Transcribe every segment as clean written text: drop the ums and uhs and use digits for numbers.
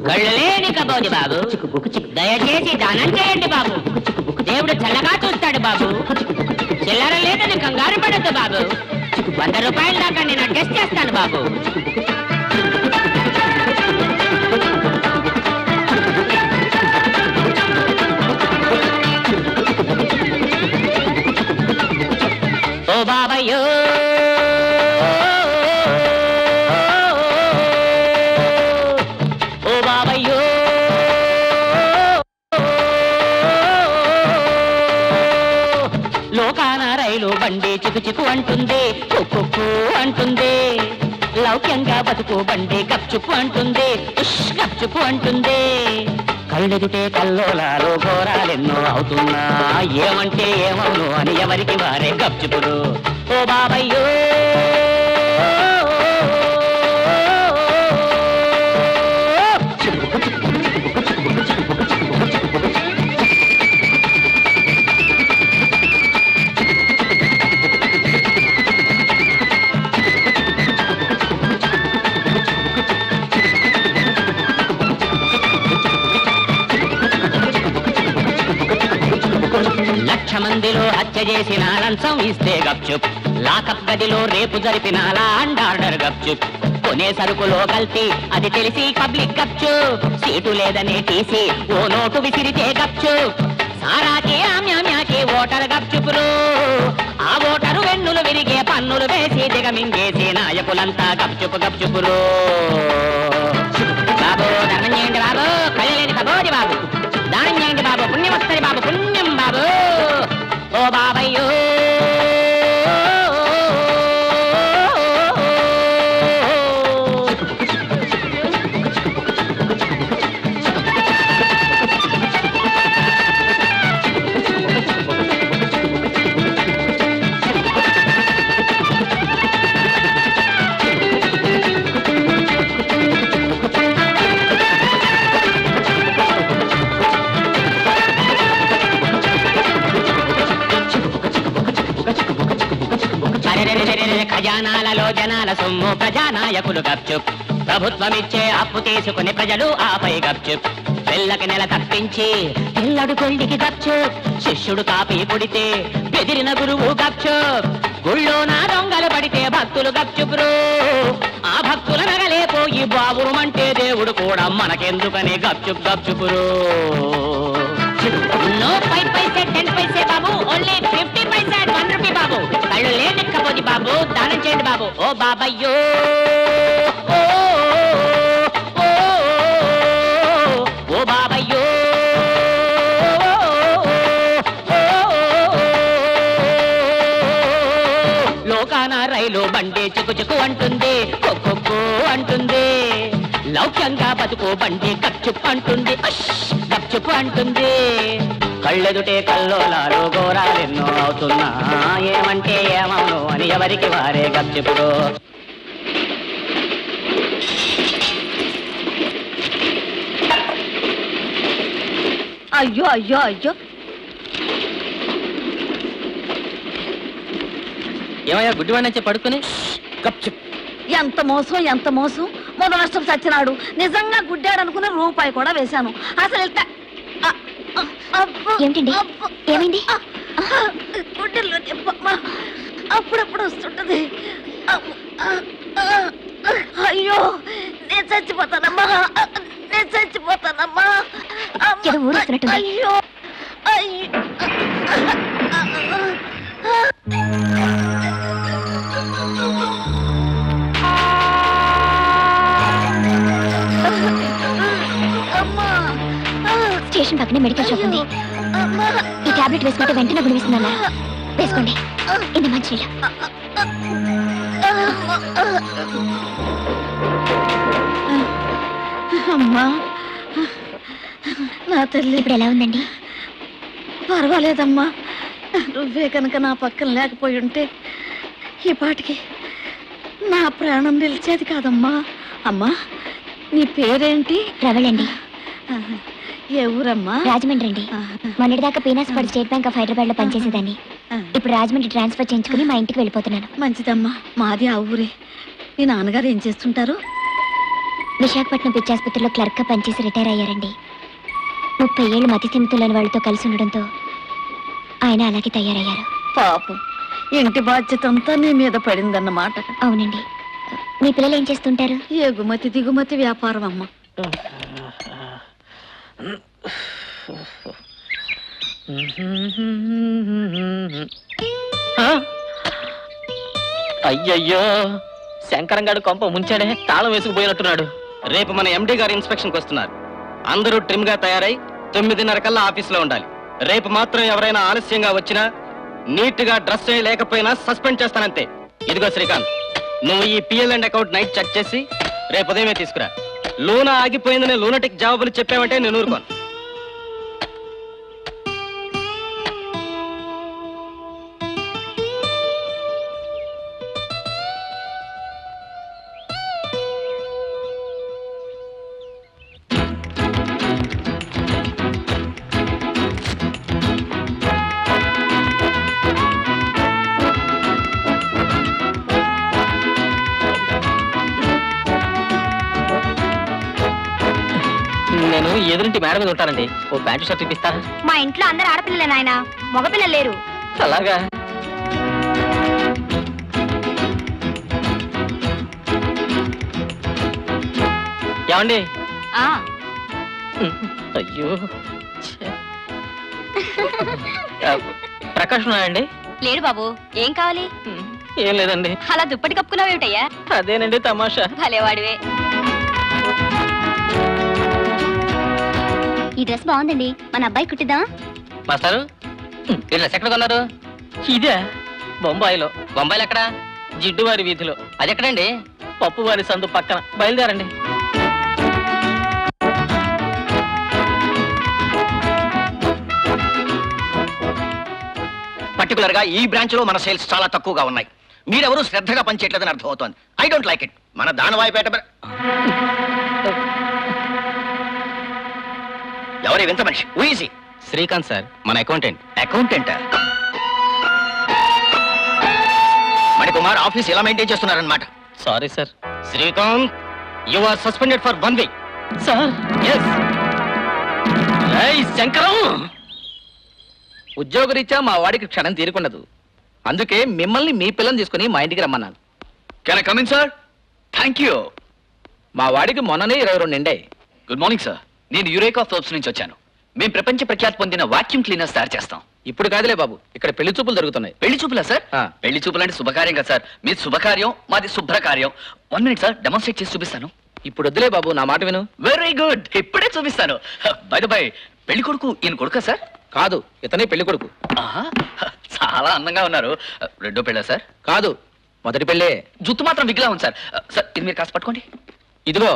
కళ్ళలేని కబోది బాబు, దయచేసి దానం చేయండి బాబు. దేవుడు చల్లగా చూస్తాడు బాబు. చిల్లర లేదని కంగారు పడద్దు బాబు. 100 రూపాయల దాకా నేను అడ్జస్ట్ చేస్తాను బాబు. ఓ బాబయ్యో బండి చిక్కు చిక్కు అంటుంది, కుక్కు అంటుంది. లౌక్యంగా బతుకు బండి గప్చుప్పు అంటుంది, గప్చుప్పు అంటుంది. కళ్ళెదుటే కల్లోలాలు ఘోరాలెన్నో అవుతున్నా, ఏమంటే ఏమవును అని ఎవరికి వారే గప్చుపురు. ఓ బాబయ్యో మందిలో హత్య చేసిన లంచం ఇస్తే గప్చుప్, లాకప్ గదిలో రేపు జరిపిన లాండ్ ఆర్డర్ గప్చుప్. కొనే సరుకులో కల్తీ అది తెలిసి పబ్లిక్ గప్చుప్. సీటు లేదనే టీసీ ఓ నోటు విసిరితే గప్చుప్. సారాకి ఆమ్యామ్యాకి ఓటర్ గప్చుపురు. ఆ ఓటరు వెన్నులు విరిగే పన్నులు వేసి దిగమింగేసి నాయకులంతా గప్చుప్ గప్చుపురు. బాబు ధర్మం చేయండి బాబు, కళ్ళలేని కబోది బాబు. దానం చేయండి బాబు, పుణ్యం వస్తుంది బాబు, పుణ్యం బాబు. ఓ బాబయ్యో ఖజానాలలో జనాల సొమ్ము ప్రజానాయకులు గప్చుప్. ప్రభుత్వమిచ్చే అప్పు తీసుకుని ప్రజలు ఆపై గప్చుప్. పిల్లకి నెల తప్పించి పిల్లడు కొల్లికి గప్చుప్. శిష్యుడు కాపీ పుడితే బెదిరిన గురువు గప్చుప్. గుళ్ళో నా దొంగలు పడితే భక్తులు గప్చుపురు. ఆ భక్తుల నగలేపోయి బాబురుమంటే దేవుడు కూడా మనకెందుకని గప్చుప్ గప్చుపురు. నో 5 పైసే 10 పైసే బాబు, ఓన్లీ 50 పైసే 1 రూపీ బాబు. కళ్ళు లేనిక్కపోది బాబు, దానం చేయండి బాబు. ఓ బాబయ్యో ఓ బాబయ్యో లోకాన రైలు బండి చిక్కు చిక్కు అంటుంది, కొక్కొక్కు అంటుంది. లౌక్యంగా బతుకు బండి గప్చుప్పు అంటుంది, గప్చుప్పు అంటుంది. కళ్ళెదుటే కల్లోలాలు ఘోరాలెన్నో అవుతున్నా, ఏమంటే ఏమవును అని ఎవరికి వారే గప్చుపురు. అయ్యో అయ్యో అయ్యో, ఏమయ్యా గుడ్డివాడి నుంచి పడుకుని గప్చుప్. ఎంత మోసం ఎంత మోసం. మొదలష్టం సచ్చినాడు. నిజంగా గుడ్డాడు అనుకుని రూపాయి కూడా వేశాను. అసలు ఏంటండి ఏమైంది? గుడ్డెల్లో అప్పుడప్పుడు వస్తుంటది. అయ్యో నేను చచ్చిపోతానమ్మా, నేను చచ్చిపోతానమ్మా. అయ్యో అయ్యో స్టేషన్ పక్కనే మెడికల్ షాప్ ఉంది. ఈ టాబ్లెట్ వేసుకుంటే వెంటనే గుణిస్తున్నాను. వేసుకోండి. ఇంత మంచినీళ్ళు. అమ్మా నా తల్లి ఇప్పుడు ఎలా ఉందండి? పర్వాలేదమ్మా. నువ్వే కనుక నా పక్కన లేకపోయి ఉంటే ఈ పాటికి నా ప్రాణం నిలిచేది కాదమ్మా. అమ్మా నీ పేరేంటి? రవళండి. ఏ ఊరమ్మా? రాజమండ్రి అండి. మొన్నటిదాకా పీనాస్ పడి స్టేట్ బ్యాంక్ ఆఫ్ హైదరాబాద్ లో పనిచేసేదాన్ని. ఇప్పుడు రాజమండ్రి ట్రాన్స్ఫర్ చేయించుకుని మా ఇంటికి వెళ్ళిపోతున్నాను. మంచిదమ్మా, మాది ఆ ఊరే. మీ నాన్నగారు ఏం చేస్తుంటారు? విశాఖపట్నం పిచ్చాసుపత్రిలో క్లర్క్ గా పనిచేసి రిటైర్ అయ్యారండి. 30 ఏళ్ళు మతిస్థిమితులని వాళ్ళతో కలిసి ఉండడంతో ఆయన అలాగే తయారయ్యారు. పాపం, ఇంటి బాధ్యత అంతా నీ మీద పడిందన్నమాట. అవునండి. మీ పిల్లలు ఏం చేస్తుంటారు? ఎగుమతి దిగుమతి వ్యాపారం అమ్మ. అయ్యయ్యో, శంకరంగాడు కొంప ముంచాడే, తాళం వేసుకుపోయినట్టున్నాడు. రేపు మన ఎండి గారు ఇన్స్పెక్షన్కి వస్తున్నారు. అందరూ ట్రిమ్ గా తయారై 9:30 కల్లా ఆఫీసులో ఉండాలి. రేపు మాత్రం ఎవరైనా ఆలస్యంగా వచ్చినా, నీట్ గా డ్రెస్ లేకపోయినా సస్పెండ్ చేస్తానంతే. ఇదిగో శ్రీకాంత్, నువ్వు ఈ PL and account night check చేసి రేపు ఉదయమే తీసుకురా. లూనా ఆగిపోయిందని లూనటిక్ జవాబులు చెప్పావంటే నేను ఊరుకోను. నేను ఎదురింటి మేడ మీద ఉంటానండి. ఓ ప్యాంటు షర్ట్ ఇప్పిస్తా. మా ఇంట్లో అందరు ఆడపిల్లలే నాయన, మగపిల్లలు లేరు. అలాగా? ఏమండి? అయ్యో, ప్రకాష్ ఉన్నాయండి? లేడు బాబు. ఏం కావాలి? ఏం లేదండి. అలా దుప్పటి కప్పుకున్నావేమిటయ్యా? అదేనండి తమాషా. భలేవాడివే. ఈ డ్రెస్ బాగుందండి, మన అబ్బాయి కుట్టిద్దాం. మాస్టారు, ఈ డ్రెస్ ఎక్కడ కొన్నారు? ఇదే బొంబాయిలో. బొంబాయిలో ఎక్కడ? జిడ్డువారి వీధిలో. అది ఎక్కడండి? పప్పువారి సందు పక్కన. బయలుదేరండి. పర్టికులర్ గా ఈ బ్రాంచ్ లో మన సేల్స్ చాలా తక్కువగా ఉన్నాయి. మీరెవరూ శ్రద్ధగా పనిచేయట్లేదని అర్థం అవుతోంది. I don't like it. మన దానవాయిపేట ఎవరి వింత మనిషి? ఊసి శ్రీకాంత్ సార్, మన అకౌంటెంట్. అకౌంటెంట్ మణికుమార్ ఆఫీస్ ఎలా మెయింటైన్ చేస్తున్నారన్నమాట. Sorry sir. Srikanth, you are suspended for 1 week. Sir? Yes. Shankaram, ఉద్యోగరీత్యా మా వాడికి క్షణం తీరుకుండదు. అందుకే మిమ్మల్ని మీ పిల్లని తీసుకుని మా ఇంటికి రమ్మన్నాను. Can I come in sir? Thank you. మా వాడికి మొన్ననే 22 నిండాయి. Good morning sir. నేను యురేకా ఫోర్బ్స్ నుంచి వచ్చాను. మేము ప్రపంచ ప్రఖ్యాతి పొందిన వాక్యూమ్ క్లీనర్స్ తయారు చేస్తాం. ఇప్పుడు కాదులే బాబు, ఇక్కడ పెళ్లి చూపులు జరుగుతున్నాయి. పెళ్లి చూపులా సార్? ఆ. పెళ్లి చూపులు అంటే శుభకార్యం కదా సార్. మీది శుభకార్యం, మాది శుభ్రకార్యం. 1 మినిట్ సార్, డెమాన్స్ట్రేట్ చేసి చూపిస్తాను. ఇప్పుడు వద్దులే బాబు, నా మాట విను. వెరీ గుడ్, ఇప్పుడే చూపిస్తాను. బై ద బై, పెళ్లి కొడుకు ఈయన కొడుకా సార్? కాదు, ఇతనే పెళ్లి కొడుకు. ఆహా, చాలా అందంగా ఉన్నారు. రెండో పెళ్ళా సార్? కాదు, మొదటి పెళ్ళే. జుత్తు మాత్రం విగ్లా ఉంది సార్. సార్ ఇది మీరు కాస్త పట్టుకోండి. ఇదిగో,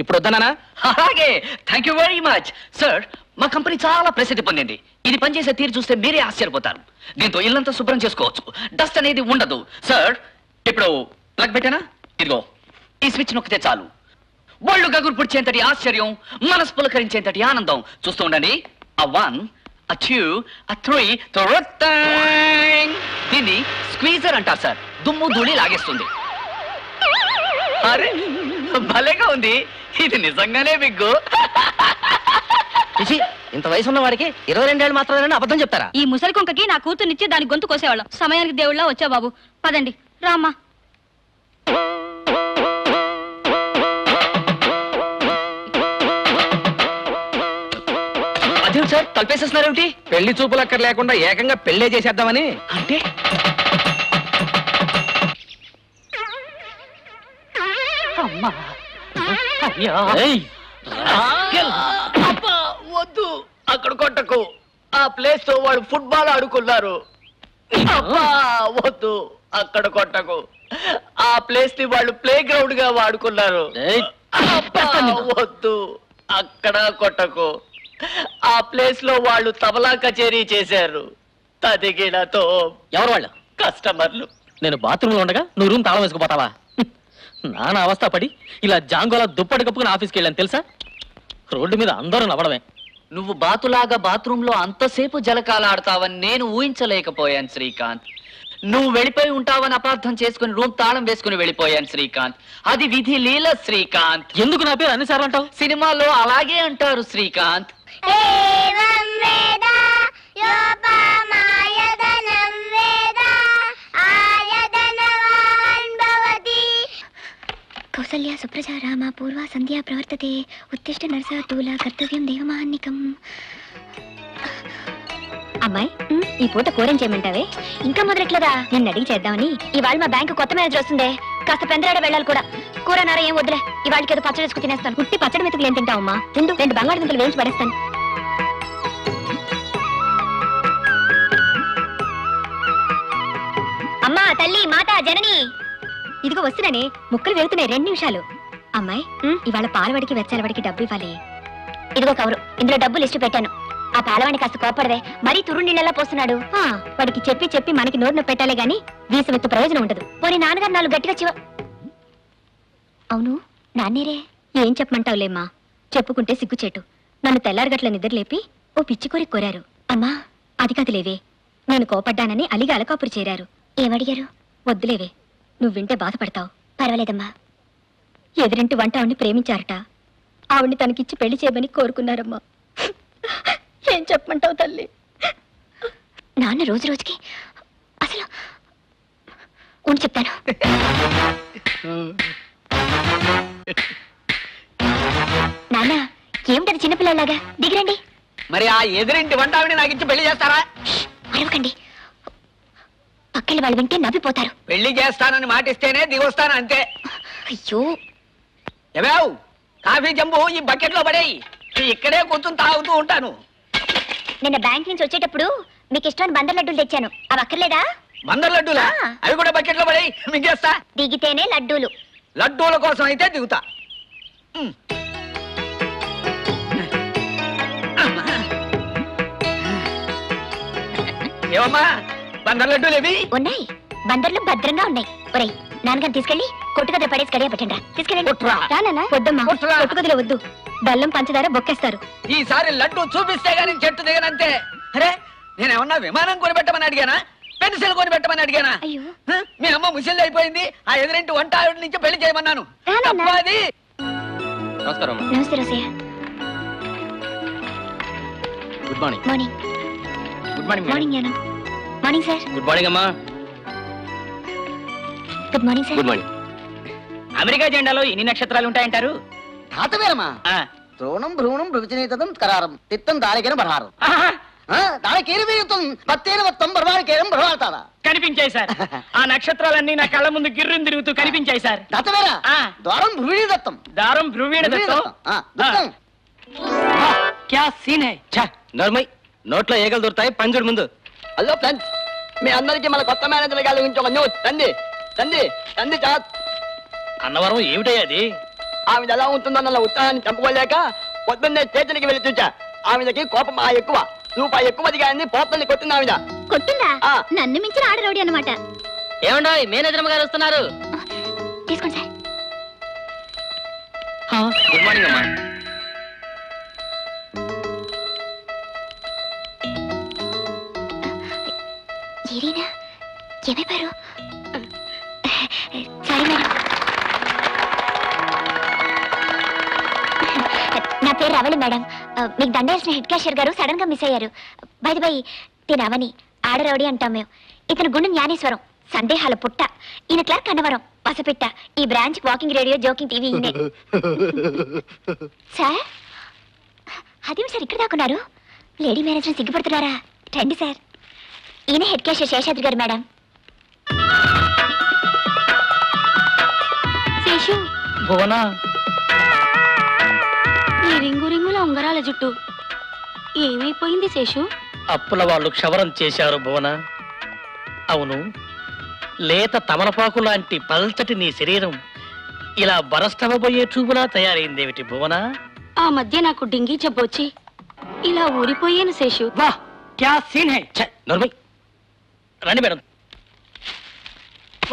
ఇప్పుడు వద్దనానా? అలాగే, thank you very much sir. మా కంపెనీ చాలా ప్రసిద్ధి పొందింది. ఇది పనిచేసే తీరు చూస్తే మీరే ఆశ్చర్యపోతారు. దీంతో ఇల్లంతా శుభ్రం చేసుకోవచ్చు, డస్ట్ అనేది ఉండదు సార్. ఇప్పుడు ప్లగ్ పెట్టానా? ఇదిగో, ఈ స్విచ్ నొక్కితే చాలు. ఒళ్ళు గగురు పుడిచేంతటి ఆశ్చర్యం, మనసు పులకరించేంతటి ఆనందం. చూస్తూ ఉండండి. A 1, a 2, a 3, దీన్ని స్క్వీజర్ అంటారు సార్. దుమ్ము ధూళి లాగేస్తుంది. అరే భలేగా ఉంది. ఇది నిజంగానే బిగ్గు. ఇంత వయసు ఉన్న వాడికి 22 ఏళ్ళు మాత్రమే అబద్ధం చెప్తారా? ఈ ముసలి కుంకకి నా కూతుర్నిచ్చి దాని గొంతు కోసేవాళ్ళం. సమయానికి దేవుళ్ళ వచ్చా బాబు. పదండి రామ్మా. అదే సార్, తలపేసేస్తున్నారేమిటి? పెళ్లి చూపులు అక్కడ లేకుండా ఏకంగా పెళ్లే చేసేద్దామని. అంటే వద్దు, అక్కడ కొట్టకు. ఆ ప్లేస్ తో వాడు ఫుట్బాల్ ఆడుకున్నారు. అబ్బా, వద్దు, అక్కడ కొట్టకు. ఆ ప్లేస్ ని వాళ్ళు ప్లే గ్రౌండ్ గా వాడుకున్నారు. అబ్బా, వద్దు, అక్కడ కొట్టకు. ఆ ప్లేస్ లో వాళ్ళు తబలా కచేరీ చేశారు. తదిగినతో. ఎవరు వాళ్ళు? కస్టమర్లు. నేను బాత్రూమ్ లో ఉండగా నువ్వు రూమ్ తాళం వేసుకుపోతావా? నాన్న అవస్థ పడి ఇలా జాంగోలా దుప్పటి కప్పుకుని ఆఫీస్కి వెళ్ళాను తెలుసా? రోడ్డు మీద అందరూ నవ్వడమే. నువ్వు బాతులాగా బాత్రూంలో అంతసేపు జలకాలాడతావని నేను ఊహించలేకపోయాను శ్రీకాంత్. నువ్వు వెళ్ళిపోయి ఉంటావని అపార్థం చేసుకుని రూమ్ తాళం వేసుకుని వెళ్ళిపోయాను శ్రీకాంత్. అది విధి లీల శ్రీకాంత్. ఎందుకు నా పేరు అన్నిసార్లు అంటావు? సినిమాలో అలాగే అంటారు శ్రీకాంత్. కౌసల్య సుప్రజా రామ పూర్వ సంధ్యా ప్రవర్తతే ఉత్తిష్ట నరసాతూల కర్తవ్యం దేవమాన్నికం. అమ్మాయి, ఈ పూట కూరం చేయమంటావే? ఇంకా మొదలెట్లేదా? నిన్ను అడిగి చేద్దామని. ఇవాళ మా బ్యాంకు కొత్త మేనేజర్ వస్తుంది, కాస్త పెందరాడ వెళ్ళాలి కూడా. కూర నార ఏం వద్దులే, ఇవాళకి ఏదో పచ్చడి వేసుకు తినేస్తాను. పుట్టి పచ్చడి మెతుకులు ఏం తింటావమ్మా? తిండు, 2 బంగాళదుంపలు వేయించి పడేస్తాను. అమ్మా, తల్లి, మాత, జనని, ఇదిగో వస్తున్నానే. ముక్కలు వెళ్తున్నాయి, 2 నిమిషాలు. అమ్మాయి, ఇవాళ పాలవాడికి వెచ్చాలవాడికి డబ్బు ఇవ్వాలి. ఇదిగో కవరు, ఇందులో డబ్బు లిస్టు పెట్టాను. ఆ పాలవాడిని కాస్త కోపడవే, మరీ తురు నీళ్ళలా పోస్తున్నాడు. వాడికి చెప్పి చెప్పి మనకి నోరు నొప్పి పెట్టాలే గాని వీసమెత్తు ప్రయోజనం ఉండదు. పోనీ నాన్నగారు 4 గట్టిగా చివ. అవును, నాన్నేరే. ఏం చెప్పమంటావులేమ్మా, చెప్పుకుంటే సిగ్గుచేటు. నన్ను తెల్లారగట్ల నిద్రలేపి ఓ పిచ్చి కోరిక కోరారు. అమ్మా, అది కాదు లేవే, నేను కోపడ్డానని అలిగి అలకాపురి చేరారు. ఏమడిగారు? వద్దులేవే, నువ్వు వింటే బాధపడతావు. పర్వాలేదమ్మా. ఎదురింటి వంట ఆవిడ్ని ప్రేమించారట. ఆవిడ్ని తనకిచ్చి పెళ్లి చేయమని కోరుకున్నారమ్మా. ఏం చెప్పమంటావు తల్లి? నాన్న రోజు రోజుకి అసలు ఉండి చెప్తాను. నాన్న, ఏమిటది చిన్నపిల్లలాగా? దిగిరండి. మరి ఆ ఎదురింటి వంట ఆవిడ నాకు ఇచ్చి పెళ్లి చేస్తారా? అరవకండి, పక్కన వాళ్ళు వింటే నవ్విపోతారు. పెళ్లి చేస్తానని మాటిస్తేనే దిగొస్తాను అంతే. అయ్యో, ఏవావు, కాఫీ జంబు ఈ బకెట్ లో పడేయి. ఇక్కడే కూర్చొని తాగుతూ ఉంటాను. నిన్న బ్యాంక్ నుంచి వచ్చేటప్పుడు మీకు ఇష్టమైన బందర్ లడ్డూలు తెచ్చాను. అవి అక్కర్లేదా? బందర్ లడ్డూలా? అవి కూడా బకెట్ లో పడేయి, మింగేస్తా. దిగితేనే లడ్డూలు. లడ్డూల కోసం అయితే దిగుతా. ఏమమ్మా, బందర్ లడ్డూలు ఏవి? ఉన్నాయి, బందర్లు భద్రంగా ఉన్నాయి. ఒరేయ్, నాన్నగారు తీసుకెళ్ళి కొట్టుగదిలో పడేసి కడియా పెట్టండి. తీసుకెళ్ళండి. వద్దమ్మా, కొట్టుగదిలో వద్దు. బెల్లం పంచదార బొక్కేస్తారు. ఈసారి లడ్డూ చూపిస్తే గానీ చెట్టు దిగనంతే. అరే, నేనేమన్నా విమానం కొనిపెట్టమని అడిగానా? పెన్సిల్ కొనిపెట్టమని అడిగానా? అయ్యో, మీ అమ్మ ముసిల్ అయిపోయింది. ఆ ఎదురింటి వంట ఆవిడ నుంచి పెళ్లి చేయమన్నాను. నమస్కారం. నమస్తే Rosaiah. Good morning. Morning. Good morning. Morning Gnanam. Morning sir. Good morning అమ్మా. Good morning sir. Good morning. America జెండాలో ఎన్ని నక్షత్రాలు ఉంటాయంటారు? తాతవేరమ్మా, ద్రోణం భ్రూణం భృవిచనీతం కరారం తిత్తం దానికేరం బరహారం దానికేరు వీరుతం పత్తేరు మొత్తం బరవాడికేరం బరవాడతారా? కనిపించాయి సార్. ఆ నక్షత్రాలన్నీ నా కళ్ళ ముందు గిర్రుని తిరుగుతూ కనిపించాయి సార్. తాతవేరా, ద్వారం భ్రువీణ దత్తం. దారం భ్రువీణ దత్తం. క్యా సీన్ హై. నర్మై, నోట్లో ఏగలు దొరుకుతాయి, పంజుడు ముందు. హలో ఫ్రెండ్స్, మీ అందరికీ మన కొత్త మేనేజర్ గారి గురించి ఒక న్యూస్. తంది తంది తంది చాత్. అన్నవరం ఏమిటయ్యా అది? ఆమె ఎలా ఉంటుందన్న ఉత్సాహాన్ని చంపుకోలేక పొద్దున్నే స్టేషన్కి వెళ్ళి చూచా. ఆమెకి కోపం ఎక్కువ, రూపాయి ఎక్కువ దిగాయని పోతల్ని కొట్టింది ఆమె. కొట్టిందా? నన్ను మించిన ఆడరౌడి అన్నమాట. ఏమండో మేనేజర్ గారు వస్తున్నారు. తీసుకోండి సార్. గుడ్ మార్నింగ్ అమ్మా. ఏరీనా ఏమైపోయారు? Sorry madam. నా పేరు రవళి మేడం. మీకు దండేసిన హెడ్ క్యాషియర్ గారు సడన్ గా మిస్ అయ్యారు. బై తిన అవని ఆడరౌడి అంటాం మేము. ఇతను గుండె జ్ఞానేశ్వరం, సందేహాల పుట్ట. ఈయన క్లర్క్ అన్నవరం, పసపిట్ట. ఈ branch walking radio, joking TV ఈయనే. సార్, అదేమి సార్ ఇక్కడ దాకున్నారు? Lady manager సిగ్గుపడుతున్నారా? రండి సార్. ఈయన హెడ్ క్యాషియర్ శేషాద్రి గారు మేడం. శేషు, భువనా, ఈ రింగు రింగుల ఉంగరాల జుట్టు ఏమైపోయింది శేషు? అప్పుల వాళ్ళు క్షవరం చేశారు భువన. అవును, లేత తమలపాకు లాంటి పల్చటి నీ శరీరం ఇలా బరస్తవబోయే చూపులా తయారైందేమిటి భువన? ఆ మధ్య నాకు డింగి జబ్బొచ్చి ఇలా ఊరిపోయాను శేషు. వాహ్, క్యా సీన్ హై. నర్మై, రండి madam.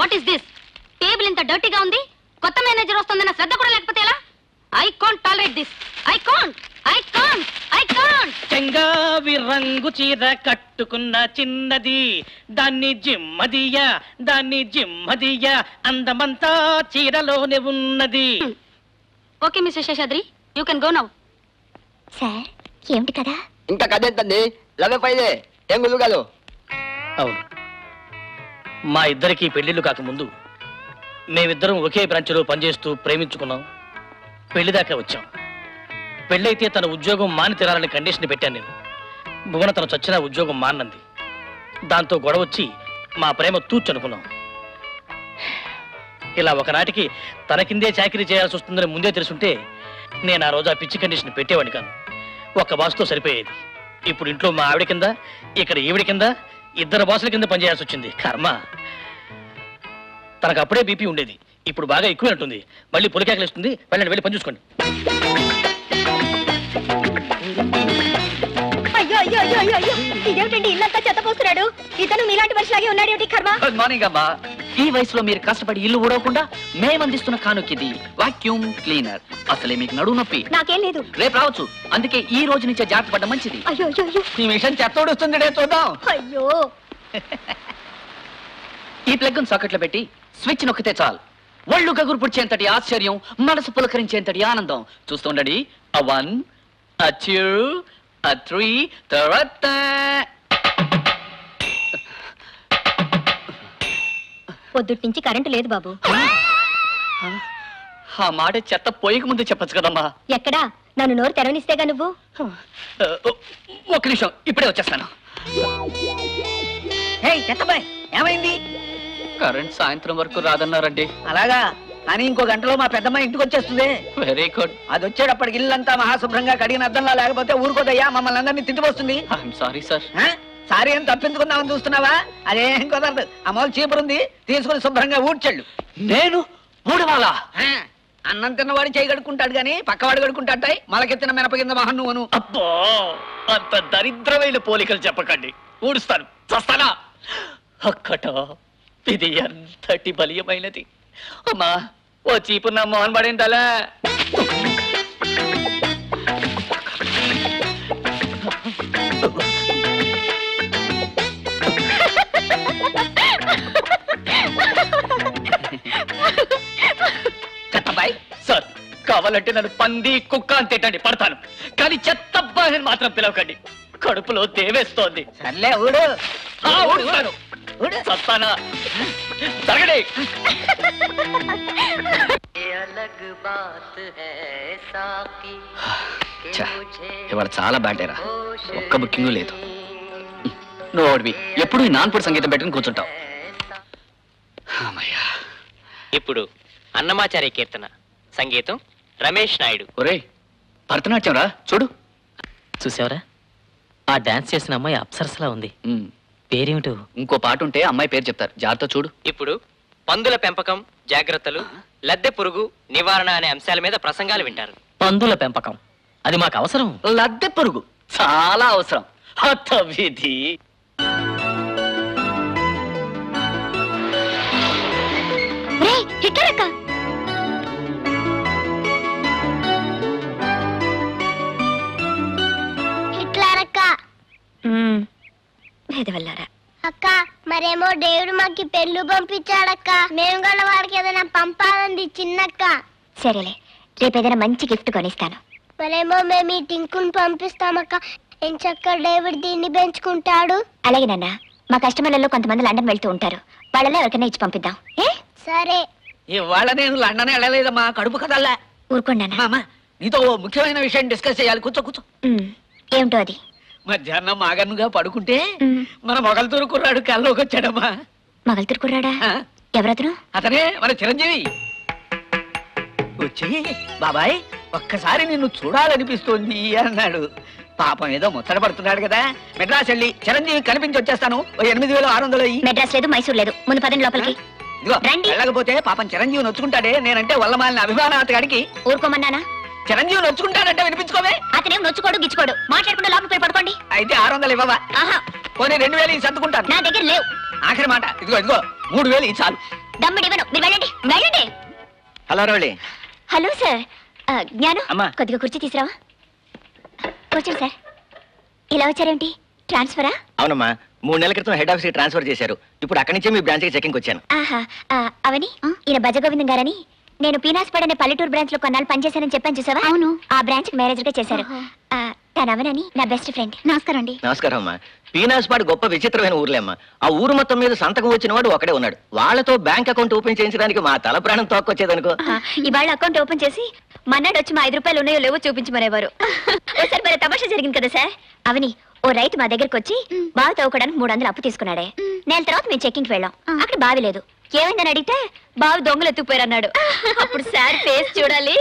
What is this? Table ఇంత డర్టీగా ఉంది. కొత్త మేనేజర్ వస్తుందన్న శ్రద్ధ కూడా లేకపోతే ఎలా? I can't tolerate this. I can't. గులాబీ రంగు చీర కట్టుకున్న చిన్నది, దాన్ని జిమ్మదియ అందమంతా చీరలోనే ఉన్నది. Okay mister Seshadri, you can go now. Sir ఏమిటి కదా? ఇంకా కథ ఎంతండి? లవ్ ఫైదే ఏం గుళ్ళు కాదు. అవును, మా ఇద్దరికి పెళ్లిళ్ళు కాకముందు మేమిద్దరం ఒకే బ్రాంచ్లో పనిచేస్తూ ప్రేమించుకున్నాం. పెళ్లి దాకా వచ్చాం. పెళ్ళైతే తన ఉద్యోగం మాని తినాలని కండిషన్ పెట్టాను నేను. భువన తను చచ్చినా ఉద్యోగం మానంది. దాంతో గొడవ వచ్చి మా ప్రేమ తూర్చనుకున్నాం. ఇలా ఒకనాటికి తన కిందే చాకరీ చేయాల్సి వస్తుందని ముందే తెలుసుంటే నేను ఆ రోజు ఆ పిచ్చి కండిషన్ పెట్టేవాడిని కాను. ఒక్క బాసుతో సరిపోయేది. ఇప్పుడు ఇంట్లో మా ఆవిడ కింద, ఇక్కడ ఈవిడ కింద, ఇద్దరు బాసుల కింద పనిచేయాల్సి వచ్చింది. కర్మ. తనకు అప్పుడే బీపీ ఉండేది, ఇప్పుడు బాగా ఎక్కువ ఉంటుంది. మళ్ళీ పొలికేకలేస్తుంది. వెళ్ళండి, పని చూసుకోండి. అయ్యో ఇదేమిటండి ఇల్లంతా చెత్త పోస్తున్నాడు? ఇతను మీలాంటి మనిషిలాగే ఉన్నాడు ఏమిటి కర్మ? గుడ్ మార్నింగ్ అమ్మా. ఈ వయసులో మీరు కష్టపడి ఇల్లు ఊడవకుండా మేమందిస్తున్న కానుకిది వాక్యూమ్ క్లీనర్. అసలే మీకు నడువు నొప్పి. నాకేం లేదు. రేపు రావచ్చు. అందుకే ఈ రోజు నుంచే జాగ్రత్త పడ్డ మంచిది. అయ్యో ఈ విషయం చెత్తోడు వస్తుంది, చూద్దాం. అయ్యో ఈ ప్లగ్ సాకెట్లో పెట్టి స్విచ్ నొక్కితే చాలు. ఒళ్ళు గగురు పుడిచేంతటి ఆశ్చర్యం, మనసు పులకరించేంతటి ఆనందం. చూస్తుండండి. 1 2 3 తర్వాత పొద్దుటి నుంచి కరెంటు లేదు బాబు. ఆ మాట చెత్త పోయక ముందు చెప్పచ్చు కదమ్మా. ఎక్కడా? నన్ను నోరు తెరవనిస్తేగా నువ్వు. ఒక్క నిమిషం, ఇప్పుడే వచ్చేస్తాను. చెత్తబాయ్ ఏమైంది? కరెంట్ సాయంత్రం వరకు రాదన్నారండి. అలాగా? కానీ ఇంకో గంటలో మా పెద్దమ్మ ఇంటికి వచ్చేస్తుంది. Very good. అది వచ్చేటప్పటికి ఇల్లంతా మహాశుభ్రంగా కడిగిన అద్దంలా, లేకపోతే ఊరుకోదయ్యా మమ్మల్ని అందరినీ తింటిపోస్తుంది. I'm sorry sir. సారీ అని తప్పించుకుందామని చూస్తున్నావా? అదేం కుదరదు. అమలు చీపురుంది, తీసుకుని శుభ్రంగా ఊడ్చెళ్ళు. నేను ఊడవాలా? అన్నం తిన్నవాడు చేయి కడుక్కుంటాడు గాని పక్కవాడు కడుక్కుంటాడై మలకెత్తిన మినప కింద మహన్ నువ్వును. అబ్బో, అంత దరిద్రమైన పోలికలు చెప్పకండి. ఊడుస్తాను, చస్తానా? అక్కట ఇది ఎంతటి బలీయమైనది. అమ్మా, ఓ చీపు నా మోహన్ పడేంతలా. చెత్తబాయ్ సార్, కావాలంటే నన్ను పంది కుక్క అని తిట్టండి, పడతాను. కానీ చెత్తబ్బాయిని మాత్రం పిలవకండి. కడుపులో దేవేస్తోంది. సర్లే ఊడు. ఊడుస్తాను. చస్తానా? తగడే. ఇవాళ చాలా బ్యాటేరా. ఒక్క బుకింగ్ లేదు. నువ్వు ఓడివి ఎప్పుడు ఈ నాన్పూడి సంగీతం పెట్టుకుని కూర్చుంటావు. ఇప్పుడు అన్నమాచార్య కీర్తన, సంగీతం రమేష్ నాయుడు. ఒరే, భరతనాట్యం రా, చూడు. చూసావరా, ఆ డాన్స్ చేసిన అమ్మాయి అప్సరసలా ఉంది. పేరేమిటో? ఇంకో పాట ఉంటే అమ్మాయి పేరు చెప్తారు, జాగ్రత్త చూడు. ఇప్పుడు పందుల పెంపకం జాగ్రత్తలు, లద్దె పురుగు నివారణ అనే అంశాల మీద ప్రసంగాలు వింటారు. పందుల పెంపకం అది మాకు అవసరం. లద్దె పురుగు చాలా అవసరం. హత విధి. అక్క మరేమో దేవుడు మాకి పెళ్ళు పంపించాడక్క. మేము కూడా వాడికి ఏదైనా పంపాలంది చిన్నక్క. సరేలే, రేపు ఏదైనా మంచి గిఫ్ట్ కొనిస్తాను. మరేమో మేము ఈ టింకుని పంపిస్తామక్క. ఎంచక్క డేవిడ్ దీన్ని పెంచుకుంటాడు. అలాగే నాన్న, మా కస్టమర్లలో కొంతమంది లండన్ వెళ్తూ ఉంటారు. వాళ్ళలో ఎవరికైనా ఇచ్చి పంపిద్దాం. సరే. ఇవాళ నేను లండన్ వెళ్ళలేదమ్మా, కడుపు కదల్లా. ఊరుకోండి అమ్మా, నీతో ముఖ్యమైన విషయం డిస్కస్ చేయాలి. కూర్చో కూర్చో. ఏమిటో అది? మధ్యాహ్నం మాగన్నుగా పడుకుంటే మన మొగల్తూరు కుర్రాడు కల్లోకి వచ్చాడమ్మా. మొగల్తూరు కుర్రాడా? ఎవరతను? అతనే మన చిరంజీవి. వచ్చి బాబాయ్ ఒక్కసారి నిన్ను చూడాలనిపిస్తోంది అన్నాడు. పాపం ఏదో ముచ్చట పడుతున్నాడు కదా. మెడ్రాస్ వెళ్ళి చిరంజీవి కనిపించి వచ్చేస్తాను. 8600 మెడ్రాస్ లేదు, మైసూర్ లేదు. ముందు పదండి లోపలికి. వెళ్ళకపోతే పాపం చిరంజీవి నొచ్చుకుంటాడే. నేనంటే వల్లమాలిన అభిమానం అతగాడికి. ఊరుకోమన్నానా? చిరంజీవి నొచ్చుకుంటాడంటే వినిపించుకోవే. అతనేం నొచ్చుకోడు గిచ్చుకోడు. మాట్లాడుకుంటే లోపలికి పోయి పడుకోండి. అయితే 600 ఇవ్వవా? పోనీ 2000 సర్దుకుంటాను. నా దగ్గర లేవు. ఆఖరి మాట ఇదిగో 3000 చాలు. దమ్ముడు ఇవ్వను. మీరు వెళ్ళండి వెళ్ళండి. Hello Ravali. Hello sir. Gnanam, కొద్దిగా కుర్చీ తీసుకురావా. కూర్చోండి సార్. ఇలా వచ్చారేంటి? ట్రాన్స్ఫరా? అవునమ్మా, 3 నెలల క్రితం హెడ్ ఆఫీస్కి ట్రాన్స్ఫర్ చేశారు. ఇప్పుడు అక్కడి నుంచే మీ బ్రాంచ్కి చెకింగ్ వచ్చాను. ఆహా, అవని ఈయన భజగోవిందం గారని నేను పీనాస్పేట అనే పల్లెటూరు బ్రాంచ్ లో కొన్నాళ్ళు పనిచేశానని చెప్పాను చూసావా? అవును. ఆ బ్రాంచ్ కి మేనేజర్ గా చేశారు. తను అవనని నా బెస్ట్ ఫ్రెండ్. నమస్కారం అండి. నమస్కారం అమ్మా. పీనాస్పాడు గొప్ప విచిత్రమైన ఊర్లే అమ్మా. ఆ ఊరు మొత్తం మీద సంతకం వచ్చిన వాడు ఒకడే ఉన్నాడు. వాళ్ళతో బ్యాంక్ అకౌంట్ ఓపెన్ చేయించడానికి మా తల ప్రాణం తోక్కొచ్చేదనుకో. ఇవాళ అకౌంట్ ఓపెన్ చేసి మన్నాడు వచ్చి మా 5 రూపాయలు ఉన్నాయో లేవో చూపించమనేవారు. ఒకసారి మరి తమాషా జరిగింది కదా సార్. అవని ఓ రైతు మా దగ్గరకు వచ్చి బావి తవ్వుకోవడానికి 300 అప్పు తీసుకున్నాడే. నెల తర్వాత మేము చెక్కింగ్కి వెళ్ళాం. అక్కడ బావి లేదు. ఏమైందని అడిగితే బావి దొంగలు ఎత్తుకుపోయారు అన్నాడు. అప్పుడు సార్ ఫేస్ చూడాలి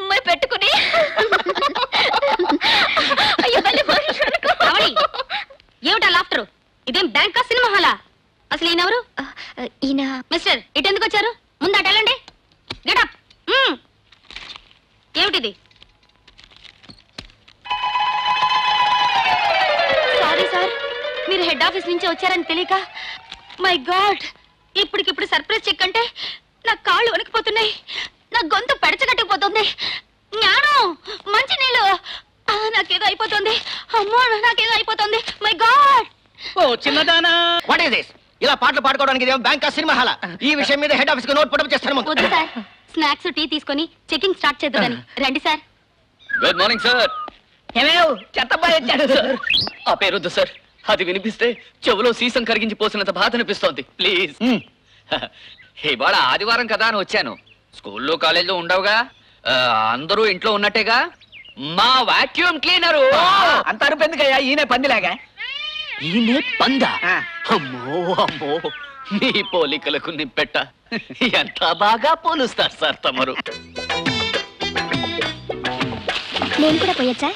మరి పెట్టుకుని ఏమిటా లాఫ్టర్? ఇదేం బ్యాంకా సినిమా హాలా? అసలు ఈయనెవరు? ఈయన మిస్టర్ ఇటు ఎందుకు వచ్చారు? ముందు అటు వెళ్ళండి. గెటప్. ఏమిటిది? సారీ సార్, మీరు హెడ్ ఆఫీస్ నుంచి వచ్చారని తెలియక. మై గాడ్, ఇప్పటికిప్పుడు సర్ప్రైజ్ చెక్ అంటే నా కాళ్ళు వణికిపోతున్నాయి, నా గొంతు పెడచగట్టుకుపోతుంది. జ్ఞానం, మంచి నీళ్ళు, నాకేదో అయిపోతుంది. అమ్మో, నాకేదో అయిపోతుంది. My God. ఓ చిన్నదానా, వాట్ ఇస్ దిస్? ఇలా పాటలు పాడుకోవడానికి ఇదేం బ్యాంకా సినిమా హాలా? ఈ విషయం మీద హెడ్ ఆఫీస్ కి నోట్ పడవ చేస్తాను. వద్దు సార్, స్నాక్స్ టీ తీసుకొని చెకింగ్ స్టార్ట్ చేద్దామని. రండి సార్. Good morning sir. ఏమేవ్ చెత్తబాయ్ వచ్చాడు సార్. ఆ పేరొద్దు సార్, అది వినిపిస్తే చెవులో సీసం కరిగించి పోసినంత బాధ అనిపిస్తోంది. ప్లీజ్. ఇవాళ ఆదివారం కదా అని వచ్చాను. స్కూల్లో కాలేజీలో ఉండవుగా, అందరూ ఇంట్లో ఉన్నట్టేగా. మా వాక్యూమ్ క్లీనరు. అంత అరుపు ఎందుకయ్యా? ఈయనే పందిలాగా. ఈయనే పందా? అమ్మో అమ్మో, నీ పోలికలకు నిప్పెట్ట. ఎంత బాగా పోలుస్తారు సార్ తమరు. నేను కూడా పోయొచ్చా?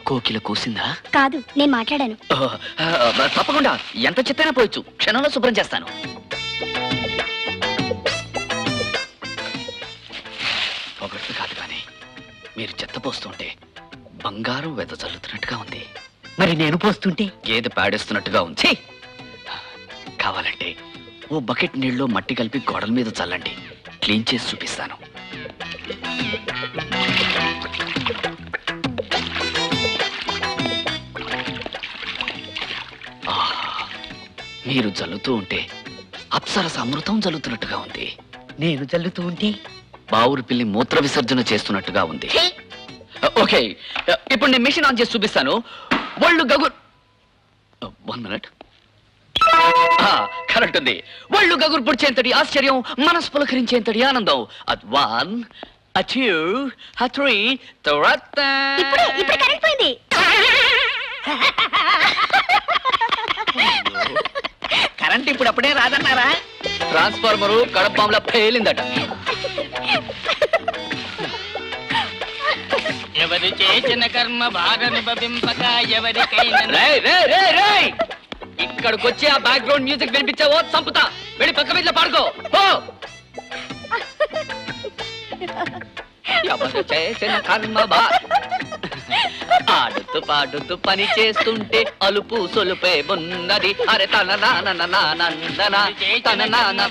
కోకిల కూసిందా? కాదు, నేను మాట్లాడాను. తప్పకుండా, ఎంత చెత్తైనా పోయొచ్చు. క్షణంలో శుభ్రం చేస్తాను. పొగడ్తలు కాదు కానీ మీరు చెత్త పోస్తుంటే బంగారం వెదజల్లుతున్నట్టుగా ఉంది. మరి నేను పోస్తుంటే గేదె పాడేస్తున్నట్టుగా ఉంది. కావాలంటే ఓ బకెట్ నీళ్ళలో మట్టి కలిపి గోడల మీద చల్లండి, క్లీన్ చేసి చూపిస్తాను. మీరు జల్లుతూ ఉంటే అప్సరస అమృతం జల్లుతున్నట్టుగా ఉంది. నేను చల్లుతూ ఉంటే బావురు పిల్లి మూత్ర విసర్జన చేస్తున్నట్టుగా ఉంది. ఓకే, ఇప్పుడు నేను మిషన్ ఆన్ చేసి చూపిస్తాను. ఒళ్ళు గగుర్ 1 మినిట్. కరెక్ట్ ఉంది. ఒళ్ళు గగురు పుడిచేంతటి ఆశ్చర్యం, మనసు పులకరించేంతటి ఆనందం. అది 1, 2, 3 తర్వాత ఇప్పుడు కరెంట్ పోయింది. కరెంట్ ఇప్పుడు అప్పుడే రాదన్నారా? ట్రాన్స్ఫార్మరు కడప బాంబులా పేలిందట. ఎవరు చేసిన కర్మ భాగనుభవింపక ఎవరికైనా. ఇక్కడికి వచ్చి ఆ బ్యాక్గ్రౌండ్ మ్యూజిక్ వినిపించావో చంపుతా. వెళ్ళి పక్క మీద పాడుకో. ఎవరు చేసిన కర్మ ఆడుతూ పాడుతూ పని చేస్తుంటే అలుపు సొలుపే ఉన్నది. అరే తన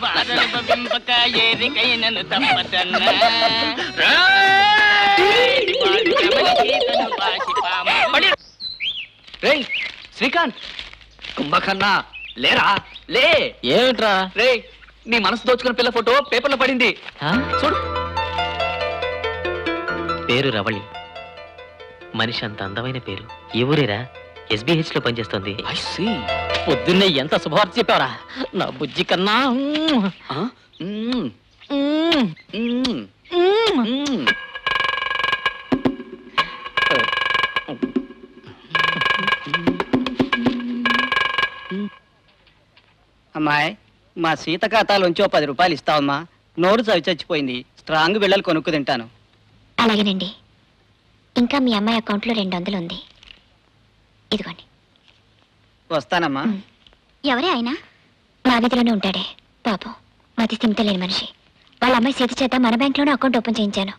భాగనుభవింపక ఏరికైనను తప్పదన్న. శ్రీకాంత్, కుంభకన్నా లేరా? లే. ఏమిట్రా? రే, నీ మనసు దోచుకున్న పిల్ల ఫోటో పేపర్లో పడింది, చూడు. పేరు రవళి, మనిషి అంత అందమైన పేరు. ఏ ఊరేరా? SBH లో పనిచేస్తుంది. పొద్దున్నే ఎంత శుభవార్త చెప్పావరా నా బుజ్జి కన్నా. అమ్మాయి, మా సీత ఖాతాలోంచి 10 రూపాయలు ఇస్తావమ్మా. నోరు చచ్చిపోయింది. స్ట్రాంగ్ బిళ్ళలు కొనుక్కు తింటాను. అలాగేనండి. ఇంకా మీ అమ్మాయి అకౌంట్లో 200 ఉంది. ఇదిగోండి. వస్తానమ్మా. ఎవరే ఆయన? మా వీధిలోనే ఉంటాడే. పాపం మతి స్థిమిత లేని మనిషి. వాళ్ళ అమ్మాయి సీత చేత మన బ్యాంక్లోనే అకౌంట్ ఓపెన్ చేయించాను.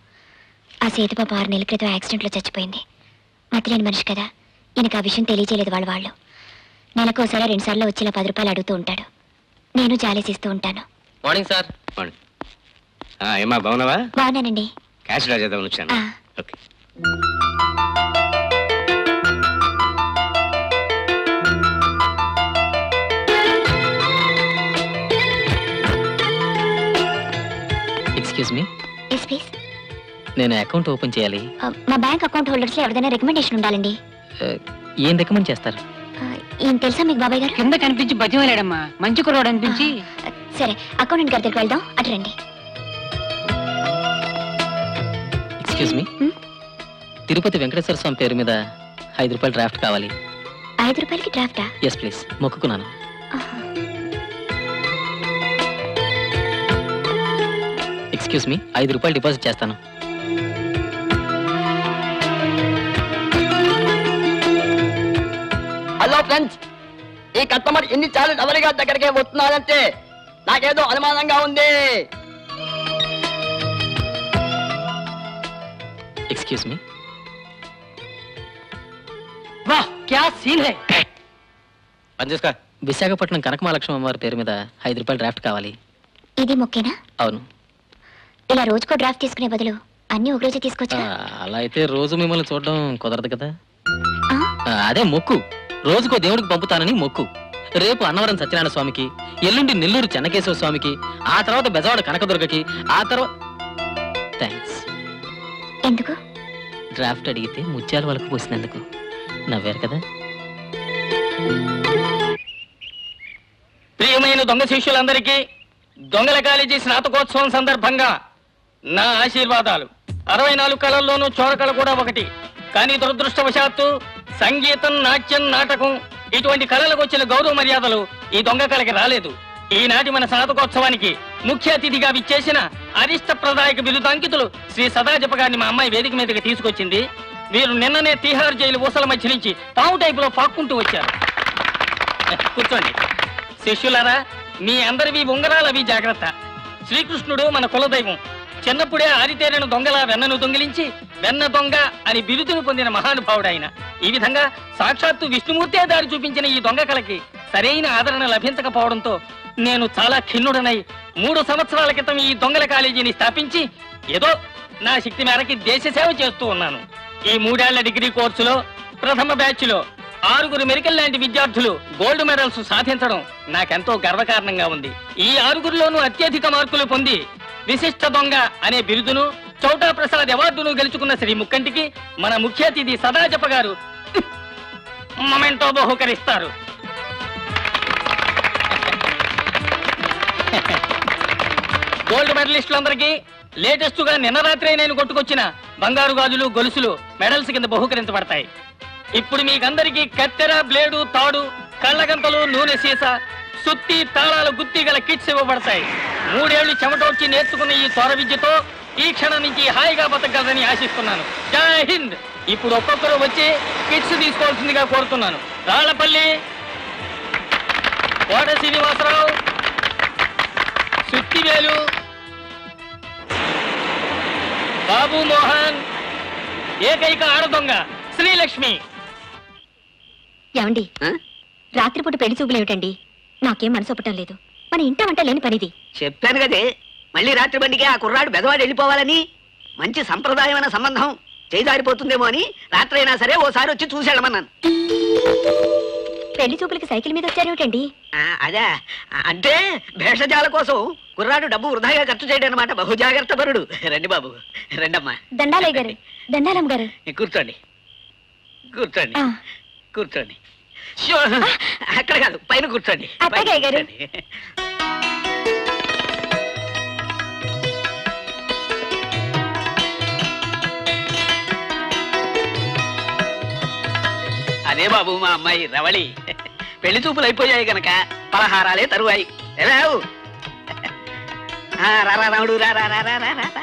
ఆ సీత పాప 6 నెలల క్రితం యాక్సిడెంట్లో చచ్చిపోయింది. మతి లేని మనిషి కదా, ఈయనకు ఆ విషయం తెలియజేయలేదు వాళ్ళు. నెలకోసారి 2 సార్లు వచ్చి ఇలా 10 రూపాయలు అడుగుతూ ఉంటాడు. నేను జాలేసిస్తూ ఉంటాను. Morning sir. ఏమా బాగున్నావా? బాగున్నానండి. క్యాష్ డ్రా చేద్దామని వచ్చాను. ఆ. ఓకే. నేను అకౌంట్ ఓపెన్ చేయాలి. మా బ్యాంక్ అకౌంట్ హోల్డర్స్ లో ఎవరిదైనా రికమెండేషన్ ఉండాలండి. ఏం రికమెండ్ చేస్తారు? ఏం తెలుసా మీకు బాబాయ్ గారు? కింద కనిపించి బతిమలాడమ్మా, మంచి కుర్రోడు అనిపించి. సరే అకౌంటెంట్ గారి దగ్గరికి వెళ్దాం, అటు రండి. ఎక్స్క్యూజ్ మీ, తిరుపతి వెంకటేశ్వర స్వామి పేరు మీద 5 రూపాయలు డ్రాఫ్ట్ కావాలి. 5 రూపాయలకి డ్రాఫ్టా? ఎస్ ప్లీజ్, మొక్కుకున్నాను. ఎక్స్క్యూజ్ మీ, 5 రూపాయలు డిపాజిట్ చేస్తాను. హలో ఫ్రెండ్స్, ఈ కస్టమర్ ఎన్నిసార్లు డబల్ గారి దగ్గరికి వస్తున్నారంటే నాకేదో అనుమానంగా ఉంది. ఎక్స్క్యూజ్ మీ, వాహ్ క్యా సీన్ హై. విశాఖపట్నం కనకమహాలక్ష్మి అమ్మవారి పేరు మీద 5 రూపాయలు డ్రాఫ్ట్ కావాలి. ఇది మొక్కేనా? అవును. ఇలా రోజుకో డ్రాఫ్ట్ తీసుకునే బదులు అన్ని ఒక రోజే తీసుకోవచ్చు. అలా అయితే రోజు మిమ్మల్ని చూడడం కుదరదు కదా. అదే మొక్కు, రోజుకో దేవుడికి పంపుతానని మొక్కు. రేపు అన్నవరం సత్యనారాయణ స్వామికి, ఎల్లుండి నెల్లూరు చెన్నకేశవ స్వామికి, ఆ తర్వాత బెజవాడ కనకదుర్గకి, ఆ తర్వాత థ్యాంక్స్. ఎందుకు? డ్రాఫ్ట్ అడిగితే ముత్యాలు వాళ్ళకు పోసినందుకు. నవ్వారు కదా. ప్రియమైన దొంగ శిష్యులందరికీ దొంగల కాలేజీ స్నాతకోత్సవం సందర్భంగా నా ఆశీర్వాదాలు. 64 కళల్లోనూ చోరకళ కూడా ఒకటి. కానీ దురదృష్టవశాత్తు సంగీతం, నాట్యం, నాటకం ఇటువంటి కళలకు వచ్చిన గౌరవ మర్యాదలు ఈ దొంగ కళకి రాలేదు. ఈనాటి మన స్నాతకోత్సవానికి ముఖ్య అతిథిగా విచ్చేసిన అరిష్టప్రదాయక బిరుదాంకితులు శ్రీ సదాజప గారిని మా అమ్మాయి వేదిక మీదకి తీసుకొచ్చింది. వీరు నిన్ననే తీహార్ జైలు ఊసల మధ్య నుంచి పావు టైపులో పాక్కుంటూ వచ్చారు. కూర్చోండి. శిష్యులారా, మీ అందరివి ఉంగరాలవి జాగ్రత్త. శ్రీకృష్ణుడు మన కులదైవం. చిన్నప్పుడే ఆరితేరిన దొంగల వెన్నను దొంగిలించి వెన్న దొంగ అని బిరుదును పొందిన మహానుభావుడు ఆయన. ఈ విధంగా సాక్షాత్తు విష్ణుమూర్తే దారి చూపించిన ఈ దొంగ కళకి సరైన ఆదరణ లభించకపోవడంతో నేను చాలా ఖిన్నుడనై 3 సంవత్సరాల క్రితం ఈ దొంగల కాలేజీని స్థాపించి ఏదో నా శక్తి మేరకి దేశ సేవ చేస్తూ ఉన్నాను. ఈ 3 ఏళ్ల డిగ్రీ కోర్సులో ప్రథమ బ్యాచ్ లో 6 మెరికల్ లాంటి విద్యార్థులు గోల్డ్ మెడల్స్ సాధించడం నాకెంతో గర్వకారణంగా ఉంది. ఈ 6లోనూ అత్యధిక మార్కులు పొంది విశిష్ట దొంగ అనే బిరుదును, చౌటా ప్రసాద్ అవార్డును గెలుచుకున్న శ్రీ ముక్కంటికి మన ముఖ్య అతిథి సదాజప గారు మొమెంటో బహుకరిస్తారు. గోల్డ్ మెడలిస్టులందరికీ లేటెస్ట్ గా నిన్న రాత్రే నేను కొట్టుకొచ్చిన బంగారు గాజులు, గొలుసులు మెడల్స్ కింద బహుకరించబడతాయి. ఇప్పుడు మీకందరికీ కత్తెర, బ్లేడు, తాడు, కళ్ళగంతలు, నూనె సీస, సుత్తి, తాళాలు, గుత్తి గల కిట్స్ ఇవ్వబడతాయి. 3 ఏళ్లు చెమటోడ్చి నేర్చుకున్న ఈ తోర విద్యతో ఈ క్షణం నుంచి హాయిగా బతకగలదని ఆశిస్తున్నాను. జై హింద్. ఇప్పుడు ఒక్కొక్కరు వచ్చి కిట్స్ తీసుకోవాల్సిందిగా కోరుతున్నాను. రాళ్లపల్లి, కోట శ్రీనివాసరావు, సుత్తివేలు, బాబు మోహన్, ఏకైక ఆడదొంగ శ్రీలక్ష్మి. ఏమండి, రాత్రిపూట పెళ్లి చూపులు ఏమిటండి? నాకేం మనసు ఒప్పటం లేదు. మన ఇంట వంట లేని పనిది. చెప్పాను కదే, మళ్ళీ రాత్రి బండికి ఆ కుర్రాడు బెదవాడు వెళ్ళిపోవాలని. మంచి సంప్రదాయమైన సంబంధం చేజారిపోతుందేమో అని రాత్రైనా సరే ఓసారి వచ్చి చూసేళ్ళమన్నాను. పెళ్లి చూపులకి సైకిల్ మీద వచ్చారేమిటండి? అదే అంటే భేషజాల కోసం కుర్రాడు డబ్బు వృధాగా ఖర్చు చేయడం అనమాట. బహుజాగ్రత్త పరుడు. రండి బాబు, రండమ్మా. దండాలయ్య గారు, దండాలమ్మ గారు. కూర్చోండి, కూర్చోండి, కూర్చోండి. అక్కడ కాదు, పైన కూర్చోండి. అదే బాబు మా అమ్మాయి రవళి. పెళ్లి చూపులు అయిపోయాయి గనక పలహారాలే తరువాయి. రావు రారా రాముడు, రా రా రా రా రా.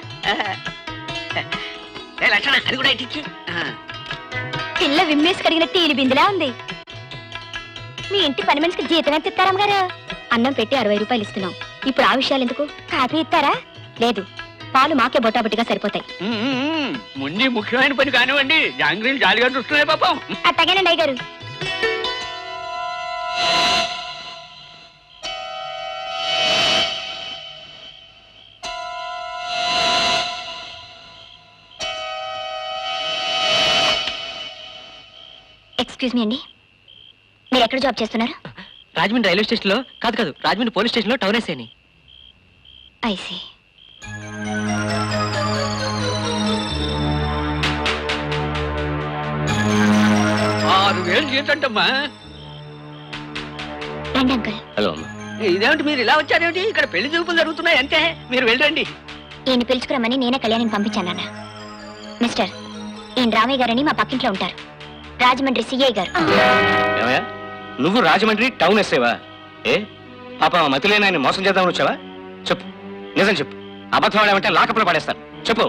లక్షణ అది కూడా ఇచ్చి. పిల్ల విమ్మేసి కడిగిన టీలు బిందులా ఉంది. మీ ఇంటి పని మనిషికి జీతం ఎంత ఇస్తారమ్మ గారు? అన్నం పెట్టి 60 రూపాయలు ఇస్తున్నాం. ఇప్పుడు ఆ విషయాలు ఎందుకు? కాఫీ ఇస్తారా? లేదు, పాలు మాకే బొట్టాబొట్టిగా సరిపోతాయి. ముందు ముఖ్యమైన పని కానివ్వండి, జాంగ్రీలు జాలిగా చూస్తున్నాయి పాపం. అట్టగేనండి అయ్య గారు. ఎక్స్క్యూజ్ మీ అండి, మీరు ఎక్కడ జాబ్ చేస్తున్నారు? రాజమండ్రి రైల్వే స్టేషన్ లో కాదు, రాజమండ్రి పోలీస్ స్టేషన్ లో టౌన్ ఎస్ఐని. ఐసీ. ఏంటంటమ్మా? రండి అంకుల్. హలో ఇదేమిటి మీరు ఇలా వచ్చారేమిటి? ఇక్కడ పెళ్లి చూపులు జరుగుతున్నాయి అంతే, మీరు వెళ్ళండి. ఈయన పిలుచుకురమ్మని నేనే కళ్యాణిని పంపించానన్న. మిస్టర్, ఈయన రామయ్య గారని మా పక్కింట్లో ఉంటారు, రాజమండ్రి సిఐ గారు. నువ్వు రాజమండ్రి టౌన్ ఎస్సేవా? ఏ పాప మతిలేని ఆయన మోసం చేద్దామని వచ్చావా? చెప్పు, నిజం చెప్పు. అబద్ధం ఆడామంటే లాకప్లో పడేస్తాను. చెప్పు.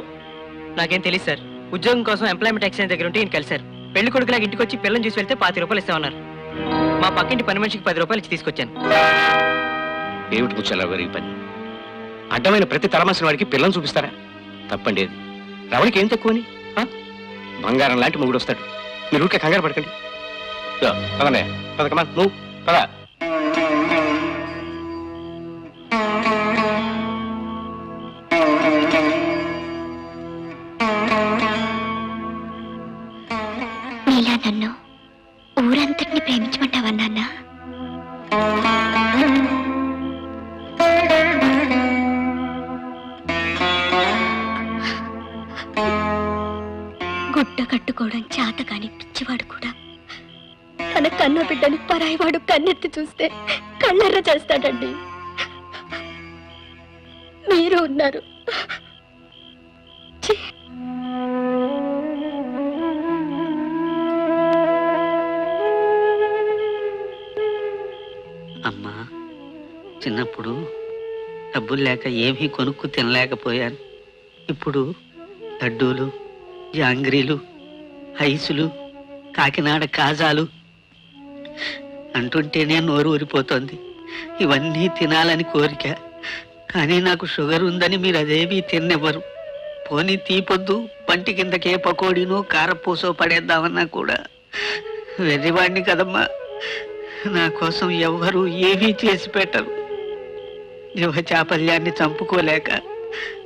నాకేం తెలియదు సార్. ఉద్యోగం కోసం ఎంప్లాయ్మెంట్ ఎక్స్చేంజ్ దగ్గర ఉంటే ఈయన కలిశారు. పెళ్లి కొడుకులాగా ఇంటికి వచ్చి పిల్లల్ని చూసి వెళ్తే 25 రూపాయలు ఇస్తామన్నారు. మా పక్కింటి పని మనిషికి 10 రూపాయలు ఇచ్చి తీసుకొచ్చాను. ఏమిటి కూర్చోాలి గారి పని? అడ్డమైన ప్రతి తరమాసిన వాడికి పిల్లలు చూపిస్తారా? తప్పండి. అది రవణికి ఏం తక్కువని? బంగారం లాంటి మొగుడు వస్తాడు. మీరు ఊరికే కంగారు పడకండి. పదనే పదకమా, నువ్వు పదా. నీలా నన్ను ఊరంతటిని ప్రేమించమంటావా నాన్న? గుడ్డ కట్టుకోవడం చేత కాని పిచ్చివాడు కూడా తన కన్న బిడ్డని పరాయివాడు కన్నెత్తి చూస్తే కళ్ళెర్ర చేస్తాడండి. మీరు ఉన్నారు. అమ్మా, చిన్నప్పుడు డబ్బులు లేక ఏమీ కొనుక్కు తినలేకపోయాను. ఇప్పుడు లడ్డూలు, జాంగ్రీలు, ఐసులు, కాకినాడ కాజాలు అంటుంటేనే నోరు ఊరిపోతుంది. ఇవన్నీ తినాలని కోరిక, కానీ నాకు షుగర్ ఉందని మీరు అదేమీ తిన్నెవ్వరు. పోనీ తీపొద్దు, పంటి కిందకే పకోడీనో కారపూసో పడేద్దామన్నా కూడా వెర్రివాడిని కదమ్మా. నా కోసం ఎవ్వరూ ఏమీ చేసి పెట్టరు. యువచాపల్యాన్ని చంపుకోలేక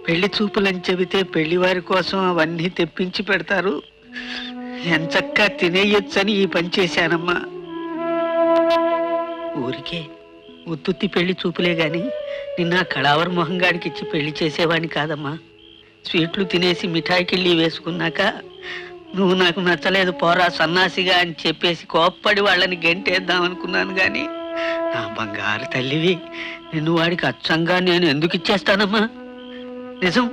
పెళ్లి చూపులని చెబితే పెళ్లివారి కోసం అవన్నీ తెప్పించి పెడతారు. ఎంచక్కా తినేయొచ్చని ఈ పని చేశానమ్మా. ఊరికే ఉత్తుత్తి పెళ్లి చూపులే గాని నిన్న కళావర మొహంగాడికి ఇచ్చి పెళ్లి చేసేవాడిని కాదమ్మా. స్వీట్లు తినేసి మిఠాయికిళ్ళి వేసుకున్నాక నువ్వు నాకు నచ్చలేదు పోరా సన్నాసిగా అని చెప్పేసి కోప్పడి వాళ్ళని గెంటేద్దామనుకున్నాను గాని నా బంగారు తల్లివి, నిన్ను వాడికి అచ్చంగా నేను ఎందుకు ఇచ్చేస్తానమ్మా? నిజం,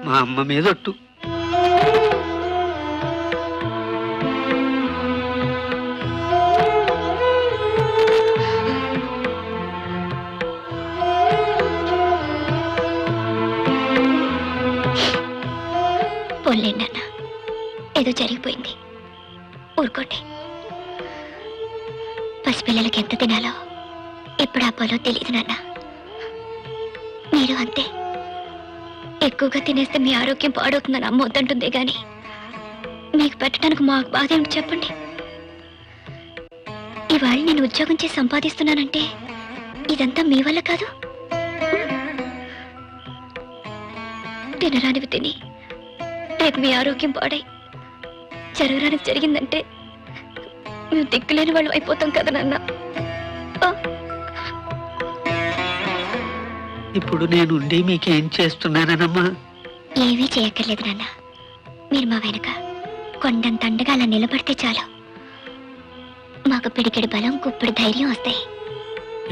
మా అమ్మ మీదొట్టు. పోలేండి అన్న, ఏదో జరిగిపోయింది, ఊరుకోండి. పసిపిల్లలకి ఎంత తినాలో ఎప్పుడు ఆపాలో తెలియదు నాన్న. మీరు అంతే, ఎక్కువగా తినేస్తే మీ ఆరోగ్యం పాడవుతుందని అమ్మ వద్దంటుందే గాని మీకు పెట్టడానికి మాకు బాధ ఏమిటి చెప్పండి. ఇవాళ నేను ఉద్యోగం చేసి సంపాదిస్తున్నానంటే ఇదంతా మీ వల్ల కాదు. తినరానివి తిని రేపు మీ ఆరోగ్యం పాడై జరగరానికి జరిగిందంటే మేము దిక్కులేని వాళ్ళు అయిపోతాం కదా నాన్న. ఇప్పుడు నేనుండి మీకేం చేస్తున్నానమ్మా? ఏమీ చేయక్కర్లేదు నాన్న. మీరు మా వెనక కొండంత అండగా అలా నిలబడితే చాలు. మాకు పిడికెడి బలం, కుప్పిడి ధైర్యం వస్తాయి.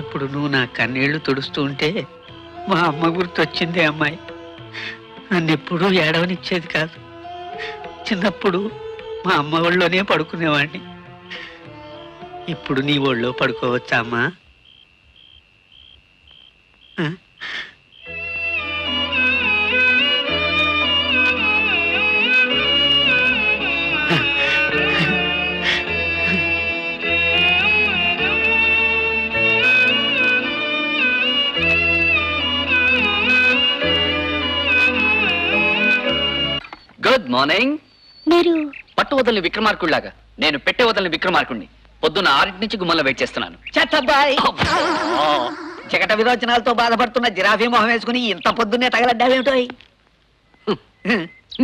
ఇప్పుడు నువ్వు నా కన్నీళ్లు తుడుస్తూ ఉంటే మా అమ్మ గుర్తొచ్చింది. అమ్మాయి నన్నెప్పుడూ ఏడవనిచ్చేది కాదు. చిన్నప్పుడు మా అమ్మ ఒళ్ళోనే పడుకునేవాడిని. ఇప్పుడు నీ ఒళ్ళో పడుకోవచ్చా అమ్మా? Good morning. మీరు పట్టు వదలని విక్రమార్కుడిలాగా నేను పెట్టే వదలని విక్రమార్కుడిని. పొద్దున్న 6 నుంచి గుమ్మల్లో వెయిట్ చేస్తున్నాను. చెత్తబ్బాయి, చికట విరోచనాలతో బాధపడుతున్న జిరాఫీ మొహం వేసుకుని ఇంత పొద్దున్నే తగలడ్డావేమిటో?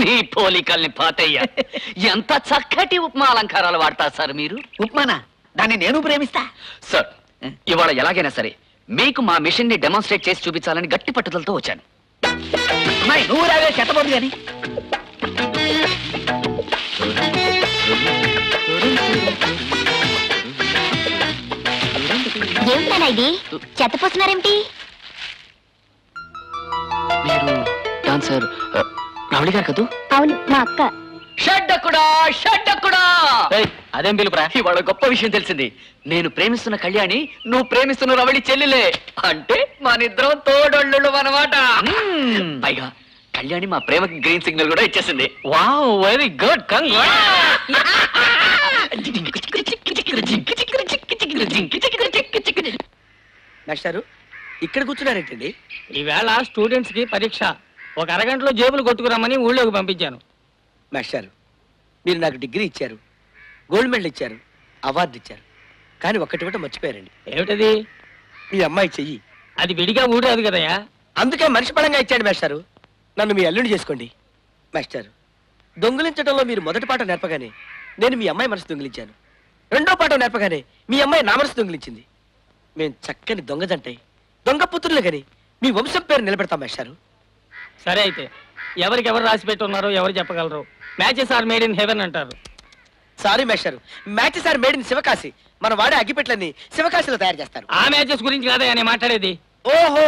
నీ పోలికల్ని పాతయ్య. ఎంత చక్కటి ఉప్మా అలంకారాలు వాడతారు సార్ మీరు. ఉప్మానా? దాన్ని నేను ప్రేమిస్తా సార్. ఇవాళ ఎలాగైనా సరే మీకు మా మిషన్ ని డెమాన్స్ట్రేట్ చేసి చూపించాలని గట్టి పట్టుదలతో వచ్చాను. అమ్మాయి నువ్వు రావే చెత్తపోదు కానీ. ఏమిటన్నా ఇది చెత్త పోస్తున్నారేమిటి? మీరు డాన్సర్ రవళి గారు కదూ? అవును, మా అక్క. షడ్డకుడా అదేం పిలుపురా? ఇవాళ గొప్ప విషయం తెలిసింది. నేను ప్రేమిస్తున్న కళ్యాణి నువ్వు ప్రేమిస్తున్న రవళి చెల్లెలే. అంటే మనిద్దరం తోడళ్ళు అన్నమాట. పైగా కళ్యాణి మా ప్రేమకి గ్రీన్ సిగ్నల్ కూడా ఇచ్చేసింది. Wow, very good. మాస్టారు ఇక్కడ కూర్చున్నారేంటండి? ఈవేళ స్టూడెంట్స్ కి పరీక్ష. ఒక అరగంటలో జేబులు కొట్టుకురమ్మని ఊళ్ళోకి పంపించాను. మాస్టారు మీరు నాకు డిగ్రీ ఇచ్చారు, గోల్డ్ మెడల్ ఇచ్చారు, అవార్డు ఇచ్చారు, కానీ ఒక్కటి మర్చిపోయారండి. ఏమిటది? మీ అమ్మాయి చెయ్యి. అది విడిగా ఊడదు కదయ్యా. అందుకే మనిషి పడంగా ఇచ్చాడు మాస్టారు. నన్ను మీ అల్లుని చేసుకోండి. మాస్టారు దొంగిలించడంలో మీరు మొదటి పాఠం నేర్పగానే నేను మీ అమ్మాయి మనసు దొంగిలించాను. రెండో పాఠం నేర్పగానే మీ అమ్మాయి నా మనసు దొంగిలించింది. మేం చక్కని దొంగ జంటై దొంగ పుత్రులు కానీ మీ వంశం పేరు నిలబెడతాం మాస్టారు. సరే అయితే ఎవరికెవరు రాసి పెట్టున్నారో ఎవరు చెప్పగలరు? Matches are made in heaven అంటారు. సారీ మాస్టారు, matches are made in Sivakasi. మన వాడే అగ్గిపెట్లని శివకాశిలో తయారు చేస్తారు. ఆ మ్యాచెస్ గురించి కాదా నేను మాట్లాడేది? ఓహో,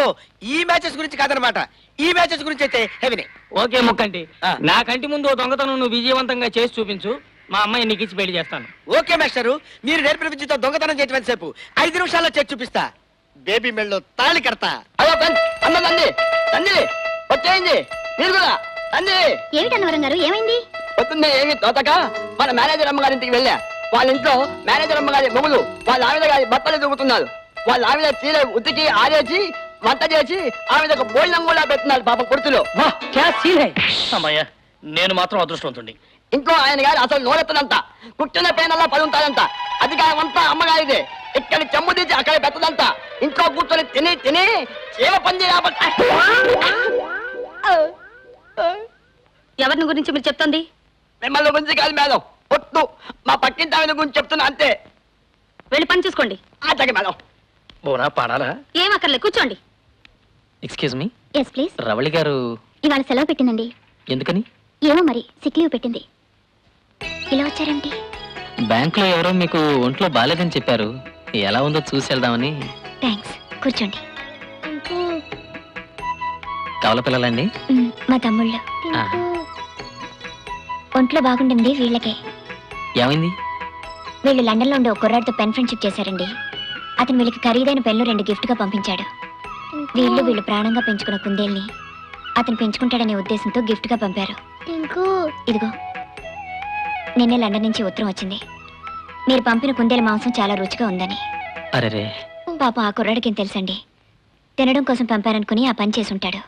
ఈ మ్యాచెస్ గురించి కాదనమాట. ఈ మ్యాచెస్ గురించి అయితే హెవెనే. ఓకే ముక్కంటి, నా కంటి ముందు దొంగతనం నువ్వు విజయవంతంగా చేసి చూపించు. మా అమ్మాయి నీకు ఇచ్చి పెళ్లి చేస్తాను. ఓకే మాస్టారు, మీరు నేర్పిన విద్యతో దొంగతనం చేయటం సేపు 5 నిమిషాల్లో చేసి చూపిస్తా. బేబీ మెళ్ళలో తాళి కడతా. వచ్చేయండి మీరు కూడా తండ్రి. ఏమిటన్నవరం గారు, ఏమైంది? పొద్దున్నే ఏమి తోతక మన మేనేజర్ అమ్మగారింటికి వెళ్ళా. వాళ్ళ ఇంట్లో మేనేజర్ అమ్మగారి మొగులు వాళ్ళ ఆవిడ గారి బట్టలు దూకుతున్నారు. వాళ్ళ ఆవిడ చీర ఉతికి ఆరేసి వంట చేసి ఆవిడకు భోజనం కూడా పెడుతున్నారు పాపం కుర్తులో. అమ్మయ్య, నేను మాత్రం అదృష్టవంతుడి. ఇంట్లో ఆయన గారు అసలు నోరెత్తనంత, కుట్టిన పేనల్లా పడి ఉంటారంట. అధికారం అంతా అమ్మగారిదే. ఇక్కడ చెమ్ము తీసి అక్కడ పెట్టదంట. ఇంట్లో కూర్చొని తిని తిని ఏమ పని చేయాలి. ఎవరిని గురించి మీరు చెప్తుంది? మిమ్మల్ని గురించి కాదు మేడం, పొట్టు మా పక్కింటి ఆవిడ గురించి చెప్తున్నా అంతే. వెళ్ళి పని చూసుకోండి. అలాగే మేడం. బోనా పాడాలా? ఏం అక్కర్లే, కూర్చోండి. Excuse me. Yes please. Ravali గారు ఇవాళ సెలవు పెట్టిందండి. ఎందుకని? ఏమో మరి, సిక్ లీవ్ పెట్టింది. ఇలా వచ్చారేంటి? బ్యాంకులో ఎవరో మీకు ఒంట్లో బాలేదని చెప్పారు. ఎలా ఉందో చూసి వెళ్దామని. థ్యాంక్స్, కూర్చోండి. కవల పిల్లలండి? మా తమ్ముళ్ళు. ఒంట్లో బాగుంటుంది వీళ్ళకే. ఏమైంది? వీళ్ళు లండన్ లో ఉండే ఒక కుర్రాడితో పెన్ ఫ్రెండ్షిప్ చేశారండి. అతను వీళ్ళకి ఖరీదైన పెన్లు 2 గిఫ్ట్ గా పంపించాడు. వీళ్ళు ప్రాణంగా పెంచుకున్న కుందేల్ని అతను పెంచుకుంటాడనే ఉద్దేశంతో గిఫ్ట్ గా పంపారు. ఇదిగో, నిన్నే లండన్ నుంచి ఉత్తరం వచ్చింది. మీరు పంపిన కుందేల మాంసం చాలా రుచిగా ఉందని. అరెరే, పాపం ఆ కుర్రాడికి ఏం తెలుసండి. తినడం కోసం పంపారనుకుని ఆ పని చేసి ఉంటాడు.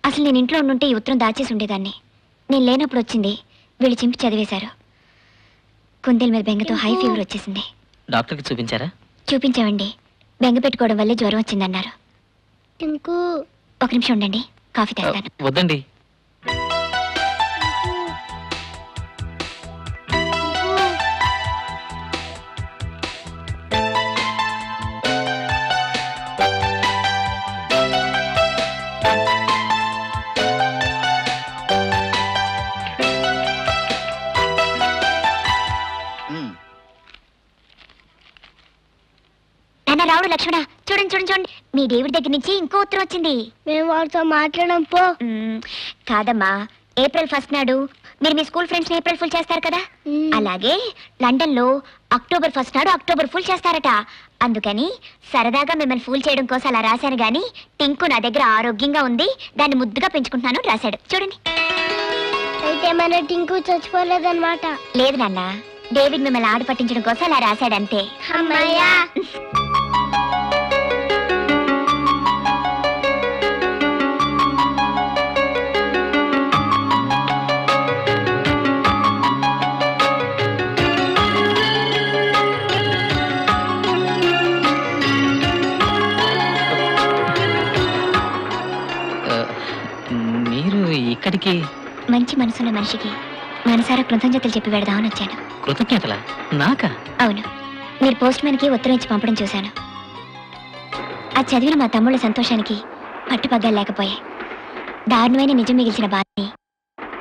అసలు నేను ఇంట్లో ఉండుంటే ఈ ఉత్తరం దాచేసి ఉండేదాన్ని. నేను లేనప్పుడు వచ్చింది. వీళ్ళు చింపి చదివేశారు. కుందేల మీద బెంగతో హై ఫీవర్ వచ్చేసింది. డాక్టర్కి చూపించారా? చూపించామండి. బెంగ పెట్టుకోవడం వల్లే జ్వరం వచ్చిందన్నారు. ఒక నిమిషం ఉండండి, కాఫీ తెస్తాను. వద్దండి. రావుడు, లక్ష్మణ, చూడండి చూడండి చూడండి, మీ డేవిడ్ దగ్గర నుంచి ఇంకో ఉత్తరం వచ్చింది. మేము వాడితో మాట్లాడడం పో. కాదమ్మా, ఏప్రిల్ 1 నాడు మీరు మీ స్కూల్ ఫ్రెండ్స్ ని ఏప్రిల్ ఫుల్ చేస్తారు కదా, అలాగే లండన్ లో అక్టోబర్ 1 నాడు అక్టోబర్ ఫుల్ చేస్తారట. అందుకని సరదాగా మిమ్మల్ని ఫూల్ చేయడం కోసం అలా రాశాను గాని, టింకు నా దగ్గర ఆరోగ్యంగా ఉంది, దాన్ని ముద్దుగా పెంచుకుంటున్నాను రాశాడు. చూడండి. అయితే మన టింకు చచ్చిపోలేదన్నమాట. లేదు నాన్న, డేవిడ్ మిమ్మల్ని ఆట పట్టించడం కోసం అలా రాశాడు అంతే. అమ్మయ్యా. మీరు ఇక్కడికి? మంచి మనసున్న మనిషికి మనసారా కృతజ్ఞతలు చెప్పి పెడదామని వచ్చాను. కృతజ్ఞతలా? నాకా? అవును, మీరు పోస్ట్ మ్యాన్ కి ఉత్తరం ఇచ్చి పంపడం చూశాను. అది చదివిన మా తమ్ముళ్ళ సంతోషానికి పట్టుపగ్గాలు లేకపోయాయి. దారుణమైన నిజం మిగిల్చిన బాధని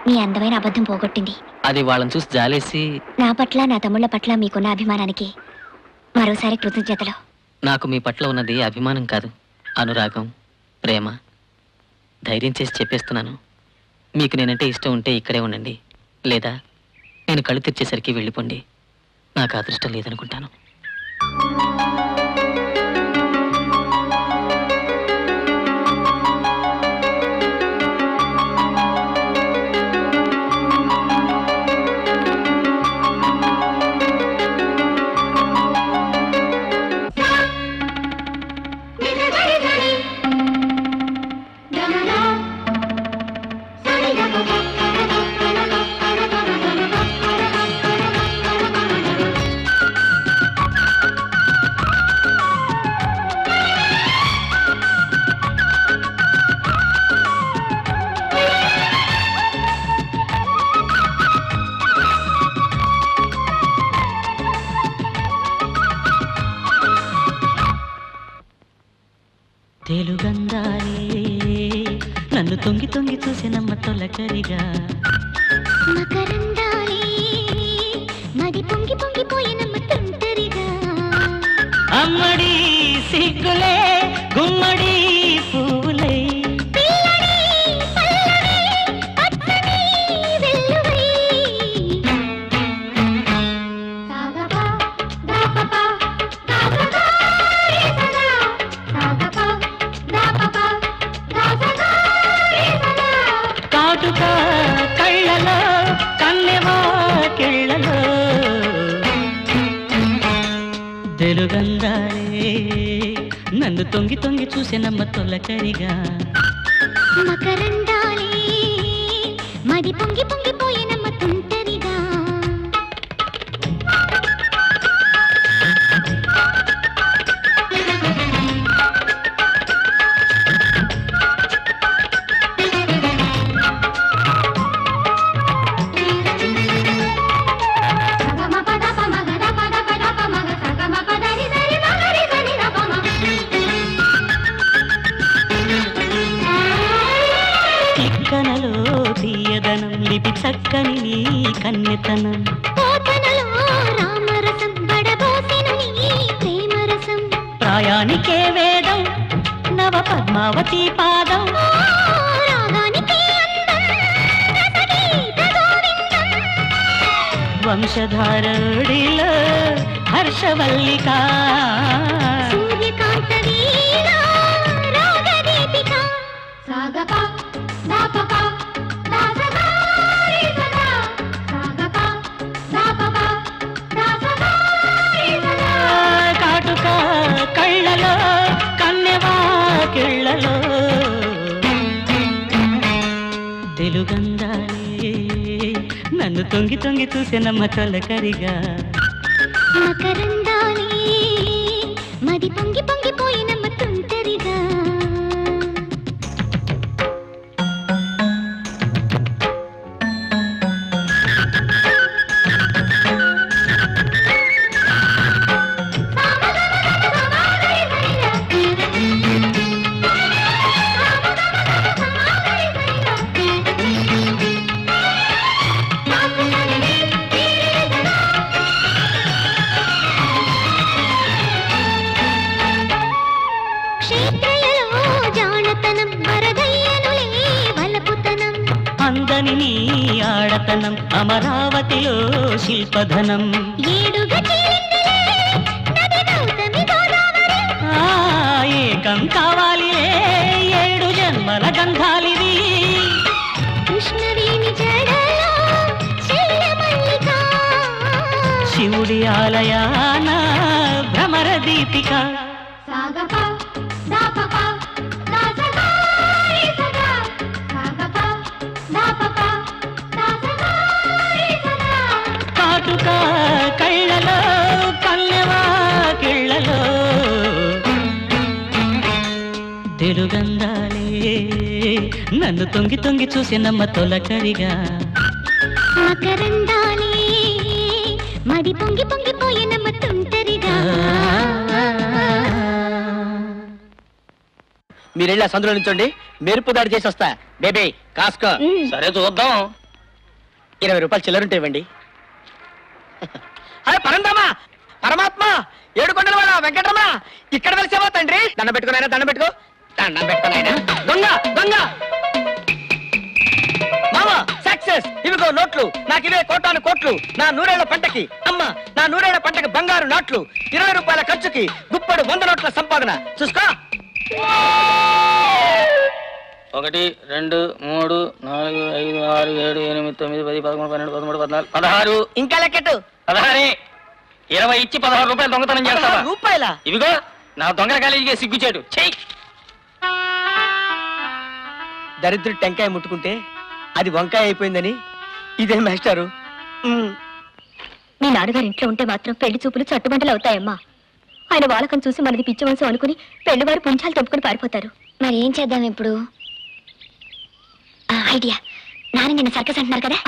మీ అందమైన అబద్ధం పోగొట్టింది. అది వాళ్ళని చూసి జాలేసి. నా పట్ల నా తమ్ముళ్ళ పట్ల మీకున్న అభిమానానికి మరోసారి కృతజ్ఞతలు. నాకు మీ పట్ల ఉన్నది అభిమానం కాదు, అనురాగం, ప్రేమ. ధైర్యం చేసి చెప్పేస్తున్నాను. మీకు నేనంటే ఇష్టం ఉంటే ఇక్కడే ఉండండి, లేదా నేను కళ్ళు తెరిచేసరికి వెళ్ళిపోండి. నాకు అదృష్టం లేదనుకుంటాను. తెలుగందాలే నన్ను తొంగి తొంగి చూసినమ్మ తొలకరిగా, మకరందాలే మది పొంగి పొంగిపోయినమ్మ తుంటరిగా, అమ్మడి సిగ్గులే గుమ్మడి పూలే, కాటుక కళ్ళలో కన్నెవా కిళ్ళలో, తెలుగందాలే నన్ను తొంగి తొంగి చూసినమ్మ తొలకరిగా, మకరందాలే మది పొంగి పొంగిపోయినమ్మ తుంటరిగా. చిక్కనలో తీయదనం లిపి చక్కని నీ కన్యతనం, పోతనలో రామరసం బడబోసెను నీ ప్రేమరసం, ప్రాయానికే వేదం నవ పద్మావతి పాదం, రాగానికే అందం రసగీత గోవిందం, వంశధారుడిలో హర్షవల్లిక, సూర్యకాంత వీణ రాగదీపిక. సాగప దాపప దాసగా రేసగా, సాగప దాపప దాసగా రేసగా, కాటుక కళ్ళలో కన్నెవా కిళ్ళలో, తెలుగందాలే నన్ను తొంగి తొంగి చూసినమ్మ తొలకరిగా, మకరందాలే మది పొంగి పొంగిపోయినమ్మ తుంటరిగా. క్షేత్రలలో జానతనం వరదయ్యనులే వలపుతనం, అందని నీ ఆడతనం అమరావతిలో శిల్పధనం, ఏడుగా చీలిందిలే నది గౌతమి గోదావరి, ఏకం కావాలి ఏడు జన్మల గంధాలివి, కృష్ణవేణి జడలో శైలమల్లిక, శివుడి ఆలయాన భ్రమర దీపిక, సాగప దాపప దాసగా రేసగా, సాగప దాపప దాసగా రేసగా, కాటుక కళ్ళలో కన్నెవా కిళ్ళలో, తెలుగందాలే నన్ను తొంగి తొంగి చూసినమ్మ తొలకరిగా, మకరందాలే మది పొంగి పొంగిపోయినమ్మ తుంటరిగా. మీరెళ్ళి ఆ సందులో నుంచోండి, మెరుపు దాడి చేసి వస్తా. బేబీ కాస్కో. సరే చూద్దాం. 20 రూపాయలు చిల్లరుంటే ఇవ్వండి. అరే పరందామా, పరమాత్మ ఏడుకొండల వాడ వెంకటరమణ ఇక్కడ వెలిసేవా తండ్రి దండం పెట్టుకున్నాయినా దండం పెట్టుకో దండం పెట్టుకున్నాయినా దొంగ దొంగ మామ సక్సెస్ ఇవిగో నోట్లు నాకు ఇవే కోటాను కోట్లు నా 100 ఏళ్ల పంటకి అమ్మ నా 100 ఏళ్ల పంటకి బంగారు నోట్లు 20 రూపాయల ఖర్చుకి గుప్పడు 100 నోట్ల సంపాదన చూసుకో 1 2 3 4 5 6 7 8 9 10 11 12 13 14 16 ఇంకా లెక్కెట్టు 16 20 ఇచ్చి 16 రూపాయలు దొంగతనం చేస్తావా రూపాయల ఇవిగో నా దొంగల కాలేజీకి సిగ్గుచేటు చెయ్యి దరిద్రుడు టెంకాయ ముట్టుకుంటే అది వంకాయ అయిపోయిందని ఇదే మాస్టారు మీ నాన్నగారు ఇంట్లో ఉంటే మాత్రం పెళ్లి చూపులు చట్టుబంటలు అవుతాయమ్మా. ఆయన వాళ్ళకం చూసి మనది పిచ్చివంశం అనుకుని పెళ్లివారు పుంచాలు తొప్పుకుని పారిపోతారు. మరి ఏం చేద్దాం ఇప్పుడు? ఐడియా. నాన్న నిన్న సర్కస్ అంటున్నారు కదా,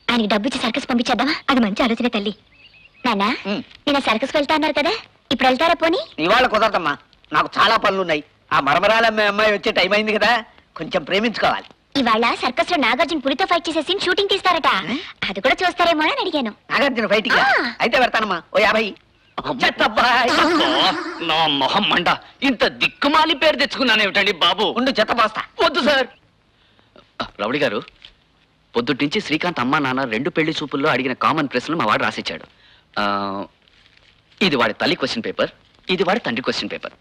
ఆయనకి డబ్బు ఇచ్చి సర్కస్ పంపించేద్దామా? అది మంచి ఆలోచనే తల్లి. నాన్న నిన్న సర్కస్ వెళ్తా అన్నారు కదా, ఇప్పుడు వెళ్తారా? పోనీ ఇవాళ కుదరదమ్మా, నాకు చాలా పనులున్నాయి. ఆ మరమరాల అమ్మాయి వచ్చే టైం అయింది కదా, కొంచెం ప్రేమించుకోవాలి. ఇవాళ సర్కస్ లో నాగార్జున పులితో ఫైట్ చేసే సీన్ షూటింగ్ తీస్తారట, అది కూడా చూస్తారేమో అని అడిగాను. నాగార్జున ఫైటింగ్ అయితే పెడతానమ్మా, ఓ 50. నా మొహం మంట, ఇంత దిక్కుమాలి పేరు తెచ్చుకున్నానేమిటండి బాబు. ఉండు చెత్త పోస్తా. వద్దు సార్. రౌడి గారు, పొద్దుటించి శ్రీకాంత్ అమ్మా నాన్న 2 పెళ్లి చూపుల్లో అడిగిన కామన్ ప్రశ్నలు మా వాడు రాసిచ్చాడు. ఇది వాడి తల్లి క్వశ్చన్ పేపర్, ఇది వాడి తండ్రి క్వశ్చన్ పేపర్.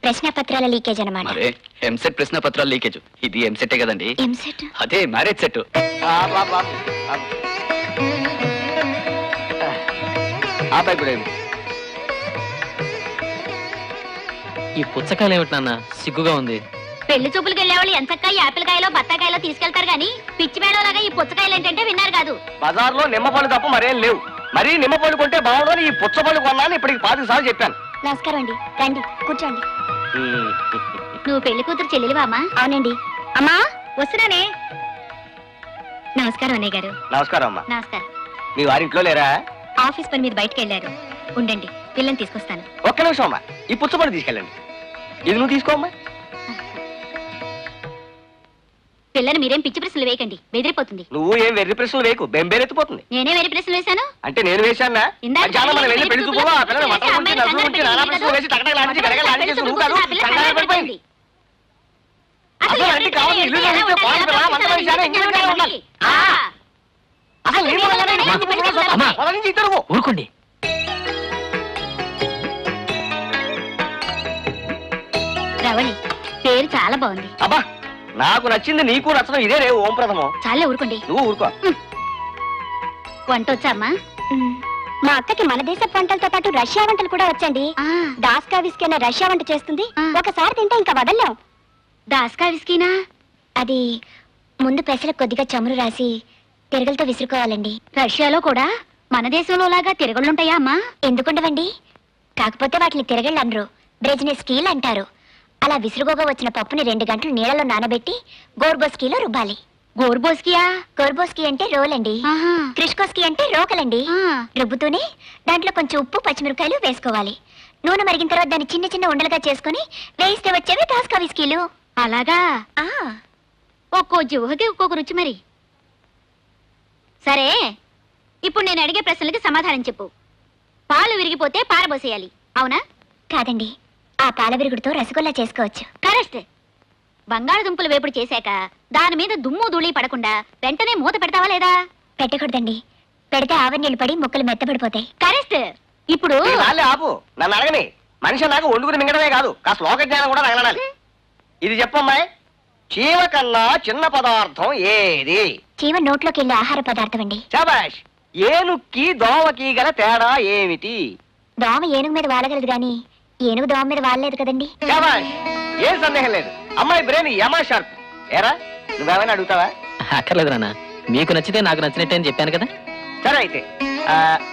ప్రశ్న పత్రాల లీకేజ్ అన్నమాట. మరే ఎంసెట్ ప్రశ్న పత్రాల లీకేజ్. ఇది ఎంసెటే కదండి. ఎంసెట్ అదే మ్యారేజ్ సెట్. ఈ పుచ్చకాయలు ఏమిటి నాన్న, సిగ్గుగా ఉంది. పెళ్లి చూపులకు వెళ్ళేవాళ్ళు ఎంచక్క యాపిల్ కాయలో బత్తాకాయలో తీసుకెళ్తారు గానీ పిచ్చి మేడలాగా ఈ పుచ్చకాయలు ఏంటంటే విన్నారు కాదు. బజార్లో నిమ్మపళ్ళు తప్ప మరేం లేవు. మరీ నిమ్మపళ్ళు కొంటే బాగుండని ఈ పుచ్చపళ్ళు కొన్నాను. ఇప్పటికి 10 సార్లు చెప్పాను. నమస్కారం అండి, రండి కూర్చోండి. నువ్వు పెళ్లి కూతురు చెల్లెలివా అమ్మా? అవునండి. అమ్మా వస్తున్నానే. నమస్కారం అన్నయ్య గారు. నమస్కారం అమ్మా. నమస్కారం. మీ వారింట్లో లేరా? ఆఫీస్ పని మీద బయటకు వెళ్ళారు. ఉండండి, పిల్లని తీసుకొస్తాను. ఒక్క నిమిషం అమ్మా, ఈ పుచ్చపళ్ళు తీసుకెళ్ళండి. ఇది నువ్వు తీసుకోమ్మా. పిల్లని మీరేం పిచ్చి ప్రశ్నలు వేయకండి, బెదిరిపోతుంది. నువ్వు ఏం వెర్రి ప్రశ్నలు వేయకు, బెంబేరెత్తిపోతుంది. నేనే వేరే ప్రశ్నలు వేశాను అంటే నేను వేశానా? మనం వెళ్ళి పెళ్లి చూపులో ఆ పిల్లని వంటలు గురించి, నవ్వుల గురించి, నానా ప్రశ్నలు వేసి టకటకలాడించి గడగడలాడించేసి నువ్వు కాదు కంగారు పడిపోయింది. అసలు అంటే కావాలి ఇల్లు చూస్తే బాగుంది కదా, వంట వేశాను ఇంగ్లీష్ ఉండాలి. అసలు నీ వల్ల నుంచి ఇద్దరు ఊరుకోండి. రవళి పేరు చాలా బాగుంది. అబ్బా, నాకు నచ్చింది నీకు నచ్చడం ఇదే రే ఓం ప్రథమం. చాలే ఊరుకోండి. నువ్వు ఊరుకో. వంట వచ్చా అమ్మా? మా అక్కకి మన దేశ వంటలతో పాటు రష్యా వంటలు కూడా వచ్చండి. దాస్కా విస్కీ అనే రష్యా వంట చేస్తుంది. ఒకసారి తింటే ఇంకా వదల్లాం. దాస్కా విస్కీనా? అది ముందు పెసలకు కొద్దిగా చమురు రాసి తిరగలతో విసురుకోవాలండి. రష్యాలో కూడా మన దేశంలో లాగా తిరగళ్ళుంటాయా అమ్మా? ఎందుకుండవండి, కాకపోతే వాటిని తిరగళ్ళు అనరు, బ్రెజ్నెస్కీలు అంటారు. అలా విసురుగోగా వచ్చిన పప్పుని 2 గంటలు నీళ్ళలో నానబెట్టి గోర్బోస్కీలో రుబ్బాలి. గోర్బోస్కియా? గోర్బోస్కీ అంటే రోల్ అండి, క్రిష్కోస్కీ అంటే రోకలండి. రుబ్బుతూనే దాంట్లో కొంచెం ఉప్పు పచ్చిమిరపకాయలు వేసుకోవాలి. నూనె మరిగిన తర్వాత దాన్ని చిన్న చిన్న ఉండలుగా చేసుకుని వేయిస్తే వచ్చేవి దాస్కా విస్కీలు. అలాగా? ఒక్కో జివ్వకి ఒక్కొక్క రుచి మరి. సరే, ఇప్పుడు నేను అడిగే ప్రశ్నలకి సమాధానం చెప్పు. పాలు విరిగిపోతే పారబోసేయాలి, అవునా? కాదండి, ఆ పాల విరుగుడుతో రసగుల్లా చేసుకోవచ్చు. కరెక్ట్. బంగాళదుంపలు వేపుడు చేశాక దాని మీద దుమ్ము ధూళి పడకుండా వెంటనే మూత పెడతావా లేదా? పెట్టకూడదండి, పెడితే ఆవిరి నీళ్ళు పడి ముక్కలు మెత్తబడిపోతాయి. కరెక్ట్. ఇప్పుడు ఆపు, నన్ను అడగని. మనిషి నాకు వండుకుని మింగడమే కాదు, కాస్త లోక జ్ఞానం కూడా తగలనాలి. ఇది చెప్పమ్మాయి, చీమ కన్నా చిన్న పదార్థం ఏది? చీమ నోట్లోకి వెళ్ళే ఆహార పదార్థం అండి. శభాష్. ఏనుక్కి దోమకి గల తేడా ఏమిటి? దోమ ఏనుగు మీద వాలగలదు గాని ఏనుగు దోమ మీద వాడలేదు కదండి. శభాష్, ఏం సందేహం లేదు. అమ్మాయి బ్రెయిన్ యమా షార్ప్. ఏరా, నువ్వేమైనా అడుగుతావా? అక్కర్లేదు నాన్న, మీకు నచ్చితే నాకు నచ్చినట్టే అని చెప్పాను కదా. సరే అయితే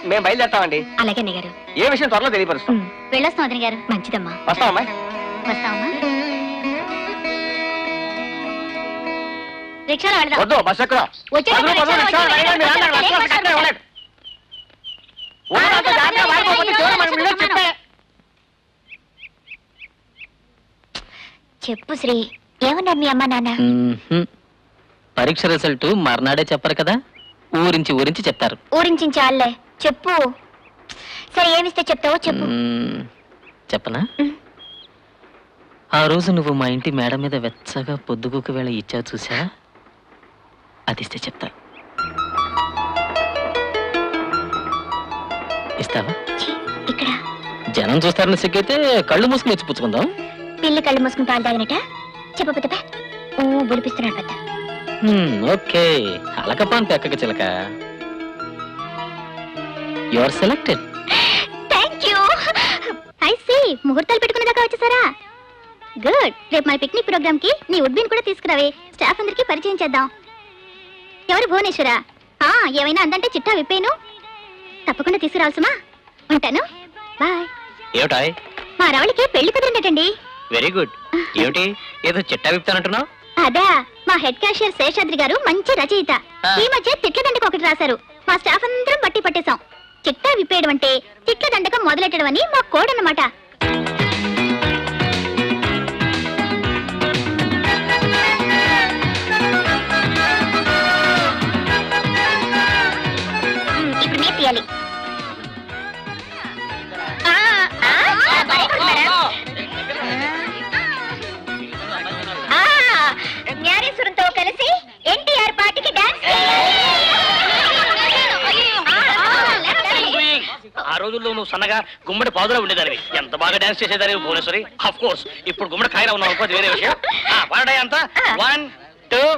మేము బయలుదేరుతామండి. అలాగే అన్నయ్య గారు. ఏ విషయం త్వరలో తెలియపరుస్తాం. వెళ్ళొస్తాం వదిన గారు. మంచిదమ్మా. వస్తామమ్మా. వస్తామమ్మా. రిక్షాలో వెళ్దాం. వద్దు, బస్ ఎక్కడ? చెప్పు శ్రీ, ఏమన్నారు మీ అమ్మ నాన్న? పరీక్ష రిజల్ట్ మర్నాడే చెప్పరు కదా, ఊరించి చెప్తారు. ఊరించి చాలే చెప్పు. సరే ఏమిస్తే చెప్తావో చెప్పు. చెప్పనా? ఆ రోజు నువ్వు మా ఇంటి మేడ మీద వెచ్చగా పొద్దుగూక వేళ ఇచ్చావు చూసా, అది ఇస్తే చెప్తా. ఇస్తావా? ఇక్కడ జనం చూస్తారని సిగ్గైతే కళ్ళు మూసుకుని వచ్చి పుచ్చుకుందాం. పిల్లి కళ్ళు మూసుకుని పాలు తాగినట చెప్ప బుడిపిస్తున్నాడు పెద్ద. ఓకే, అలకపాన్ పెక్కక చిలక. You are selected. Thank you. I see, ముహూర్తాలు పెట్టుకునే దాకా వచ్చేసారా? గుడ్. రేపు మన పిక్నిక్ ప్రోగ్రామ్ కి నీ ఉడ్బిన్ కూడా తీసుకురావే, స్టాఫ్ అందరికి పరిచయం చేద్దాం. ఎవరు? భువనేశ్వరా? ఏమైనా అందంటే చిట్టా విప్పేను. తప్పకుండా తీసుకురావాల్సమా. ఉంటాను, బాయ్. ఏమిటాయ్? మా రవళికి పెళ్లి కుదిరిందటండి. Very good. ఏమిటి ఏదో చిట్టా విప్తానంటున్నావు? అదా, మా హెడ్ క్యాషియర్ శేషాద్రి గారు మంచి రచయిత. ఈ మధ్య తిట్ల దండకం ఒకటి రాశారు. మా స్టాఫ్ అందరం బట్టి పట్టేశాం. చిట్టా విప్పేయడం అంటే తిట్ల దండకం మొదలెట్టడం అని మా కోడ్ అన్నమాట. ఇప్పుడు మీరు తీయాలి. జ్ఞానేశ్వరంతో కలిసి ఎన్టీఆర్ పార్టీకి డాన్స్. ఆ రోజుల్లో నువ్వు సన్నగా గుమ్మడి పాదులో ఉండేదానివి, ఎంత బాగా డాన్స్ చేసేదానివి భువనేశ్వరి. ఆఫ్ కోర్స్ ఇప్పుడు గుమ్మడి కాయలా ఉన్నావు అనుకో, వేరే విషయం. పాడాయి అంతా 1 2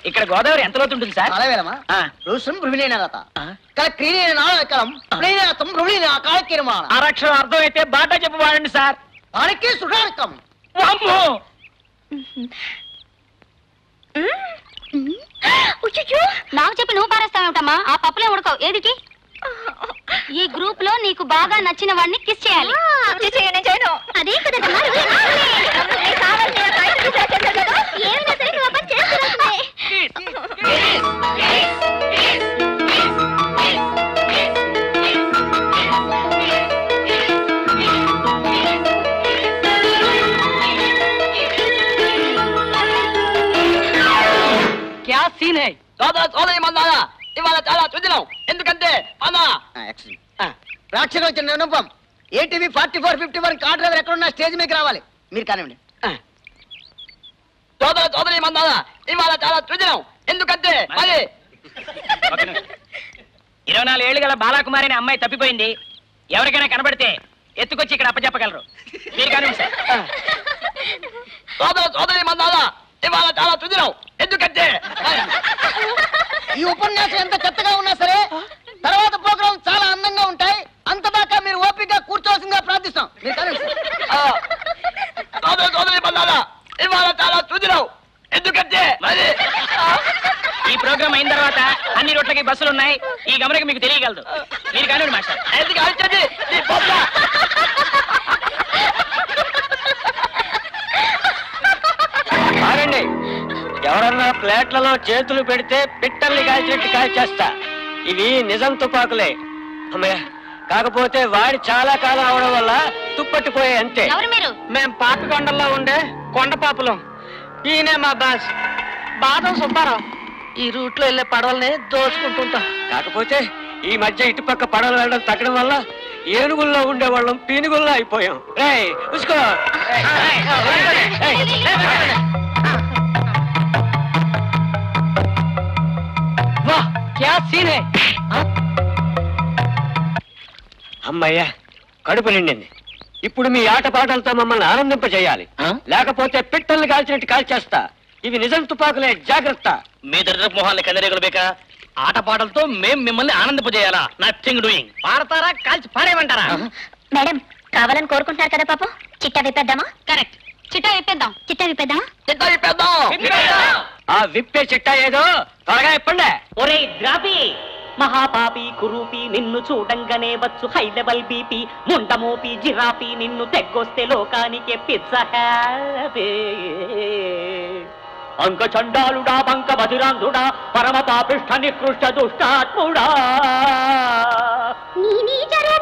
ఇక్కడ గోదావరి ఎంత లోతు ఉంటుంది సార్? అరక్షరం అర్థం అయితే బాటా చెప్పు వాడండి సార్. నాకు చెప్పి నువ్వు పారేస్తావేమిటమ్మా? ఆ పప్పులే ఉడకవు. ఏదిటి? ఈ గ్రూప్ లో నీకు బాగా నచ్చిన వాడిని కిస్ చేయాలి. అదే కదా ఏమైనా సరే నువ్వు అబ్బా చేస్తున్నావు. క్యా సీన్ హై? ఇవాళ చాలా చూద్దాం. ఎందుకంటే ప్రేక్షకులు వచ్చిన విన్నపం, ఏటీవీ 4451 కార్ డ్రైవర్ ఎక్కడున్నా స్టేజ్ మీకు రావాలి. మీరు కానివ్వండి. సోదరి మందాల ఇవాళ చాలా చూద్దాం. ఎందుకంటే మరి 24 ఏళ్ళు గల బాలాకుమారి అనే అమ్మాయి తప్పిపోయింది. ఎవరికైనా కనబడితే ఎత్తుకొచ్చి ఇక్కడ అప్పచెప్పగలరు. మీరు కానివ్వండి సార్. సోదరి మందాల ఇవాళ చాలా చూద్దాం. ఎందుకంటే ఈ ఉపన్యాసం ఎంత చెత్తగా ఉన్నా సరే తర్వాత ప్రోగ్రాం చాలా అందంగా ఉంటాయి. అంతదాకా మీరు ఓపికగా కూర్చోవలసిందిగా ప్రార్థిస్తాం. మీరు కానివ్వండి. సోదరి మందాల ఇవాళ చాలా చూద్దాం. ఎందుకంటే మరి ఈ ప్రోగ్రామ్ అయిన తర్వాత అన్ని రోడ్లకి బస్సులు ఉన్నాయి. ఈ గమనిక మీకు తెలియగలదు. మీరు కానివ్వండి మాస్టర్. ఆగండి. ఎవరన్నా ప్లేట్లలో చేతులు పెడితే పిట్టల్ని కాల్చినట్టు కాల్చేస్తా. ఇవి నిజం తుపాకులే అమ్మయ్య. కాకపోతే వాడి చాలా కాలం అవడం వల్ల తుప్పట్టిపోయాయి అంతే. మేం పాపికొండల్లో ఉండే కొండ పాపులం. ఈయనే మా బాస్ బాదం సుబ్బారావు. ఈ రూట్ లో వెళ్ళే పడవల్ని దోచుకుంటుంటాం. కాకపోతే ఈ మధ్య ఇటుపక్క పడవలు వెళ్ళడం తగ్గడం వల్ల ఏనుగుల్లో ఉండేవాళ్ళం పీనుగుల్లో అయిపోయాం. రేయ్ ఉసుకో. అమ్మయ్యా, కడుపు నిండింది. ఇప్పుడు మీ ఆటపాటలతో మమ్మల్ని ఆనందింపజేయాలి, లేకపోతే పిట్టల్ని కాల్చినట్టు కాల్చేస్తా. ఇవి నిజం తుపాకులే, జాగ్రత్త. మీ దరిద్రపు మొహాన్ని కన్నరేగలు బేక. ఆటపాటలతో మేం మిమ్మల్ని ఆనందింపజేయాలా? Nothing doing. పాడతారా కాల్చి పాడేయమంటారా? మేడం కావాలని కోరుకుంటున్నారు కదా పాపం. చిట్టా విప్పేద్దామా? కరెక్ట్, చిట్టా విప్పేద్దాం. చిట్టా విప్పేద్దామా? ఆ విప్పే చిట్టా ఏదో త్వరగా ఇప్పండి. ఒరే ద్రాపి, మహాపాపి కురూపి, నిన్ను చూడంగానే వచ్చు హై లెవెల్ బీపీ. ముండమోపి జిరాపి, నిన్ను తెగ్గొస్తే లోకానికి పిజ్జ హ్యాపీ. అంక చండాలుడా, బంక బధిరాంధుడా, పరమ పాపిష్ఠ నికృష్ట దుష్టాత్ముడా. నీ నీచ రూప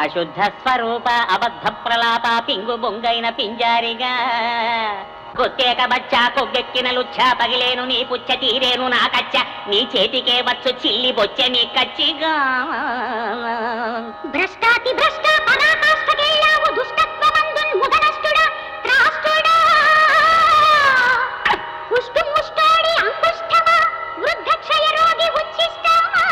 అశుద్ధ స్వరూప అబద్ధ ప్రలాప పింగు బొంగైన పింజారిగా కొత్తేక బచ్చా కొగ్గెక్కిన లుచ్చా పగిలేను నీ పుచ్చ తీరేను నా కచ్చ నీ చేతికే వచ్చు చిల్లి బొచ్చ నీ కచ్చిగా భ్రష్టాతి భ్రష్ట పరాకాష్ఠకెళ్ళావు దుష్టత్వమందున్ ముదనష్టుడా త్రాష్టుడా పుష్టు ముష్టాడి అంకుష్టమా వృద్ధ క్షయ రోగి ఉచ్చిష్టమా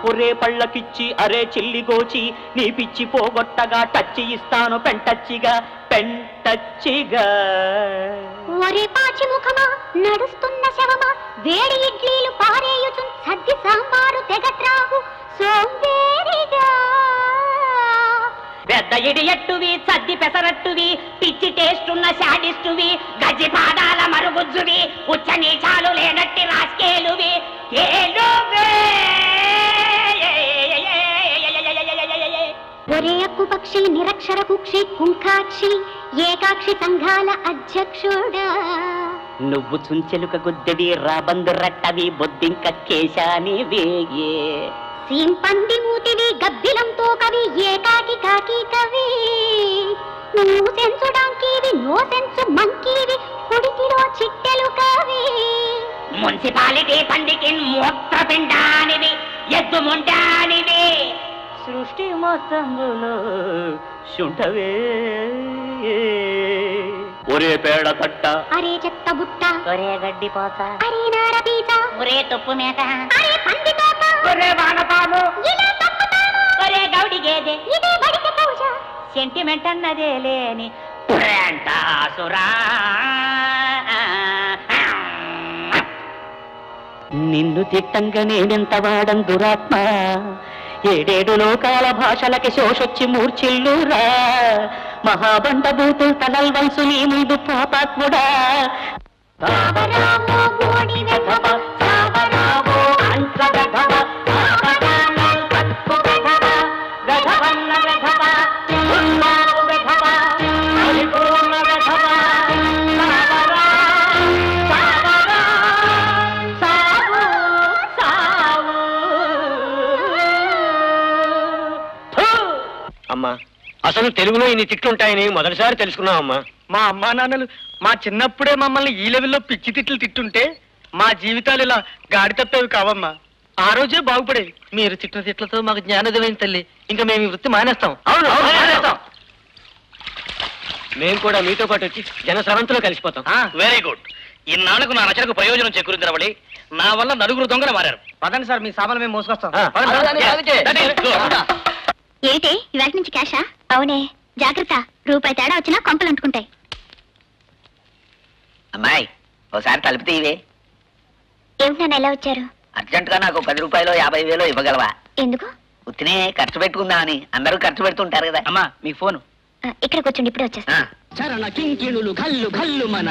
ఒరే పళ్ళకిచ్చి అరే చిల్లి గోచి నీ పిచ్చి పోగొట్టగా టచ్చి ఇస్తాను పెంటచ్చిగా పెంటచ్చిగా ఒరే పాచి ముఖమా నడుస్తున్న శవమా వేడి ఇడ్లీలు పారేయుచు సద్ది సాంబారు తెగట్రావు సోంబేరిగా పెద్ద ఇడియట్టువి సద్ది పెసరట్టువి పిచ్చి టేస్టున్న శాడిస్టువి గజ్జి పాదాల మరుగుజ్జువి ఉచ్చ నీచాలు లేనట్టి రాస్కేలువి ఒరే అక్కు పక్షి నిరక్షర కుక్షి కుంకాక్షి ఏకాక్షి సంఘాల అధ్యక్షుడా నువ్వు చుంచెలుక గుద్దెవి రాబందు రట్టవి బొద్దింక కేశాని వేగే సింపంది మూతివి గబ్బిలంతో కవి ఏకాకి కాకి కవి నువ్వు సెన్సు డాంకీవి నో సెన్సు మంకీవి కుడికిలో చిట్టెలు కవి మున్సిపాలిటీ పండికి మూత్రపిండానివి ఎద్దు ముండానివి సృష్టి మొత్తంలో శుంఠవే ఒరే పేడ తట్ట అరే చెత్త బుట్ట ఒరే గడ్డి పోత అరే నారపీత ఒరే తుప్పు మేక అరే పంది తోక ఒరే వానపాము ఇలా తప్పుతాము ఒరే గౌడి గేదె ఇదే బడిక పూజ సెంటిమెంట్ అన్నదే లేని ప్రేంటాసురా నిన్ను తిట్టంగా నేనెంత వాడం దురాత్మ ఏడేడు లోకాల భాషలకి శోషొచ్చి మూర్చిల్లురా మహాబండ బూతులు తలల్వల్సు నీ ముందు పాపాత్ముడా అమ్మా అసలు తెలుగులో ఇన్ని తిట్లుంటాయని మొదటిసారి తెలుసుకున్నావమ్మా. మా అమ్మా నాన్నలు మా చిన్నప్పుడే మమ్మల్ని ఈ లెవెల్లో పిచ్చి తిట్లు తిట్టుంటే మా జీవితాలు ఇలా గాడి తప్పేవి కావమ్మా. ఆ రోజే బాగుపడేవి. మీరు తిట్టిన తిట్లతో మాకు జ్ఞానోదయం తల్లి. ఇంకా మేము ఈ వృత్తి మానేస్తాం. అవును మానేస్తాం. మేము కూడా మీతో పాటు వచ్చి జనసరంతో కలిసిపోతాం. Very good. ఇన్నాళ్లకు నా రచనకు ప్రయోజనం చేకూరింది రవళి. నా వల్ల నలుగురు దొంగలు మారారు. పదండి సార్, మీ సామాన్లు మేము మోసుకొస్తాం. ఏంటి ఇవాళ నుంచి క్యాషా? అవునే, జాగ్రత్త, రూపాయి తేడా వచ్చినా కొంపలు అంటుకుంటాయి. అమ్మాయి ఒకసారి తలుపు తీవే. ఏమిటి నన్ను ఎలా వచ్చారు? అర్జెంట్ గా నాకు 10 రూపాయలు 50,000 ఇవ్వగలవా? ఎందుకు? ఉత్తినే ఖర్చు పెట్టుకుందామని. అందరూ ఖర్చు పెడుతుంటారు కదా. అమ్మా మీ ఫోను ఇక్కడ కూర్చోండి, ఇప్పుడే వచ్చేస్తా. చరణ కింకిణులు గల్లు గల్లు మన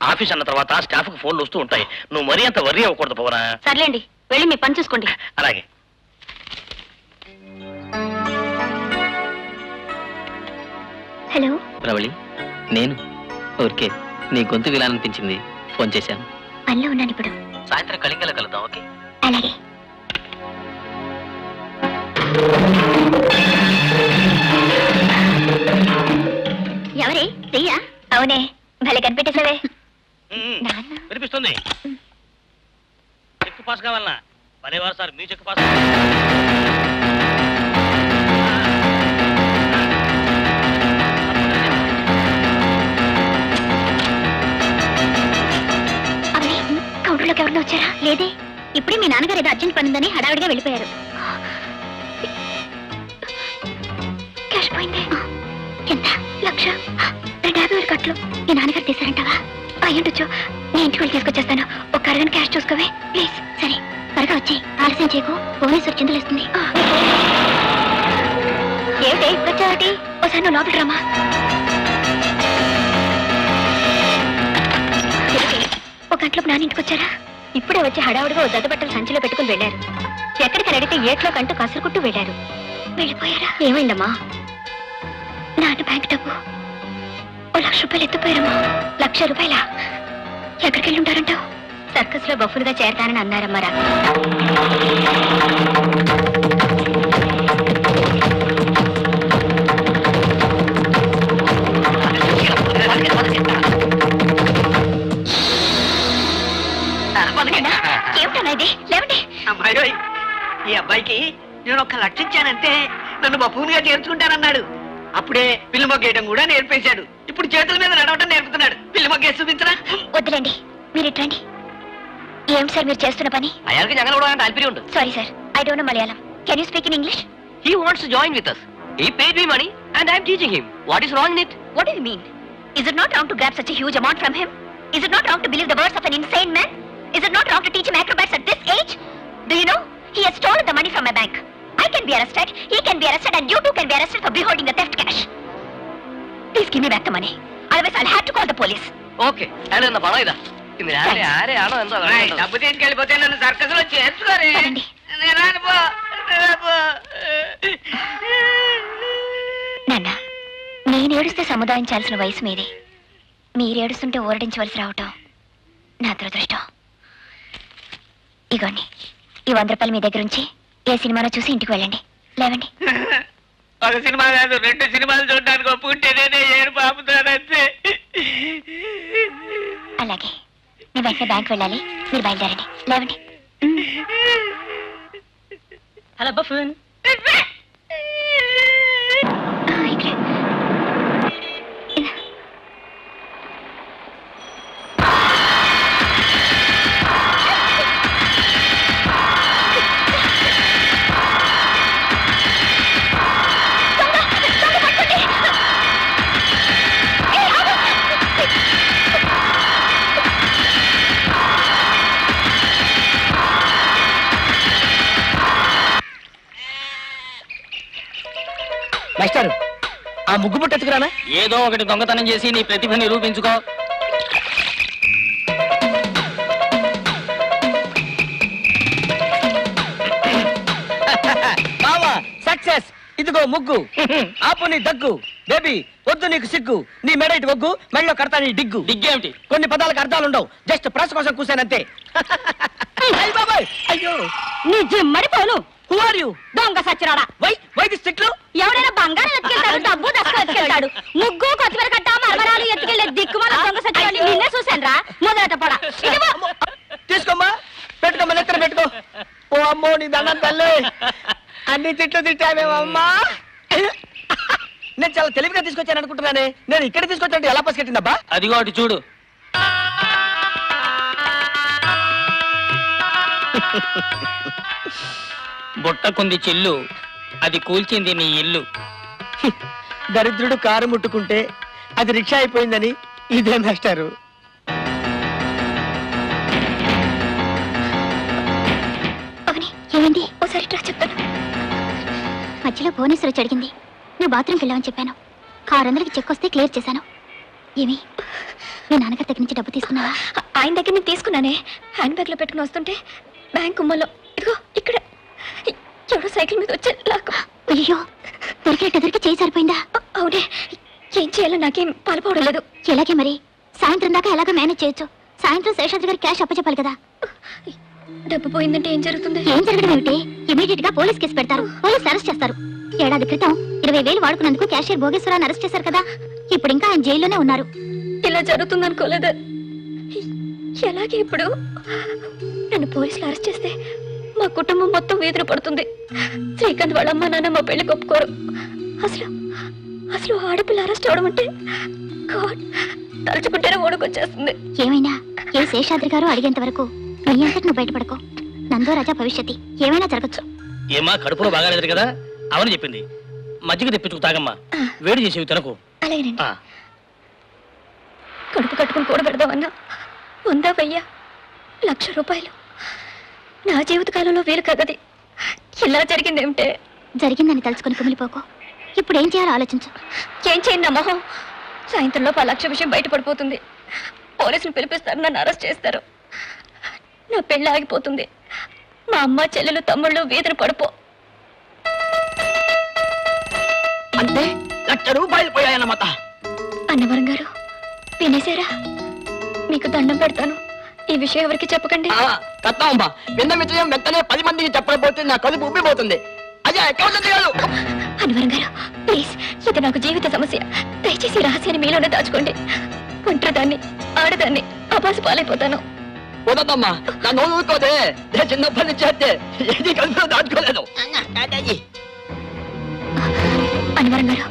ఆఫీస్ అన్న తర్వాత స్టాఫ్ కు ఫోన్లు వస్తూ ఉంటాయి. నువ్వు మరీ అంత వర్రీ అవ్వకూడదు పవనా. సర్లేండి, వెళ్ళి మీ పని చూసుకోండి. అలాగే. హలో రవళి, నేను ఊరికే నీ గొంతు వినాలనిపించింది, ఫోన్ చేశాను. పనిలో ఉన్నాను ఇప్పుడు. సాయంత్రం కళింగలో కలుద్దాం, ఓకే? అలాగే. ఎవరే చెయ్యా? అవునే, భలే కనిపెట్టేసావే. వినిపిస్తుంది. చెక్ పాస్ కావాలన్నా పనేవారు సార్, మీ చెక్ పాస్. అవే కౌంటర్లోకి ఎవరినో వచ్చారా? లేదే, ఇప్పుడే మీ నాన్నగారు ఏదో అర్జెంట్ పని ఉందని హడావిడిగా వెళ్ళిపోయారు. క్యాష్ పోయింది. ఎంత? 1,50,000 కట్లు. మీ నాన్నగారు తీసారంటావా? అయ్యుండొచ్చు. నేను ఇంటికి వెళ్ళి తీసుకొచ్చేస్తాను. ఒక అరగంట క్యాష్ చూసుకోవే ప్లీజ్. సరే, త్వరగా వచ్చి ఆలస్యం చేయకు, పోలీసు చింతలేస్తుంది. ఏమిటి వచ్చావటి? ఒకసారి నువ్వు లోపలికి రామా. ఒక గంటలోపు నాన్న ఇంటికి వచ్చారా? ఇప్పుడే వచ్చి హడావుడిగా ఓ జతబట్టలు సంచిలో పెట్టుకుని వెళ్ళారు. ఎక్కడికి అడిగితే ఏట్లో కంటూ కసురుకుంటూ వెళ్ళారు. వెళ్ళిపోయారా? ఏమైందమ్మా? నాన్న బ్యాంక్ డబ్బు 1,00,000 ఎత్తుపోయారమ్మా. 1,00,000 రూపాయలా? ఎక్కడికి వెళ్ళి ఉంటారంటావు? సర్కస్ లో బఫులుగా చేరతానని అన్నారమ్మారా. ఏమిటన్నా ఇది? లేవండి. అమ్మాయి, ఈ అబ్బాయికి నేను 1,00,000 ఇచ్చానంటే నన్ను బఫూన్గా చేర్చుకుంటానన్నాడు. అప్పుడే పిల్లి మొగ్గేయడం కూడా నేర్పేశాడు. ఇప్పుడు చేతుల మీద నడవటం నేర్పుతున్నాడు. పిల్లి మొగ్గేసి చూపించరా? వద్దులేండి, మీరు ఇట్రండి. ఏం సార్ మీరు చేస్తున్న పని? అయాలకి జగన్ కూడా తాల్పిరి ఉండు. Sorry sir, I don't know Malayalam. Can you speak in English? He wants to join with us. He paid me money and I am teaching him. What is wrong in it? What do you mean? Is it not wrong to grab such a huge amount from him? Is it not wrong to believe the words of an insane man? Is it not wrong to teach him acrobats at this age? Do you know? He has stolen the money from my bank. I can be arrested, he can be arrested, and you too can be arrested for beholding the theft cash. Please give me back the money. Otherwise I'll have to call the police. Okay. And the పడవ ఇదా. ఇది ఆరే ఆడో ఎంతో డబ్బు తీసుకెళ్ళిపోతే నన్ను circus లో చేర్చుకోరే. నాన్న, నేను ఏడుస్తే సముదాయించాల్సిన వయసు మీది. మీరు ఏడుస్తుంటే ఓరడించవలసి రావటం నా దురదృష్టం. ఇగోండి, ఈ 100 రూపాయలు మీ దగ్గర ఉంచి ఏ సినిమాలో చూసి ఇంటికి వెళ్ళండి. లేవండి. ఒక సినిమా కాదు, 2 సినిమాలు చూడడానికి ఒప్పుకుంటేనే ఏడుపు ఆపుతానంతే. అలాగే, నేను వెంటనే బ్యాంక్ వెళ్ళాలి. మీరు బయలుదేరండి. లేవండి. Hello buffoon. మాస్టర్, ఆ ముగ్గు బుట్ట ఎత్తుకురానా? ఏదో ఒకటి దొంగతనం చేసి నీ ప్రతిభ నిరూపించుకో. బావా సక్సెస్. ఇదిగో ముగ్గు. ఆపు నీ దగ్గు. బేబీ వద్దు నీకు సిగ్గు. నీ మెడ ఇటు ఒగ్గు, మెడలో కడతా నీ డిగ్గు. డిగ్గేమిటి? కొన్ని పదాలకు అర్థాలు ఉండవు. జస్ట్ ప్రెస్ కోసం కూసానంతే. అయ్యో నీ జిమ్మడిపోను. Who are you? దొంగ సచ్చిరాడా. వై దిస్ తిట్లు? ఎవడైనా బంగారం ఎత్తుకెళ్తాడు, డబ్బు దస్కు ఎత్తుకెళ్తాడు. ముగ్గు కొత్తిమీర కట్ట మరమరాలు ఎత్తుకెళ్లే దిక్కుమాల దొంగ సచ్చిరాడు నిన్నే చూశాను రా. మొదలట పడ. తీసుకోమ్మా, పెట్టుకోమ్మా, నెత్తర పెట్టుకో. ఓ అమ్మో నీ దండం తల్లి, అన్ని తిట్లు తిట్టావేమమ్మా. నేను చాలా తెలివిగా తీసుకొచ్చాను అనుకుంటున్నానే. నేను ఇక్కడ తీసుకొచ్చాను ఎలా పసిగట్టిందబ్బా? అదిగో అటు చూడు. బుట్టకుంది చెల్లు, అది కూల్చింది నీ ఇల్లు. దరిద్రుడు కారు ముట్టుకుంటే అది రిక్షా అయిపోయిందని ఇదే మాస్టారు. ఏమండి, ఓసారి ట్రా చెప్తాను. మధ్యలో భువనేశ్వరి అడిగింది, నువ్వు బాత్రూమ్కి వెళ్ళావని చెప్పాను. 600కి చెక్ వస్తే క్లియర్ చేశాను. ఏమి మీ నాన్నగారి దగ్గర నుంచి డబ్బు తీసుకున్నావా? ఆయన దగ్గర నేను తీసుకున్నానే. హ్యాండ్ బ్యాగ్ లో పెట్టుకుని వస్తుంటే బ్యాంక్ కుమ్మలో ఇదిగో ఇక్కడ ఎవరో సైకిల్ మీద వచ్చే లాగా. అయ్యో, దొరికి చేయి సరిపోయిందా? అవునే, ఏం చేయాలో నాకేం పాల్పోవడం లేదు. ఎలాగే మరి? సాయంత్రం దాకా ఎలాగో మేనేజ్ చేయొచ్చు. సాయంత్రం శేషాద్రి గారు క్యాష్ అప్పచెప్పాలి కదా. డబ్బు పోయిందంటే ఏం జరుగుతుంది? ఏం జరగడం ఏమిటి? ఇమీడియట్ గా పోలీస్ కేసు పెడతారు. పోలీస్ అరెస్ట్ చేస్తారు. ఏడాది క్రితం 20,000 వాడుకున్నందుకు క్యాషియర్ భోగేశ్వరాన్ని అరెస్ట్ చేశారు కదా. ఇప్పుడు ఇంకా ఆయన జైల్లోనే ఉన్నారు. ఇలా జరుగుతుంది అనుకోలేదు. ఎలాగే ఇప్పుడు నన్ను పోలీసులు అరెస్ట్ చేస్తే మా కుటుంబం మొత్తం వీధిన పడుతుంది. శ్రీకాంత్ వాళ్ళ అమ్మ నాన్న మా పెళ్లి ఒప్పుకోరు. అసలు ఆడపిల్ల అరెస్ట్ అవడం అంటే తలుచుకుంటేనే ఓడుకొచ్చేస్తుంది. ఏమైనా ఏ శేషాద్రి గారు అడిగేంత వరకు నీ అంతటి నువ్వు బయటపడకో. నందో రాజా భవిష్యత్తు ఏమైనా జరగచ్చు. ఏమా కడుపులో బాగాలేదు కదా, అవని చెప్పింది. మజ్జిగ తెప్పించుకు తాగమ్మా, వేడి చేసేవి తినకు. అలాగేనండి. కడుపు కట్టుకుని కూడా పెడదామన్నా ఉందా వెయ్య 1,00,000 రూపాయలు నా జీవితకాలంలో వీలు కదది. ఇలా జరిగిందేమిటే? జరిగిందని తలుచుకుని కుమిలిపోకో. ఇప్పుడు ఏం చేయాలో ఆలోచించు. ఏం చేయండి మొహం? సాయంత్రంలో 1,00,000 విషయం బయటపడిపోతుంది. పోలీసులు పిలిపిస్తారు, నన్ను అరెస్ట్ చేస్తారు. నా పెళ్ళి ఆగిపోతుంది. మా అమ్మ చెల్లెలు తమ్ముళ్ళు వీధిన పడిపో. అంటే 1,00,000 రూపాయలు పోయాయన్నమాట. అన్నవరం గారు వినేశారా? మీకు దండం పెడతాను, ఈ విషయం ఎవరికి చెప్పకండి. కత్తాంబా విన్న విషయం వెంటనే 10 మందికి చెప్పకపోతే నా కడుపు ఉబ్బిపోతుంది. అయ్యా అకౌంట్ చేయాలి. అన్నవరం గారు ప్లీజ్, ఇది నాకు జీవిత సమస్య. దయచేసి ఈ రహస్యాన్ని మీలోనే దాచుకోండి. ఒంటరిదాన్ని, ఆడదాన్ని, అబాసు పాలైపోతాను. వదమ్మా, నా నోరు ఊరుకోదే. నేను చిన్నప్పటి నుంచి అయితే ఏది కడుపులో దాచుకోలేదు. అన్నవరం గారు,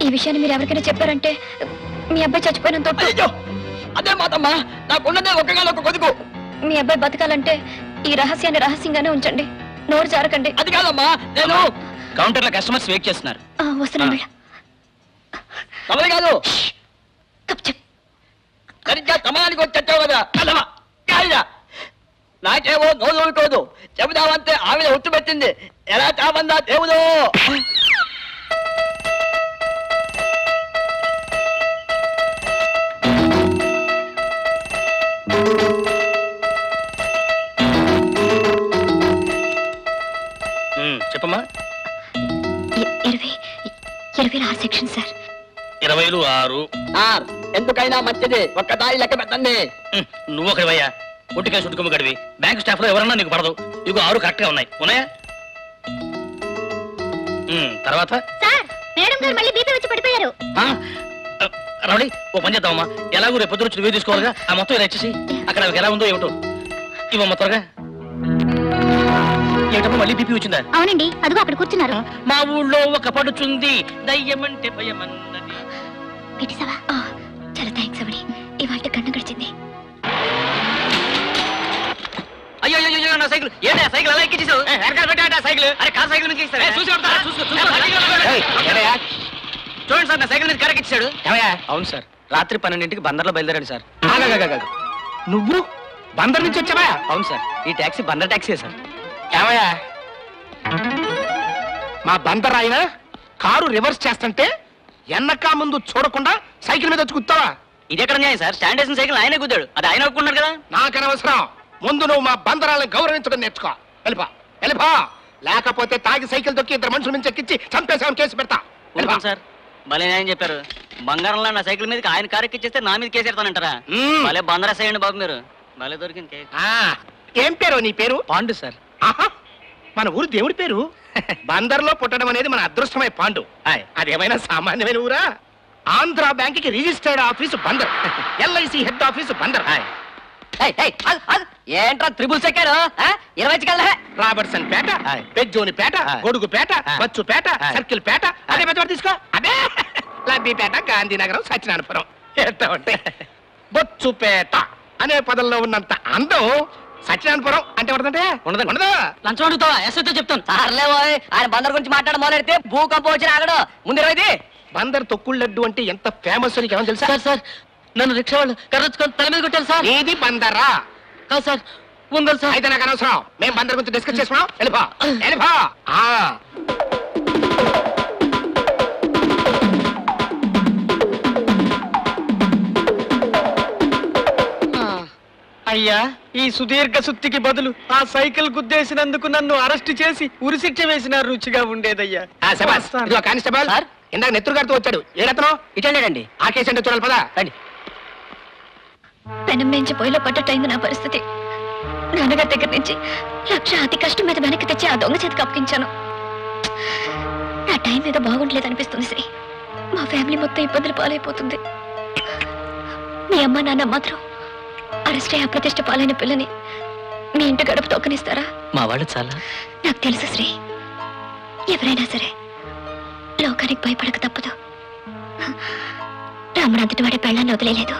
ఈ విషయాన్ని మీరు ఎవరికైనా చెప్పారంటే మీ అబ్బాయి చచ్చిపోయినంత అదే మాతమ్మా, నాకున్నదే ఒక్కగానొక్క కొడుకు. మీ అబ్బాయి బతకాలంటే ఈ రహస్యాన్ని రహస్యంగానే ఉంచండి, నోరు జారకండి. అది కాదమ్మా, నేను కౌంటర్ లో కస్టమర్స్ వెయిట్ చేస్తున్నారు. వస్తున్నాను. తమరి కాదు, సరిగ్గా సమయానికి వచ్చి చచ్చావు కదా. నాకేమో నోరు ఊరుకోదు. చెబుదామంటే ఆవిడ ఒట్టు పెట్టింది. ఎలా చామందా దేవుడు. చెప్పమ్మా. 26 సెక్షన్ సార్. 26. ఎందుకైనా మంచిది ఒక్కదారి లెక్క పెట్టండి. నువ్వు ఒకరివయ్యా, ఒంటికాయ చుట్టుకొమ్మ గడివి. బ్యాంక్ స్టాఫ్ లో ఎవరన్నా నీకు పడదు. ఇదిగో 6 కరెక్ట్ గా ఉన్నాయా? తర్వాత సార్, మేడం గారు మళ్ళీ బీపీ వచ్చి పడిపోయారు. రమణి, ఓ పని చేద్దామమ్మా. ఎలాగో రేపు పొద్దున వచ్చి తీసుకోవాలిగా. ఆ మొత్తం ఇలా ఇచ్చేసి అక్కడ ఆమెకి ఎలా ఉందో ఏమిటో ఇవమ్మ త్వరగా. ఏమిటమ్మా, మళ్ళీ బీపీ వచ్చిందా? అవునండి, అదిగో అక్కడ కూర్చున్నారు. మా ఊళ్ళో ఒక పడుచుంది, దయ్యమంటే భయమన్నది. పెట్టేసావా? చాలా థ్యాంక్స్ అవని, ఇవాళ కన్ను గడిచింది. అయ్యో నా సైకిల్ ఏంటి? సైకిల్ అలా ఎక్కించేసావు? సైకిల్ అరే కార్ సైకిల్ మీద చూడండి సార్, నా సైకిల్ మీద కరెక్ట్ ఇచ్చాడు. అవును సార్, రాత్రి 12ంటికి బందర్లో బయలుదేరాడు సార్. నువ్వు బందర్ నుంచి వచ్చావా? అవును సార్, ఈ టాక్సీ బందర్ టాక్సీ సార్. ఏమయ్యా, మా బందర్ ఆయన కారు రివర్స్ చేస్తుంటే ఎన్నకా ముందు చూడకుండా సైకిల్ మీద వచ్చి కుత్తావా? ఇది ఎక్కడ న్యాయం సార్? స్టాండ్ వేసిన సైకిల్ ఆయనే కుద్దాడు, అది ఆయన ఒప్పుకున్నాడు కదా. నాకనవసరం. ముందు నువ్వు మా బందరాలను గౌరవించడం నేర్చుకో. వెళ్ళిపా, లేకపోతే తాగి సైకిల్ తొక్కి 2 మనుషుల నుంచి ఎక్కించి చంపేసామని కేసు పెడతా. సార్ భలే న్యాయం చెప్పారు. బంగారంలో నా సైకిల్ మీదకి ఆయన కారు ఎక్కిచ్చేస్తే నా మీద కేసు పెడతానంటారా? భలే బందరేసేయండి బాబు మీరు. భలే దొరికింది. ఏం పేరు నీ పేరు? పాండు సార్. ఆహా, మన ఊరు దేవుడి పేరు. బందర్లో పుట్టడం అనేది మన అదృష్టమై పాండు. అదేమైనా సామాన్యమైన ఊరా? ఆంధ్ర బ్యాంక్ కి registered office Bandar, LIC head office Bandar. ఏంట్రా త్రిబుల్ సెక్కారు? 20 రాబర్ట్సన్ పేట, పెజ్జోని పేట, గొడుగు పేట, బచ్చు పేట, సర్కిల్ పేట. అదే పెద్దవాడు తీసుకో. అదే లబ్బిపేట, గాంధీనగరం, సత్యనారాయణపురం. ఎంత ఉంటే బొచ్చుపేట అనే పదంలో ఉన్నంత అందం సత్యనారాయణపురం అంటే ఉండదంటే ఉండదు. లంచం అడుగుతావా? ఎస్ఐతో చెప్తాను. ఆయన బందర్ గురించి మాట్లాడ మొదలెడితే భూకంపం వచ్చి ఆగడు. ముందు 20 బందర్ తొక్కుడు లడ్డు అంటే ఎంత ఫేమస్ అని ఏమని తెలుసా? సార్, నన్ను రిక్షా వాళ్ళు కర్రచ్చుకొని తల మీద కొట్టారు సార్. ఏది బందరా? కాదు సార్, ఉంగల్ సార్. అయితే నాకు అనవసరం. మేము బందర్ గురించి డిస్కస్ చేసుకున్నాం. వెళ్ళిపో. అయ్యా, ఈ సుదీర్ఘ సుత్తికి బదులు ఆ సైకిల్ గుద్దేసినందుకు నన్ను అరెస్ట్ చేసి ఉరిశిక్ష వేసిన రుచిగా ఉండేదయ్యా. కానిస్టేబుల్ ఇందాక నెత్తురు గారితో వచ్చాడు. ఏ రత్నం ఇటండి. ఆ కేసు అంటే చూడాలి. పదా రండి. పెనం మించి పొయ్యిలో పడ్డట్టయింది నా పరిస్థితి. నాన్నగారి దగ్గర నుంచి 1,00,000 అతి కష్టం మీద వెనక్కి తెచ్చి ఆ దొంగ చేతికి అప్పగించాను. నా టైం మీద బాగుండలేదు అనిపిస్తుంది శ్రీ. మా ఫ్యామిలీ మొత్తం ఇబ్బందులు పాలైపోతుంది. మీ అమ్మ నాన్న మాత్రం అరెస్ట్ అయ్యి అప్రతిష్ట పాలైన పిల్లని మీ ఇంటి గడప తొక్కనిస్తారా? మా వాళ్ళు చాలా. నాకు తెలుసు శ్రీ, ఎవరైనా సరే లోకానికి భయపడక తప్పదు. రాముడంతటి వాడి పెళ్ళాన్ని వదిలేదు.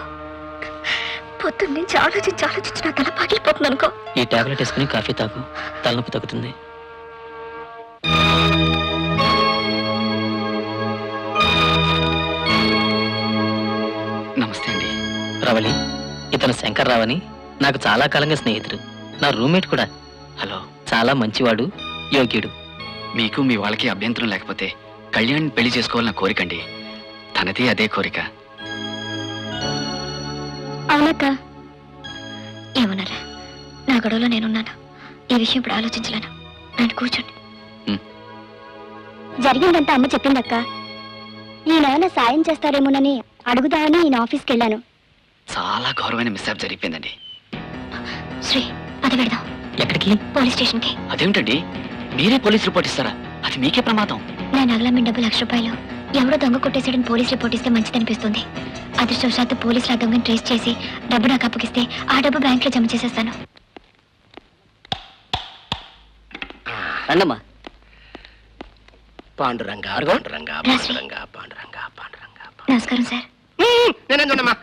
పొద్దున్న నుంచి ఆలోచించి నా తల పాకిలిపోతుంది అనుకో. ఈ టాబ్లెట్ వేసుకుని కాఫీ తాగు, తలనొప్పి తగ్గుతుంది. నమస్తే అండి. రవళి, ఇతను శంకర్ రావని నాకు చాలా కాలంగా స్నేహితుడు. నా రూమ్మేట్ కూడా. హలో. చాలా మంచివాడు, యోగ్యుడు. మీకు మీ వాళ్ళకి అభ్యంతరం లేకపోతే కళ్యాణ్ పెళ్లి చేసుకోవాలన్న కోరికండి. తనది అదే కోరిక. అవునక్క. ఏమన్నారా? నా గొడవలో నేనున్నాను. ఈ విషయం ఇప్పుడు ఆలోచించలేను. నన్ను కూర్చోండి. జరిగిందంతా అమ్మ చెప్పిందక్క. ఈయన సాయం చేస్తారేమోనని అడుగుదామని నేను ఆఫీస్కి వెళ్ళాను. చాలా ఘోరమైన మిస్సాప్ జరిగిపోయిందండి. శ్రీ, అది వెళదాం. ఎక్కడికి? పోలీస్ స్టేషన్కి. అదేమిటండి, మీరే పోలీస్ రిపోర్ట్ ఇస్తారా? అది మీకే ప్రమాదం. నా నగలమ్మిన డబ్బు ₹1,00,000 ఎవరో దొంగ కొట్టేసాడని పోలీస్ రిపోర్ట్ ఇస్తే మంచిదనిపిస్తుంది. అదృష్టవశాత్తు పోలీసులు ఆ దొంగని ట్రేస్ చేసి డబ్బు నాకు అప్పగిస్తే ఆ డబ్బు బ్యాంక్లో జమ చేసేస్తాను. రండమ్మా. పాండురంగా పాండురంగా పాండురంగా పాండురంగా పాండురంగా. నమస్కారం సార్. నేనేం చూడమ్మా,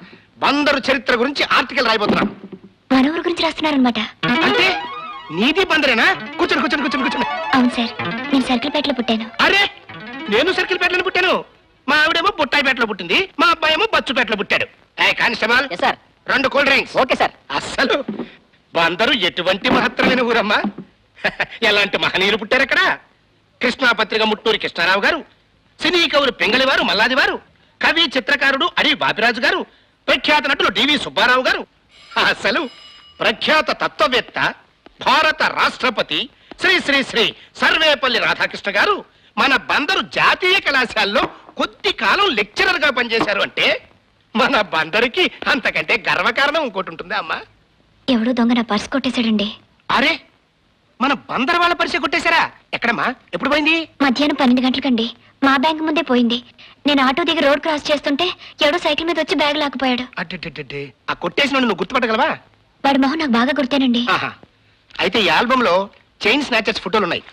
బందరు చరిత్ర గురించి ఆర్టికల్ రాయబోతున్నాను. మన ఊరు గురించి రాస్తున్నారనమాట. అంటే నీది బందరేనా? కూర్చోండి కూర్చోండి కూర్చోండి కూర్చోండి. అవును సార్, నేను సర్కిల్పేటలో పుట్టాను. అరే, నేను సర్కిల్పేటలో పుట్టాను. మా ఆవిడేమో బుట్టాయిపేటలో పుట్టింది, మా అబ్బాయి ఏమో బచ్చుపేటలో పుట్టాడు. Constable sir, 2 cool drinks. Okay sir. అస్సలు బందరు ఎటువంటి మహత్తరమైన ఊరమ్మా. ఎలాంటి మహనీయులు పుట్టారు ఇక్కడ. కృష్ణా పత్రిక ముట్టూరి కృష్ణారావు గారు, సినీ కవులు పింగళివారు మల్లాదివారు, కవి చిత్రకారుడు అడవి బాపిరాజు గారు, ప్రఖ్యాత నటులు డివి సుబ్బారావు గారు, అసలు ప్రఖ్యాత తత్వవేత్త భారత రాష్ట్రపతి శ్రీ శ్రీ శ్రీ సర్వేపల్లి రాధాకృష్ణ గారు మన బందరు జాతీయ కళాశాలలో కొద్ది కాలం లెక్చరర్ గా పనిచేశారు. అంటే మన బందరికి అంతకంటే గర్వకారణం ఇంకోటి ఉంటుందా అమ్మా? ఎవడో దొంగ నా పర్స్ కొట్టేశాడండి. అరే, మన బందర్ వాళ్ళ పరిచయం కొట్టేశారా? ఎక్కడమ్మా? ఎప్పుడు పోయింది? మధ్యాహ్నం 12 గంటలకండి. మా బ్యాంక్ ముందే పోయింది. నేను ఆటో దిగి రోడ్ క్రాస్ చేస్తుంటే ఎవడో సైకిల్ మీద వచ్చి బ్యాగ్ లాక్కుపోయాడు. అడ్డే, ఆ కొట్టేసిన నువ్వు గుర్తుపట్టగలవా? వాడి మొహం నాకు బాగా గుర్తేనండి. అయితే ఈ ఆల్బమ్ లో చైన్ స్నాచర్స్ ఫోటోలు ఉన్నాయి.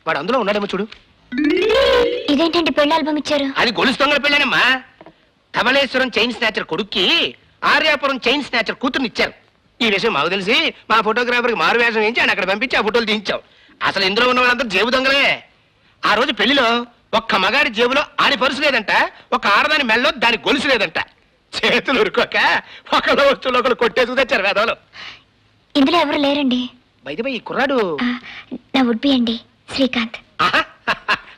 వాడు అందులో ఉన్నాడేమో చూడు. ఇదేంటండి పెళ్లి ఆల్బమ్ ఇచ్చారు? అది గొలుసు దొంగల పెళ్ళానమ్మా. ధవళేశ్వరం చైన్ స్నాచర్ కొడుక్కి ఆర్యాపురం చైన్ స్నాచర్ కూతుర్ని ఇచ్చారు. ఈ విషయం మాకు తెలిసి మా ఫోటోగ్రాఫర్ కి మారు వేషం వేయించి ఆయన అక్కడ పంపించి ఆ ఫోటోలు తీయించాం. అసలు ఇందులో ఉన్న వాళ్ళంతా జేబు దొంగలే. ఆ రోజు పెళ్లిలో ఒక్క మగాడి జేబులో ఆడి పరుసు లేదంట, ఒక ఆడదాని మెళ్ళలో దాని గొలుసు లేదంట. చేతులు ఉరుకోక ఒకళ్ళ వస్తువులు ఒకళ్ళు కొట్టేసుకు తెచ్చారు వేదవులు. ఇందులో ఎవరు లేరండి. బయట ఈ కుర్రాడు నా వుడ్బి అండి, Srikanth.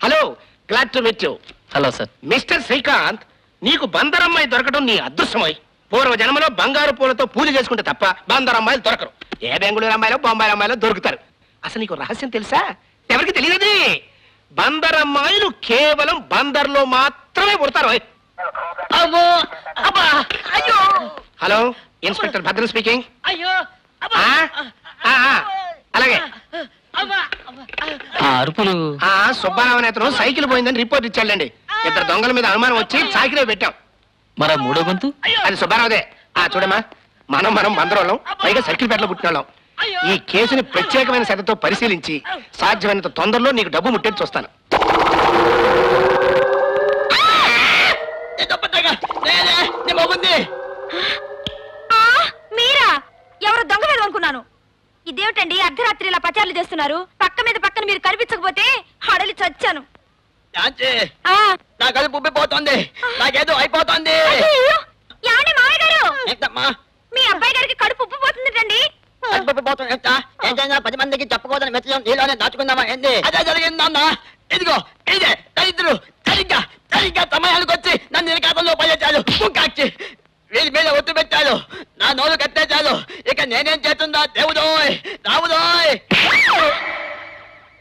Hello, glad to meet you. Hello sir. Mister Srikanth, నీకు బందరమ్మాయి దొరకడం నీ అదృష్టమై. పూర్వ జన్మలో బంగారు పూలతో పూజ చేసుకుంటే తప్ప బందరమ్మాయిలు దొరకరు. ఏ బెంగళూరు అమ్మాయిలో బొంబాయి అమ్మాయిలో దొరుకుతారు. అసలు నీకు రహస్యం తెలుసా? ఎవరికి తెలియదు. బందరమ్మాయిలు కేవలం బందర్లో మాత్రమే పుడతారు. హలో, ఇన్స్పెక్టర్ భద్రం స్పీకింగ్. అలాగే అరుపులు. సుబ్బారావు నేతను సైకిల్ పోయిందని రిపోర్ట్ ఇచ్చాడండి. 2 దొంగల మీద అనుమానం వచ్చి సైకిల్ పెట్టాం. మరి మూడో గొంతు అది సుబ్బారావుదే. చూడమ్మా, మనం బందరోళ్ళం, పైగా సైకిల్ పేటలో పుట్టినోళ్ళం. ఈ కేసుని ప్రత్యేకమైన శ్రద్ధతో పరిశీలించి సాధ్యమైనంత తొందరలో నీకు డబ్బు ముట్టేది చూస్తాను. మీరా? ఎవరు దొంగ వేరు అనుకున్నాను. ఇదేమిటండి అర్ధరాత్రి ఇలా పచారులు చేస్తున్నారు? పక్కన మీరు కనిపించకపోతే హడలి చచ్చాను. నా కడుపు ఉబ్బిపోతుంది, నాకేదో అయిపోతుంది. మీ అబ్బాయి గారికి కడుపు ఉబ్బిపోతుందండి. ఏంటైనా 10 మందికి చెప్పకూడదని మెచ్చడం నీలోనే దాచుకుందామా ఏంది? అదే జరిగిందన్నా. ఇదిగో ఇదే దరిద్రులు సరిగ్గా సమయానికి వచ్చి నన్ను నిలకాతంలో పడేశారు. వీళ్ళ మీద ఒత్తు పెట్టారు, నా నోరు కట్టేశారు. ఇక నేనేం చేస్తుందా దేవుడోయ్ రావుదోయ్.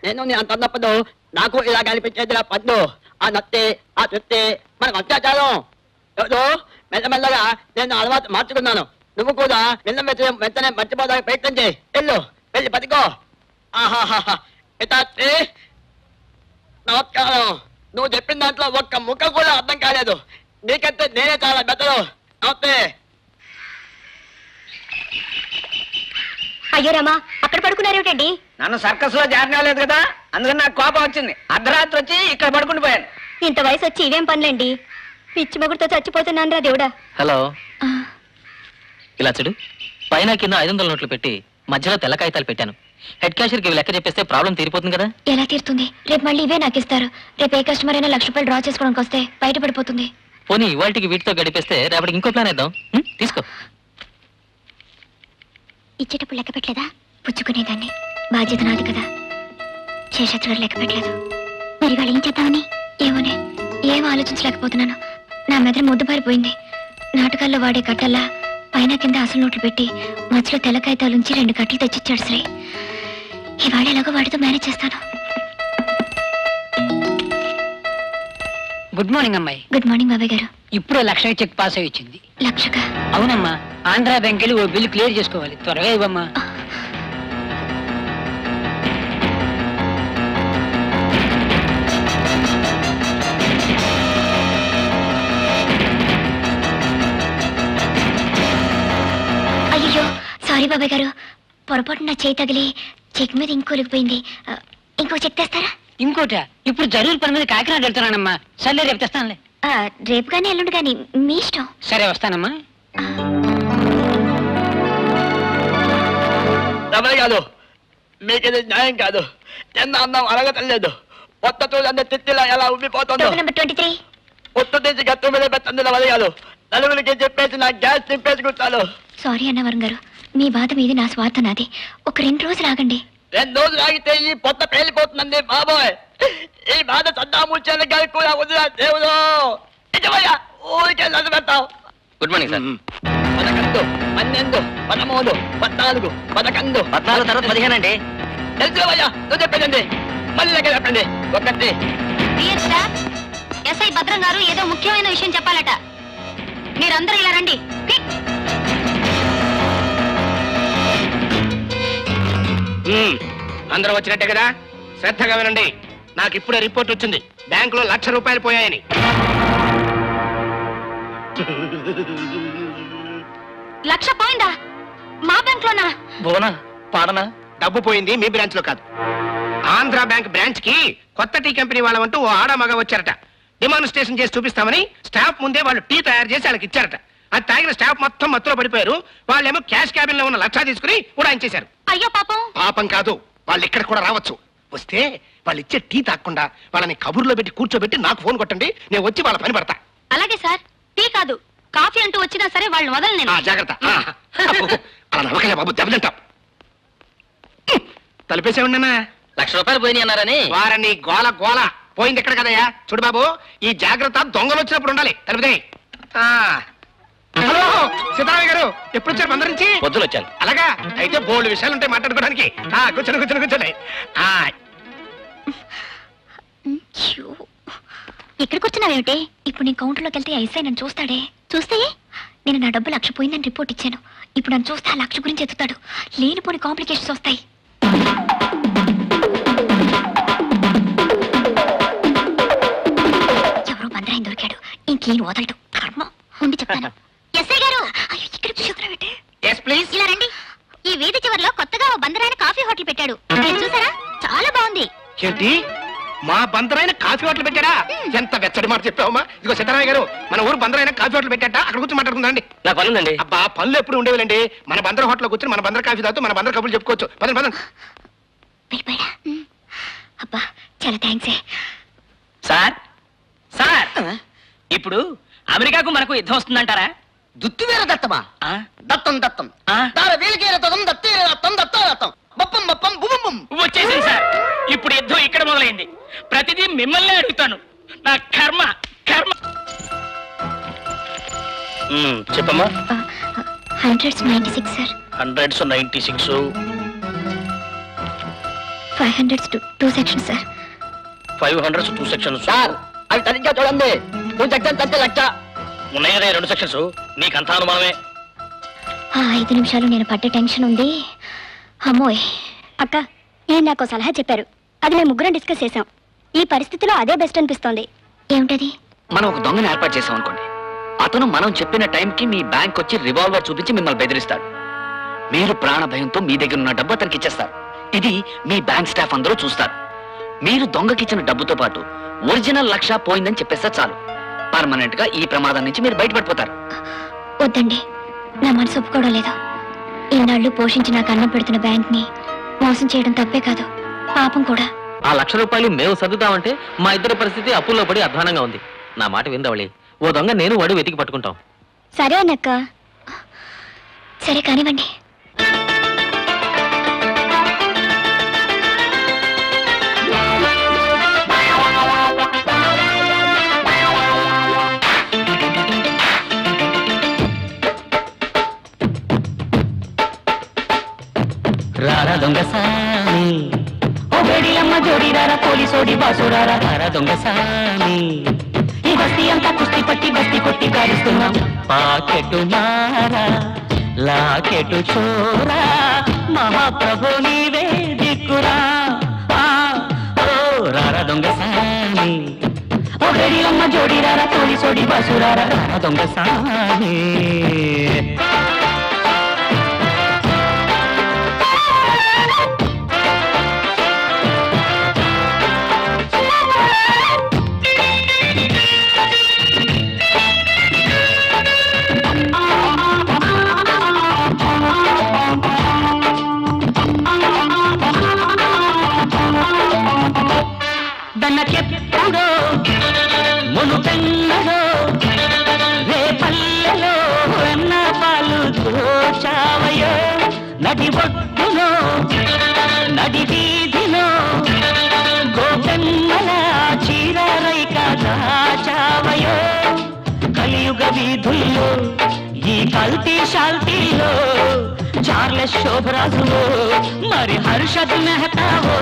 నేను నీ అంత అన్నప్పుడు నాకు ఇలా కనిపించేదిలా పద్దు. ఆ నత్తి ఆ చుట్టి మనకు అత్యాచారం. ఎవరు మెల్లమెల్లగా నేను అలవాటు మార్చుకున్నాను. నువ్వు కూడా వెంటనే మర్చిపోదానికి ప్రయత్నం చేయి. వెళ్ళి బతికో. ఆహాహా, పితాశ్రీ నమస్కారం. నువ్వు చెప్పిన దాంట్లో ఒక్క ముక్క కూడా అర్థం కాలేదు. నీకంటే నేనే చాలా బెటరు. నమస్తే. అయ్యో రామా, అక్కడ పడుకున్నారేమిటండి? నన్ను సర్కస్ లో జారలేదు కదా, అందుకని నాకు కోపం వచ్చింది. అర్ధరాత్రి వచ్చి ఇక్కడ పడుకుని పోయాను. ఇంత వయసు వచ్చి ఇవేం పనులండి? పిచ్చి మొగుడుతో చచ్చిపోతున్నాను రా దేవుడా. హలో, ఇలా చూడు. పైన కింద 500 నోట్లు పెట్టి మధ్యలో తెల్ల కాగితాలు పెట్టాను. హెడ్ క్యాషియర్ కి లెక్క చెప్పేస్తే ప్రాబ్లం తీరిపోతుంది కదా. ఎలా తీరుతుంది? రేపు మళ్ళీ ఇవే నాకు ఇస్తారు. రేపు ఏ కస్టమర్ అయినా ₹1,00,000 డ్రా చేసుకోవడానికి వస్తే బయటపడిపోతుంది. పోనీ ఇవాళకి వీటితో గడిపేస్తే రేపటికి ఇంకో ప్లాన్ వేద్దాం. తీసుకో. ఇచ్చేటప్పుడు లెక్క పెట్టలేదా? పుచ్చుకునేదాన్ని. బాధ్యత నాది కదా. శేషాద్రి గారు లెక్క పెట్టలేదు. మరి వాళ్ళు ఏం చేద్దామని ఏమోనే, ఏం ఆలోచించలేకపోతున్నాను. నా మెదడు ముద్దుబారిపోయింది. నాటకాల్లో వాడే కట్టల్లా పైన కింద అసలు నోట్లు పెట్టి మధ్యలో తెల్ల కాగితాలుంచి 2 కట్టలు తెచ్చిచ్చాడు శ్రీ. ఇవాళ ఎలాగో వాటితో మేనేజ్ చేస్తాను. గుడ్ మార్నింగ్ అమ్మాయి. గుడ్ మార్నింగ్ బాబాయ్ గారు. ఇప్పుడు 1,00,000 చెక్ పాస్ అయి వచ్చింది. 1,00,000? అవునమ్మా, ఆంధ్రా బ్యాంక్ వెళ్ళి ఓ బిల్లు క్లియర్ చేసుకోవాలి. త్వరగా ఇవ్వమ్మా. అయ్యో సారీ బాబాయ్ గారు, పొరపాటు నా చేయి తగిలి చెక్ మీద ఇంకొలిగిపోయింది. ఇంకో చెక్ తెస్తారా? ఇంకోట? ఇప్పుడు జరూరు పని మీద కాకినాడ వెళ్తున్నానమ్మా. సర్లే రేపు తెస్తానులే. రేపు కానీ ఎల్లుండి కానీ మీ ఇష్టం. సరే వస్తానమ్మా. రమణ కాదు, మీకు ఇది న్యాయం కాదు. ఎంత అన్నం అరగటలేదు. పొత్తతో అన్న తిట్టిలా ఎలా ఉబ్బిపోతుందో. పొత్తు తీసి గత్తు మీద పెట్టండి రమణ కాదు. నలుగురికి చెప్పేసి నా గ్యాస్ నింపేసి కూర్చాను. సారీ అన్నవరం గారు, మీ బాధ మీది, నా స్వార్థం నాది. ఒక 2 రోజులు ఆగండి. 2 రోజులు ఆగితే ఈ పొత్త పేలిపోతుందండి బాబోయ్. ఈ బాధ సద్దాముచ్చేది గారికి కూడా వదిలా దేవుడు. ఇటువయ్యా ఊరికే నన్ను పెడతావు. Good morning sir. 11, 12, 13, 14, 11, 14 తర్వాత 15 అండి. తెలుసువయ్యా, నువ్వు చెప్పేదండి. మళ్ళీ దగ్గర చెప్పండి. 1. ఎస్ఐ భద్రం గారు ఏదో ముఖ్యమైన విషయం చెప్పాలట. మీరందరూ ఇలా రండి. అందరూ వచ్చినట్టే కదా, శ్రద్ధగా వినండి. నాకు ఇప్పుడే రిపోర్ట్ వచ్చింది, బ్యాంకులో 1,00,000 రూపాయలు పోయాయని. లక్ష పోయిందా? మా బ్యాంక్ లోనా? బోనా పాడనా? డబ్బు పోయింది మీ బ్రాంచ్ లో కాదు, ఆంధ్రా బ్యాంక్ బ్రాంచ్ కి కొత్త టీ కంపెనీ వాళ్ళంటూ ఓ ఆడ మగ వచ్చారట. డిమాన్స్ట్రేషన్ చేసి చూపిస్తామని స్టాఫ్ ముందే వాళ్ళు టీ తయారు చేసి వాళ్ళకి ఇచ్చారట. అది తాగిన స్టాఫ్ మొత్తం మత్తులో పడిపోయారు. వాళ్ళేమో క్యాష్ క్యాబిన్ లో ఉన్న 1,00,000 తీసుకుని ఉడాయించేశారు. అయ్యో పాపం. పాపం కాదు, వాళ్ళు ఇక్కడ కూడా రావచ్చు. వస్తే వాళ్ళు ఇచ్చే టీ తాగకుండా వాళ్ళని కబుర్లో పెట్టి కూర్చోబెట్టి నాకు ఫోన్ కొట్టండి, నేను వచ్చి వాళ్ళ పని పడతా. అలాగే సార్. టీ కాదు, కాఫీ అంటూ వచ్చినా సరే వాళ్ళని వదలని. జాగ్రత్త. అలా నమ్మకలే బాబు, దెబ్బతింటాం. తలిపేసే ఉండనా? 1,00,000 రూపాయలు పోయినాయి అన్నారని. వారని గోల గోల పోయింది ఎక్కడ కదయ్యా. చూడు బాబు, ఈ జాగ్రత్త దొంగలు వచ్చినప్పుడు ఉండాలి. తలుపుదే. హలో సీతారామయ్య గారు, ఎప్పుడు వచ్చారు బందరు నుంచి? పొద్దులు వచ్చాను. అలాగా, అయితే బోల్డ్ విషయాలు ఉంటాయి మాట్లాడుకోవడానికి. కూర్చోండి కూర్చోండి కూర్చోండి. ఎక్కడ కూర్చున్నావేమిటి? ఇప్పుడు నేను కౌంటర్లోకి వెళ్తే ఎస్ఐ నన్ను చూస్తాడే. చూస్తే నేను నా డబ్బు 1,00,000 పోయిందని రిపోర్ట్ ఇచ్చాను. ఇప్పుడు నన్ను చూస్తే 1,00,000 గురించి ఎత్తుతాడు. లేనిపోని కాంప్లికేషన్స్ వస్తాయి. ఎవరో బందరాయిని దొరికాడు, ఇంకేం వదలడు. కర్మ ఉండి చెప్తాను. ఎస్ఐ గారు, ఇక్కడ కూర్చున్నావేంటి? ఇలా రండి. ఈ వీధి చివరిలో కొత్తగా ఓ బందరాయన కాఫీ హోటల్ పెట్టాడు. మీరు చూసారా? చాలా బాగుంది. ఏంటి, మా బందరైన కాఫీ హోటల్ పెట్టాడా? ఎంత వెచ్చడి మాట చెప్పావమ్మా. ఇదిగో సీతారామయ్య గారు, మన ఊరు బందరైన కాఫీ హోటల్ పెట్టాట. అక్కడ కూర్చొని మాట్లాడుకుందండి. నా పనుందండి. అబ్బా, పనులు ఎప్పుడు ఉండేవిలండి. మన బందర్ హోటల్ కూర్చొని మన బందర్ కాఫీ తాగుతూ మన బందర్ కబుర్లు చెప్పుకోవచ్చు. పదండి పదండి. అబ్బా చాలా థ్యాంక్స్. సార్ సార్, ఇప్పుడు అమెరికాకు మనకు యుద్ధం వస్తుందంటారా? దుత్తివీర దత్తమా? దత్తం దత్తం దాని వీలికేర దత్తం దత్తీర దత్తం దత్తం దత్తం బప్పం బప్పం బుబం వచ్చేసింది సార్. ఇప్పుడు యుద్ధం ఇక్కడ మొదలైంది. ప్రతిదీ మిమ్మల్ని అడుగుతాను. నా కర్మ కర్మ. చెప్పమ్మా. 196 sir. 196. 500 2 sections sir. 500 2 sections sir. అవి సరిగ్గా చూడండి. 2 సెక్షన్స్ అంటే 1,00,000 ఉన్నాయి కదా 2 సెక్షన్స్. నీకంతా అనుమానమే. 5 నిమిషాలు నేను పడ్డ టెన్షన్ ఉంది. అమ్మోయ్. అక్క, నేను నాకు సలహా చెప్పారు. అది మేము ముగ్గురం డిస్కస్ చేసాం. ఈ పరిస్థితిలో అదే బెస్ట్ అనిపిస్తోంది. ఏమిటది? మనం ఒక దొంగని ఏర్పాటు చేసాం అనుకోండి. అతను మనం చెప్పిన టైంకి మీ బ్యాంక్ వచ్చి రివాల్వర్ చూపించి మిమ్మల్ని బెదిరిస్తాడు. మీరు ప్రాణ భయంతో మీ దగ్గర ఉన్న డబ్బు అతనికి ఇచ్చేస్తారు. ఇది మీ బ్యాంక్ స్టాఫ్ అందరూ చూస్తారు. మీరు దొంగకిచ్చిన డబ్బుతో పాటు ఒరిజినల్ 1,00,000 పోయిందని చెప్పేస్తే చాలు. పర్మనెంట్ గా ఈ ప్రమాదం నుంచి మీరు బయటపడిపోతారు. వద్దండి, నా మనసు ఒప్పుకోవడం లేదు. ఈనాళ్ళు పోషించి నాకు అన్నం పెడుతున్న బ్యాంక్ ని మోసం చేయడం తప్పే కాదు, పాపం కూడా. ఆ 1,00,000 రూపాయలు మేము సర్దుతామంటే మా ఇద్దరి పరిస్థితి అప్పుల్లో పడి అధ్వానంగా ఉంది. నా మాట విందవళి, ఓ దొంగ నేను వాడు వెతికి పట్టుకుంటాం. సరే అన్నక్క. సరే కానివ్వండి. రారా దొంగ సామి, ఓ బేడి అమ్మ జోడి రారా, పోలీసోడి బాసోడారా, రారా దొంగ సామి. ఈ బస్తీ అంతా కుస్తీ పట్టి బస్తీ కొట్టి కారుస్తున్నాం. పాకెటు మారా లాకెటు చోరా మహాప్రభు నీవే దిక్కురా. రారా దొంగ సాని ఓ గడియమ్మ జోడి రారా తోడి సోడి బసురారా రారా దొంగ సాని. దన్నకెప్పుడో మునుపెన్నడో రేపల్లెలో వెన్న పాలు దోచావయో. నడి ఒడ్డులో నడి వీధిలో గోపెమ్మల చీరరైక దాచావయో. కలియుగ వీధుల్లో ఈ కల్తీ శాల్తీలో చార్లెస్ శోభరాజులో మరి హర్షద్ మెహతావో.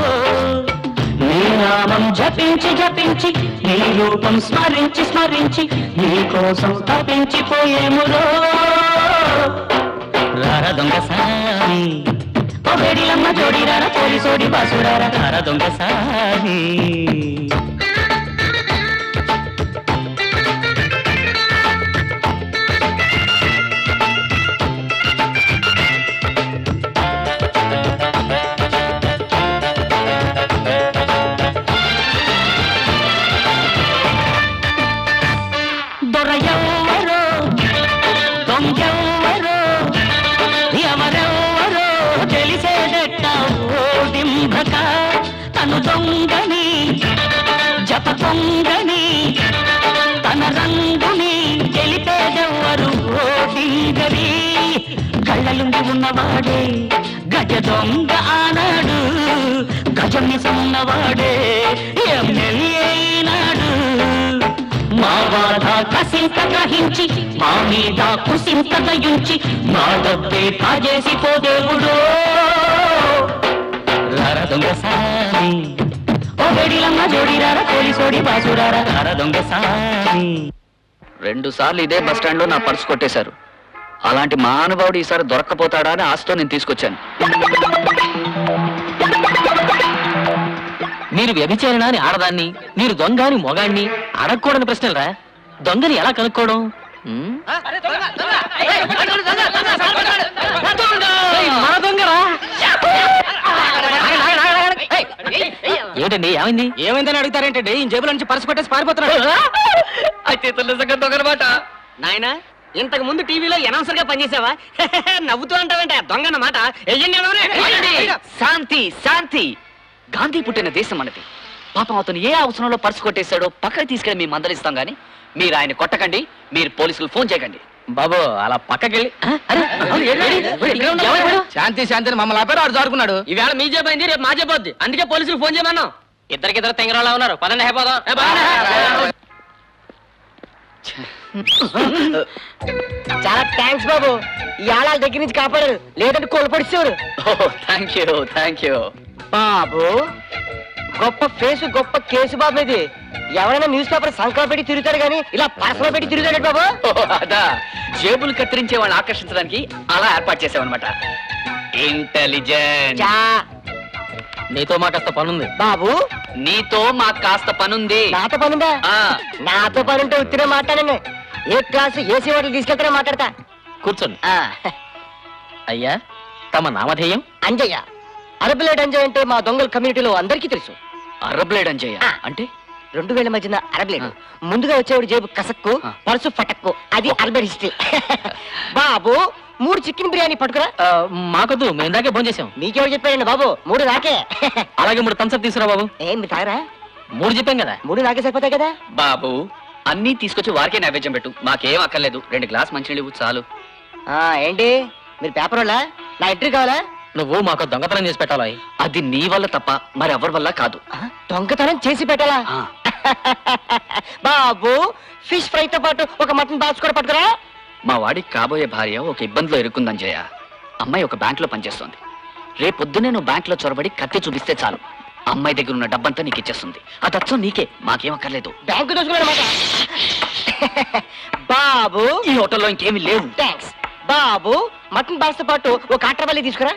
నీ నామం జపించి జపించి నీ రూపం స్మరించి స్మరించి నీ కోసం తపించిపోయేమురో. రారా దొంగ సాని ఓ వేడిలమ్మ జోడి రారా పోలీసోడి బాసురారా రారా దొంగ సాని. దొరయెవ్వరో దొంగెవ్వరో ఎవరెవ్వరో తెలిసేదెట్ట ఓడింభక. తను దొంగని జప దొంగని తన రంగుని తెలిపేదెవ్వరు ఓడింగరి. కళ్ళలుండి ఉన్నవాడే గజ దొంగ ఆనాడు, గజం ఉన్నవాడే ఎమ్మెల్యే ఈనాడు. మా బాధ కసింత గ్రహించి మా మీద కుసింత దయించి మా డబ్బే కాజేసి పోదేవుడు. రారా దొంగ సాని ఓ వేడిలమ్మ జోడి రారా పోలీసోడి బాసురారా రారా దొంగ సాని. 2 సార్లు ఇదే బస్ స్టాండ్ లో నా పర్సు కొట్టేశారు. అలాంటి మహానుభావుడు ఈసారి దొరక్కపోతాడా అని ఆశతో నేను తీసుకొచ్చాను. మీరు వ్యభిచారణ అని ఆడదాన్ని, మీరు దొంగ అని మొగాన్ని అడగకూడని ప్రశ్నలరా. దొంగని ఎలా కనుక్కోవడం? మన దొంగరా? ఏంటండి ఏమైంది? ఏమైందని అడుగుతారేంటండి? ఈ జేబుల నుంచి పర్సు కొట్టేసి పారిపోతున్నాడు. అయితే నిజంగా దొంగనమాట. నాయనా, ఇంతకు ముందు టీవీలో అనౌన్సర్ గా పనిచేసావా? నవ్వుతూ అంటావేంట దొంగన్నమాట. శాంతి శాంతి. గాంధీ పుట్టిన దేశం మనది. పాపం అతను ఏ అవసరంలో పర్సు కొట్టేశాడో పక్కకి తీసుకెళ్ళి మేము మందలిస్తాం గానీ మీరు ఆయన కొట్టకండి, మీరు పోలీసులు ఫోన్ చేయకండి. బాబు అలా పక్కకెళ్ళి శాంతి శాంతిని మమ్మల్ని ఆపారు, ఆడు జారుకున్నాడు. ఈవేళ మీ జేబైంది, రేపు మా జేబోద్ది. అందుకే పోలీసులు ఫోన్ చేయమన్నాం. ఇద్దరు తెంగరాలా ఉన్నారు. పదండి హైపోదాం. చాలా థ్యాంక్స్ బాబు, ఈ ఆళాల దగ్గర నుంచి కాపాడారు, లేదంటే కోల్పడిస్తారు. థ్యాంక్ యూ బాబు. గొప్ప ఫేసు, గొప్ప కేసు బాబు ఇది. ఎవరైనా న్యూస్ పేపర్ సంకలో పెట్టి తిరుగుతారు కానీ ఇలా పర్సలో పెట్టి తిరుగుతాడు బాబు. అదా, జేబులు కత్తిరించే వాళ్ళని ఆకర్షించడానికి అలా ఏర్పాటు చేసామన్నమాట. ఇంటెలిజెంట్. నీతో మా కాస్త పనుంది బాబు. నీతో మాకు కాస్త పనుంది. నాతో పనుందా? నాతో పనుంటే ఉత్తినే మాట్లాడండి. ఏ క్లాసు ఏసీ హోటల్ తీసుకెళ్తానే మాట్లాడతా. కూర్చోండి. అయ్యా, తమ నామధేయం? అంజయ్య. అరబిలేడ్ అంజయ్య అంటే మా దొంగల కమ్యూనిటీలో అందరికీ తెలుసు. అరబిలేడ్ అంజయ్య అంటే 2 వేల మధ్యన అరబిలేడు. ముందుగా వచ్చేవాడు జేబు కసక్కు, పర్సు ఫటక్కు. అది అరబిలేడ్ హిస్టరీ. బాబు 3 చికెన్ బిర్యానీ పట్టుకురా. మాకొద్దు, మేము దాకే ఫోన్ చేసాం. మీకెవరు చెప్పారండి బాబు? 3 నాకే. అలాగే 3 థమ్స్అప్ తీసుకురా బాబు. ఏం మీరు తాగరా? 3 చెప్పాం కదా. 3 నాకే సరిపోతాయి కదా బాబు. అన్ని తీసుకొచ్చి వారికే నైవేద్యం పెట్టు, మాకేం అక్కర్లేదు. 2 గ్లాస్ మంచినీళ్ళు చాలు. ఏంటి మీరు పేపర్ వాళ్ళ? నా ఎంట్రీ కావాలా? నువ్వు మాకు దొంగతనం చేసి పెట్టాలి. అది నీ వల్ల తప్ప మరి ఎవరి వల్ల కాదు. దొంగతనం చేసి పెట్టాలా? బాబు ఫిష్ ఫ్రైతో పాటు ఒక మటన్ బాక్స్ కూడా పట్టుకురా. మా వాడికి కాబోయే భార్య ఒక ఇబ్బందిలో ఇరుక్కుందని జయ. అమ్మాయి ఒక బ్యాంక్ లో పనిచేస్తోంది. రేపొద్దునే నువ్వు బ్యాంక్ లో చొరబడి కత్తి చూపిస్తే చాలు, అమ్మాయి దగ్గర ఉన్న డబ్బంతా నీకు ఇచ్చేస్తుంది. ఆ తత్వం నీకే, మాకేం అక్కర్లేదు. బ్యాంకు దోచుకున్నాడన్నమాట. బాబు ఈ హోటల్లో ఇంకేమీ లేవు. థ్యాంక్స్. బాబు మటన్ బాక్స్ తో పాటు ఒక కాట్రపల్లి తీసుకురా.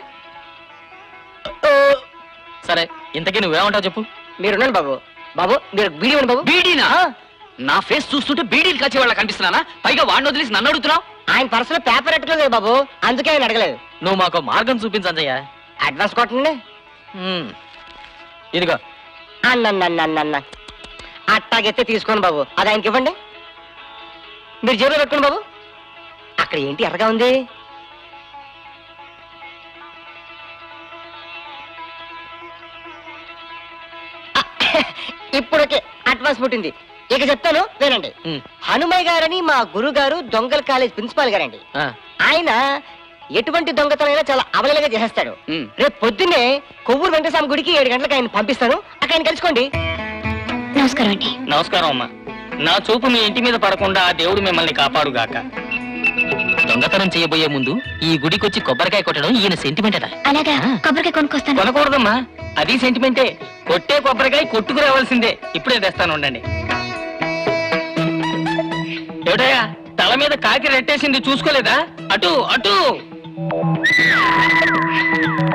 సరే, ఇంతకీ నువ్వేమంటావు చెప్పు. మీరున్నాను బాబు. బాబు మీరు బీడీ ఇవ్వండి బాబు. బీడీనా? నా ఫేస్ చూస్తుంటే బీడీలు కాచే వాళ్ళ కనిపిస్తున్నానా? పైగా వాడిని వదిలేసి నన్ను అడుగుతున్నావు? ఆయన పర్సులో పేపర్ ఎట్టుకోలేదు బాబు, అందుకే ఆయన అడగలేదు. నువ్వు మాకు మార్గం చూపించంజయ్యా. అడ్వాన్స్ కొట్టండి. ఇదిగో. అన్న అట్టాగెత్తే తీసుకోండి బాబు, అది ఆయనకి ఇవ్వండి. మీరు జేబులో పెట్టుకోండి బాబు. అక్కడ ఏంటి ఎర్రగా ఉంది? ఇప్పుడొకే అడ్వాన్స్ పుట్టింది. ఇక చెప్తాను వినండి. హనుమయ్య గారని మా గురువు గారు దొంగల కాలేజ్ ప్రిన్సిపాల్ గారండి. ఆయన ఎటువంటి దొంగతనైనా చాలా అవలలుగా చేసేస్తాడు. రేపు పొద్దున్నే కొవ్వూరు వెంకటస్వామి గుడికి 7 గంటలకు ఆయన పంపిస్తాను, అక్కడ ఆయన కలుసుకోండి. నమస్కారం అండి. నమస్కారం అమ్మా. నా చూపు మీ ఇంటి మీద పడకుండా ఆ దేవుడు మిమ్మల్ని కాపాడుగాక. దొంగతనం చేయబోయే ముందు ఈ గుడికొచ్చి కొబ్బరికాయ కొట్టడం ఈయన సెంటిమెంట్ అట. అలాగా, కొబ్బరికాయ కొనుక్కొస్తాను. కొనకూడదమ్మా, అది సెంటిమెంటే. కొట్టే కొబ్బరికాయ కొట్టుకు రావాల్సిందే. ఇప్పుడే తెస్తాను, ఉండండి. ఏటయ్యా, తల మీద కాకి రెట్టేసింది చూసుకోలేదా? అటు అటు.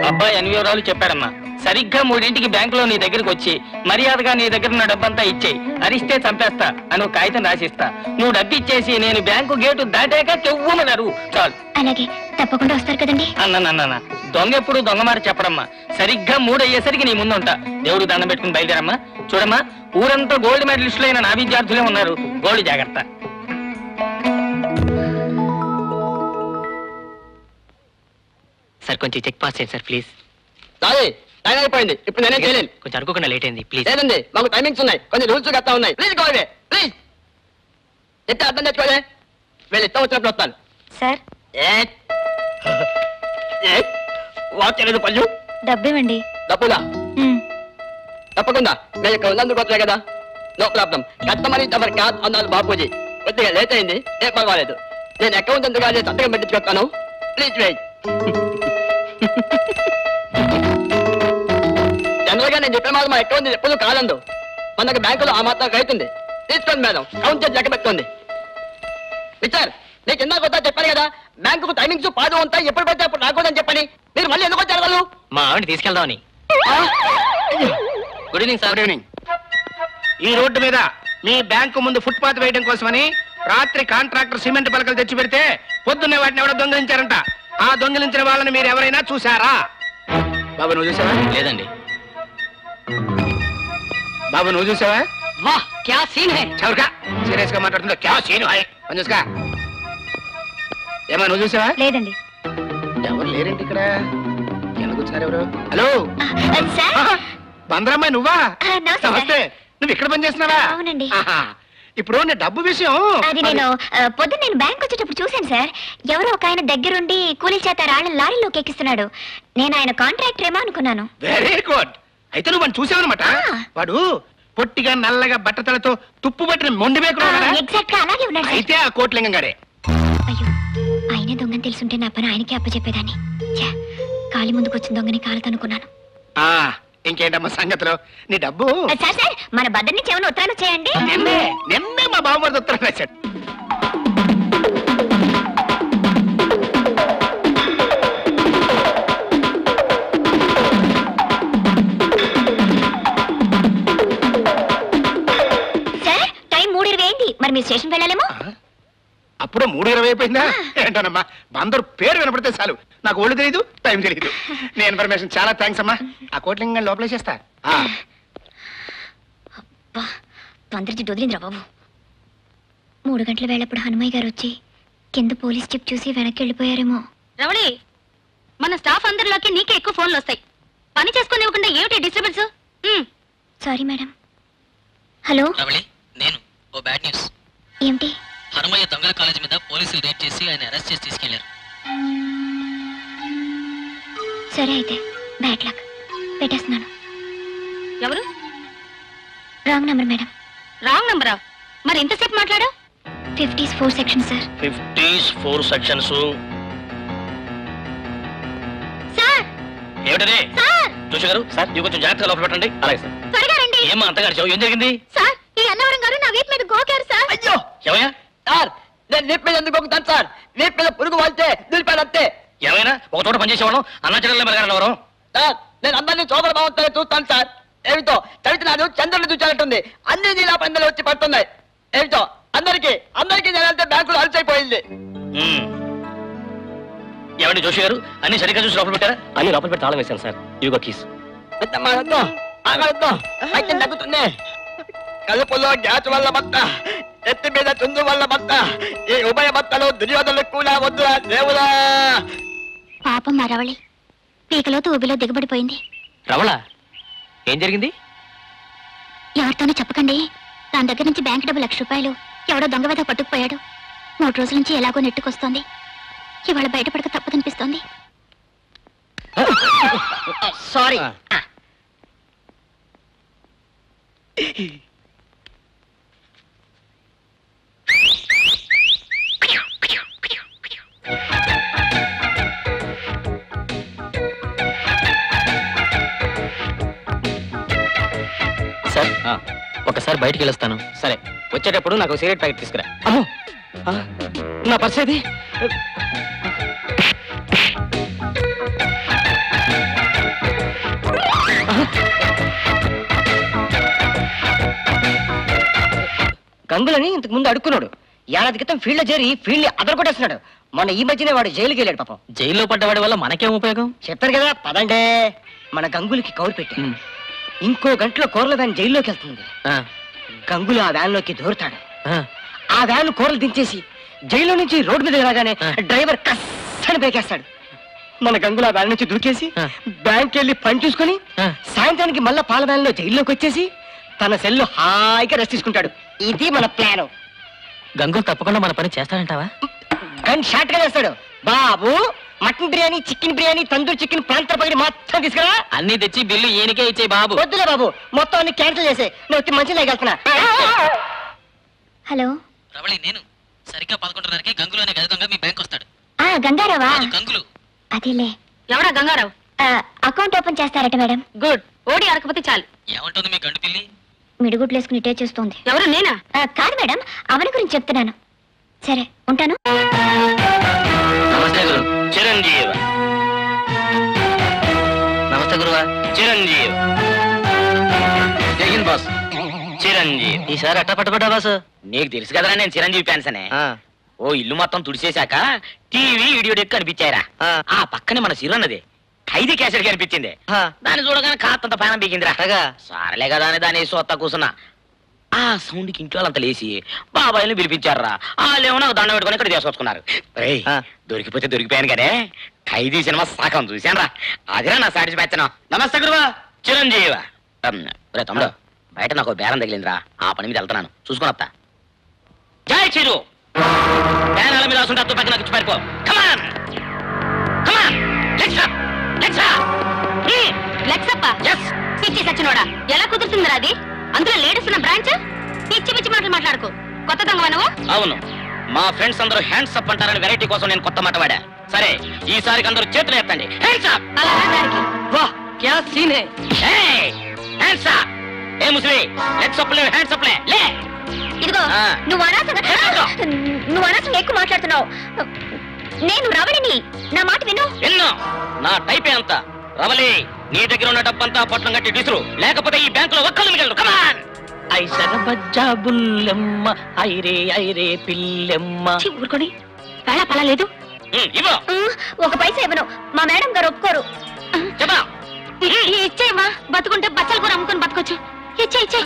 అబ్బాయి అన్ని వివరాలు చెప్పాడమ్మా. సరిగ్గా 3ంటికి బ్యాంకులో నీ దగ్గరికి వచ్చి మర్యాదగా నీ దగ్గర ఉన్న డబ్బంతా ఇచ్చేయి. అరిస్తే చంపేస్తా అని ఒక కాగితం రాసిస్తా. నువ్వు డబ్బు ఇచ్చేసి నేను బ్యాంకు గేటు దాటాక కెవ్వమన్నారు చాలు. అలాగే, తప్పకుండా వస్తారు కదండి. అన్న దొంగ ఎప్పుడు దొంగ మాట చెప్పడమ్మా. సరిగ్గా 3 అయ్యేసరికి నీ ముందు ఉంటా. దేవుడు దండం పెట్టుకుని బయలుదేరమ్మా. చూడమ్మా, ఊరంతా గోల్డ్ మెడలిస్టులు అయిన నా విద్యార్థులే ఉన్నారు. గోల్డ్ జాగ్రత్త. సార్ కొంచెం చెక్ పాస్ చేయండి సార్ ప్లీజ్. టైం అయిపోయింది, ఇప్పుడు నేనే చేయలేను. కొంచెం అనుకోకుండా లేట్ అయింది ప్లీజ్. లేదండి, మాకు టైమింగ్స్ ఉన్నాయి, కొన్ని రూల్స్ గట్టా ఉన్నాయి. Please go away, please. చెప్తే అర్థం తెచ్చుకోలే, వీళ్ళు ఇష్టం వచ్చినప్పుడు వస్తాను. సార్ వాచ్ లేదు పళ్ళు. డబ్బివ్వండి. డబ్బులా? తప్పకుండా, నేను ఇక్కడ ఉన్నందుకు వచ్చాయి కదా. No problem. Customer is our కాదు అన్నారు బాపూజీ. కొద్దిగా లేట్ అయింది, ఏ పర్వాలేదు. నేను అకౌంట్ ఎందుకు అదే సంతకం పెట్టించుకొస్తాను. Please wait. జనరల్ గా నేను చెప్పే మాట మా అకౌంట్ ఎప్పుడు కాలందు. మనకు బ్యాంకులో ఆ మాత్రం రైతుంది. తీసుకోండి మేడం, కౌంట్ చేసి లెక్క పెట్టుకోండి. మిస్టర్, నీకు ఇందాక వద్దా చెప్పాను కదా, బ్యాంకుకు టైమింగ్స్ పాడు ఉంటాయి, ఎప్పుడు పడితే అప్పుడు రాకూడదని చెప్పని. మీరు మళ్ళీ ఎందుకు వచ్చారు వాళ్ళు? మా ఆవిడ తీసుకెళ్దామని. Good evening sir. Good evening. ఈ రోడ్డు మీద మీ బ్యాంకు ముందు ఫుట్పాత్ వేయడం కోసమని రాత్రి కాంట్రాక్టర్ సిమెంట్ పలకలు తెచ్చి పెడితే పొద్దున్నే వాటిని ఎవడో దొంగిలించారంట. ఆ దొంగిలించిన వాళ్ళని మీరు ఎవరైనా చూసారా? బాబు నువ్వు చూసావా? లేదండి. బాబు నువ్వు చూసావా? వాహ్, క్యా సీన్ హై. చౌరకా, సీరియస్ గా మాట్లాడుతుందో క్యా సీన్ హై. చూసుకా. ఏమా నువ్వు చూసావా? లేదండి. ఎవరు లేరేంటి ఇక్కడ? ఎందుకు వచ్చినారు ఎవరు? హలో బందరమ్మాయి నువ్వా? నమస్తే. నువ్వు ఇక్కడ పని చేస్తున్నావా? అవునండి. ఇప్పుడు నీ డబ్బు విషయం అది నేను పొద్దున్న నేను బ్యాంక్ వచ్చేటప్పుడు చూశాను సార్. ఎవరో ఒక ఆయన దగ్గరుండి కూలీ చేత రాళ్ళని లారీలోకి ఎక్కిస్తున్నాడు. నేను ఆయన కాంట్రాక్టర్ ఏమో అనుకున్నాను. Very good. అయితే నువ్వు వాడిని చూసావన్నమాట. వాడు పొట్టిగా నల్లగా బట్టతలతో తుప్పు పట్టిన మొండి మేకుడు. ఎగ్జాక్ట్ గా అలాగే ఉన్నాడు. అయితే ఆ కోట్లింగం గారే. అయ్యో, ఆయనే దొంగని తెలుసుంటే నా పని ఆయనకే అప్పచెప్పేదాన్ని. కాలి ముందుకు వచ్చిన దొంగని కాలతనుకున్నాను. ఇంకేంటమ్మా సంగతులు? నీ డబ్బు సార్ సార్, మన బద్దరి నుంచి ఏమైనా ఉత్తరాలు చేయండి. నిన్నే మా బావమరిది ఉత్తరం రాశాడు. సార్, టైం 3:20 అయింది. మరి మీరు స్టేషన్ వెళ్ళాలేమో. అప్పుడు 3:20 అయిపోయిందా? ఏంటోనమ్మా, బందరు పేరు వినపడితే చాలు నాకు ఒళ్ళు తెలియదు, టైం తెలియదు. నీ ఇన్ఫర్మేషన్ చాలా థ్యాంక్స్ అమ్మా. ఆ కోట్లింగం లోపలేసేస్తా. తొందరచి వదిలిందిరా బాబు. 3 గంటల వేళప్పుడు హనుమయ్య గారు వచ్చి కింద పోలీస్ చిప్ చూసి వెనక్కి వెళ్ళిపోయారేమో. రవళి, మన స్టాఫ్ అందరిలోకి నీకే ఎక్కువ ఫోన్లు వస్తాయి. పని చేసుకుని ఇవ్వకుండా ఏమిటి disturbance? Sorry madam. Hello Ravali, నేను ఓ బ్యాడ్ న్యూస్. ఏమిటి? హనుమయ్య దొంగల కాలేజ్ మీద పోలీసులు రేడ్ చేసి ఆయన అరెస్ట్ చేసి తీసుకెళ్లారు. సరే అయితే బ్యాడ్ లక్. పెట్టేస్తున్నాను. ఎవరు? Wrong number madam. రాంగ్ నంబరా? మరి ఎంతసేపు మాట్లాడా? 50s 4 section sir. 50s 4 sections. Sir ఏమిటది? సార్ జోషి గారు సార్ ఇవి కొంచెం జాగ్రత్తగా లోపల పెట్టండి. అలాగే సార్. త్వరగా రండి. ఏమా అంతగారు ఏం జరిగింది? సార్ ఈ అన్నవరం గారు నా వీపు మీద గోకారు సార్. అయ్యో ఏమయ్యా? సార్ నేను వీపు మీద ఎందుకు గోకుతాను సార్? వీపు మీద పురుగు వాళ్తే దులిపాను అంతే. ఏమైనా ఒక చోట పనిచేసేవాళ్ళం అన్నా చెల్లెలు మెలగాలి ఎవరు? సార్ నేను అందరినీ సోదర భావంతో చూస్తాను సార్. ఏమిటో చవితినాడు చంద్రుని చూసినట్టుంది. అన్ని నీలా పందెలు వచ్చి పడుతున్నాయి. ఏమిటో అందరికీ నేనంటే బ్యాంకులో అలసైపోయింది. ఏమండి జోషి గారు అన్ని సరిగ్గా చూసి లోపల పెట్టారా? అన్ని లోపల పెట్టి తాళం వేశాను సార్. ఇదిగో కీస్. అయితే తగ్గుతుంది. కలుపులో గ్యాస్ వల్ల బత్త, ఎత్తి మీద చుందు వల్ల బత్త, ఈ ఉభయ బత్తలు దుర్యోధనలు కూడా వద్దురా దేవుడా. పాపం మా రవళి పీకలో ఊబిలో దిగబడిపోయింది. రవళ ఏం జరిగింది? ఎవరితోనూ చెప్పకండి. దాని దగ్గర నుంచి బ్యాంక్ డబ్బు ₹1,00,000 ఎవడో దొంగ వేద పట్టుకుపోయాడు. 3 రోజుల నుంచి ఎలాగో నెట్టుకొస్తోంది. ఇవాళ బయటపడక తప్పదనిపిస్తోంది. సారీ. సార్ ఒకసారి బయటికి వెళ్ళొస్తాను. సరే వచ్చేటప్పుడు నాకు సిగరెట్ ప్యాకెట్ తీసుకురా. నా పర్స్ ఏది? గంగులని ఇంతకు ముందు అడుక్కున్నాడు. ఏడాది క్రితం ఫీల్డ్ లో చేరి ఫీల్డ్ అదరగొట్టేస్తున్నాడు. మొన్న ఈ మధ్యనే వాడు జైలుకి వెళ్ళాడు. పాపం జైల్లో పడ్డవాడి వల్ల మనకేం ఉపయోగం? చెప్పారు కదా పదండే. మన గంగులకి కౌరు పెట్టి ఇంకో గంటలో కూరల వ్యాన్ జైల్లోకి వెళ్తుంది. గంగులు ఆ వ్యాన్ లోకి దూరుతాడు. ఆ వ్యాన్ కూరలు దించేసి జైల్లో నుంచి రోడ్డు మీద రాగానే డ్రైవర్ కష్టని బేకేస్తాడు. మన గంగులు ఆ వ్యాన్ నుంచి దూకేసి బ్యాంక్ వెళ్ళి పని చూసుకుని సాయంత్రానికి మళ్ళా పాల వ్యాన్ లో జైల్లోకి వచ్చేసి తన సెల్లు హాయిగా రెస్ట్ తీసుకుంటాడు. ఇది మన ప్లాన్. గంగులు తప్పకుండా మన పని చేస్తాడంటావా? గన్ షాట్ గా వేస్తాడు. బాబు mutton biryani, chicken biryani, tandoori chicken, ప్రాంతర పగిడి మొత్తం తీసుకురా. అన్ని తెచ్చి బిల్లు ఈయనకే ఇచ్చే బాబు. వద్దులే బాబు, మొత్తం అన్ని క్యాన్సిల్ చేసే. నువ్వు మంచిగా లేకెళ్తున్నా. హలో రవళి నేను సరిగ్గా 11:30కి గంగులు అనే గజ మీ బ్యాంక్ వస్తాడు. గంగారావా? గంగులు అదేలే. ఎవడా గంగారావు? అకౌంట్ ఓపెన్ చేస్తారట మేడం. గుడ్. ఓడి అరకపోతే చాలు. ఏమంటుంది మీ గండు పిల్లి? మిడుగుట్లు వేసుకుని ఇటే చూస్తోంది. ఎవరు నేనా? కాదు మేడం, అవని గురించి చెప్తున్నాను. సరే ఉంటాను. నమస్తే గురు. చిరంజీవి. నమస్తే గురువా. చిరంజీవి. జైన్ బాస్. చిరంజీవి. ఈసారి అట్ట పట్టుబడ్డా బాస్. నీకు తెలుసు కదరా నేను చిరంజీవి ఫ్యాన్స్ అనే. ఓ ఇల్లు మొత్తం తుడిచేశాక టీవీ వీడియో డెక్ కనిపించారా? ఆ పక్కనే మన సిరన్నది ఖైదీ క్యాసెట్ కనిపించింది. దాన్ని చూడగానే కాస్తంత పానం పీకిందిరా. సారలే కదా అని దాన్ని సొత్త కూర్చున్నా. ఆ సౌండ్ కి ఇంట్లో అంతా లేచి బాబాయిని పిలిపించారా. వాళ్ళేమో నాకు దండ పెట్టుకుని ఇక్కడ తీసుకొచ్చుకున్నారు. దొరికిపోతే దొరికిపోయాను కానీ ఖైదీ సినిమా సగం చూశాను రా. అదిరా నా సాటిస్ఫాక్షన్. నమస్తే గురువా. చిరంజీవి. రే తమ్ముడు, బయట నాకు బేరం తగిలిందిరా. ఆ పని మీద వెళ్తున్నాను, చూసుకుని వస్తా. జై చిరు. బేరాల మీద వస్తుంటే అత్తు పక్కన నాకు ఇచ్చి పారిపో. కమాన్ కమాన్. పిచ్చి సచ్చినోడా, ఎలా కుదురుతుందిరా అది? అందులో లేడీస్ ఉన్న బ్రాంచ్. పిచ్చి పిచ్చి మాటలు మాట్లాడుకో. కొత్త దొంగ నువ్వు? అవును, మా ఫ్రెండ్స్ అందరూ హ్యాండ్స్ అప్ అంటారని వెరైటీ కోసం నేను కొత్త మాట వాడా. సరే ఈసారికి అందరూ చేతులు ఎత్తండి. Hands up. వాహ్ క్యా సీన్ హై. Hands up. ఏ ముసలి, లెట్స్ అప్ లే. హ్యాండ్స్ అప్ లే. ఇదిగో నువ్వు అనవసరంగా ఎక్కువ మాట్లాడుతున్నావు. నేను రవణిని, నా మాట విను. విన్ను. నా టైపే అంత. రవలి, నీ దగ్గర ఉన్న డబ్బంతా పొట్లం కట్టి డిసురు, లేకపోతే ఈ బ్యాంకులో ఒక్కలు మిగలరు. కమాన్. ఐసర బజ్జా బుల్లెమ్మ, ఐరే ఐరే పిల్లెమ్మ. ఊరుకొని వేళ పడలేదు. ఇవ్వు. ఒక పైసా ఇవ్వను. మా మేడం గారు ఒప్పుకోరు. ఇచ్చేయమ్మా, బతుకుంటే బచ్చలు కూర అమ్ముకొని బతకొచ్చు. ఇచ్చే.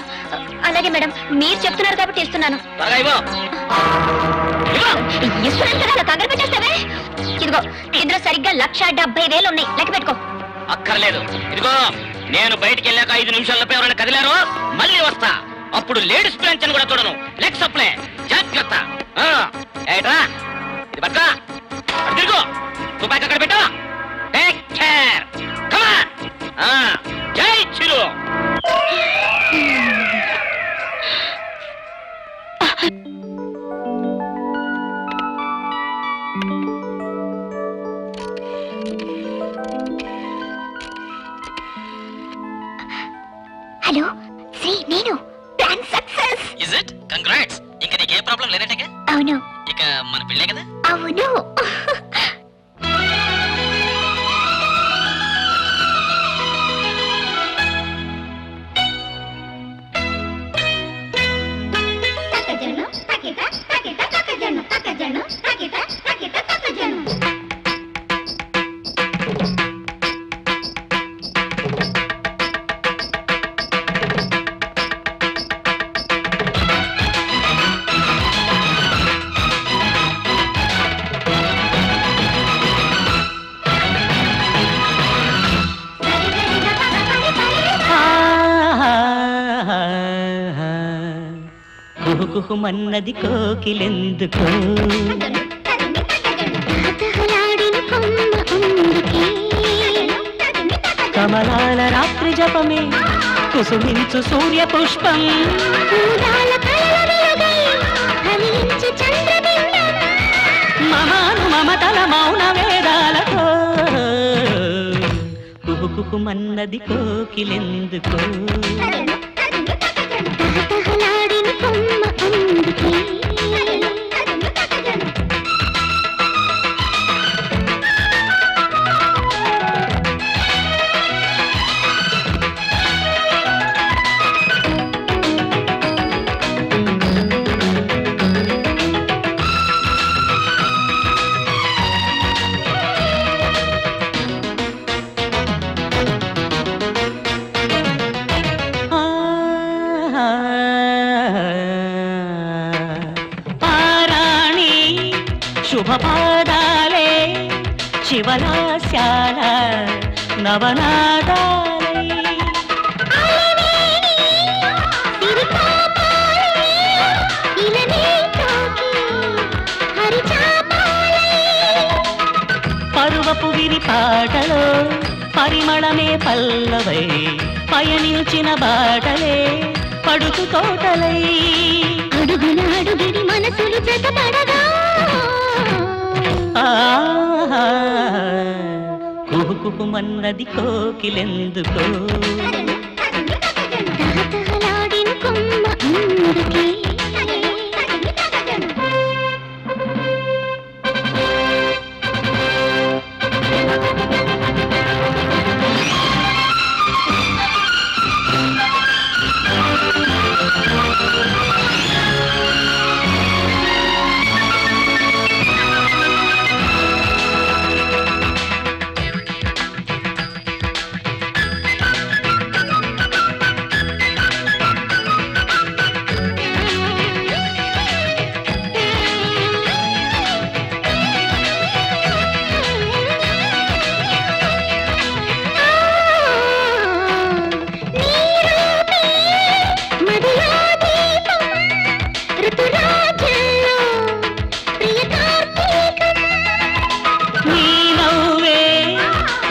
అలాగే మేడం, మీరు చెప్తున్నారు కాబట్టి ఇస్తున్నాను. ఇస్తున్నాను కదా, అలా కంగారు పెట్టేస్తావే. ఇదిగో ఇందులో సరిగ్గా 1,70,000 ఉన్నాయి. లెక్క పెట్టుకో. అక్కర్లేదు. ఇదిగో నేను బయటికి వెళ్ళాక 5 నిమిషాలపై ఎవరైనా కదిలారో మళ్ళీ వస్తా. అప్పుడు లేడీస్ బ్రాంచ్ అని కూడా చూడను. లెక్స్ అప్లే. జాగ్రత్త. ఏట్రా ఇది పక్క తిరుగు. తుపాకి అక్కడ పెట్టు. Take care. కమాన్. జై చిరు. It congrats. ఇంకా నీకే ప్రాబ్లం లేనట్టుగా? అవును. ఇక మన పెళ్ళే కదా? అవును. కుహుకుహుమన్నది కోకిలెందుకో కమలాల రాత్రి జపమే కుసుమించు సూర్య పుష్పం మమాను మమతల మౌన వేదాలతో కుహుకుహుమన్నది కోకిలెందుకో శుభపాదాలే శివలాస్యాల నవనాదాలే పరువపు విరి పాటలో పరిమళమే పల్లవై పయనించిన బాటలే పడుతు తోటలై అడుగునాడుగిడి మనసులు జతపడగా కుహుకుహుమన్నది కోకిలెందుకో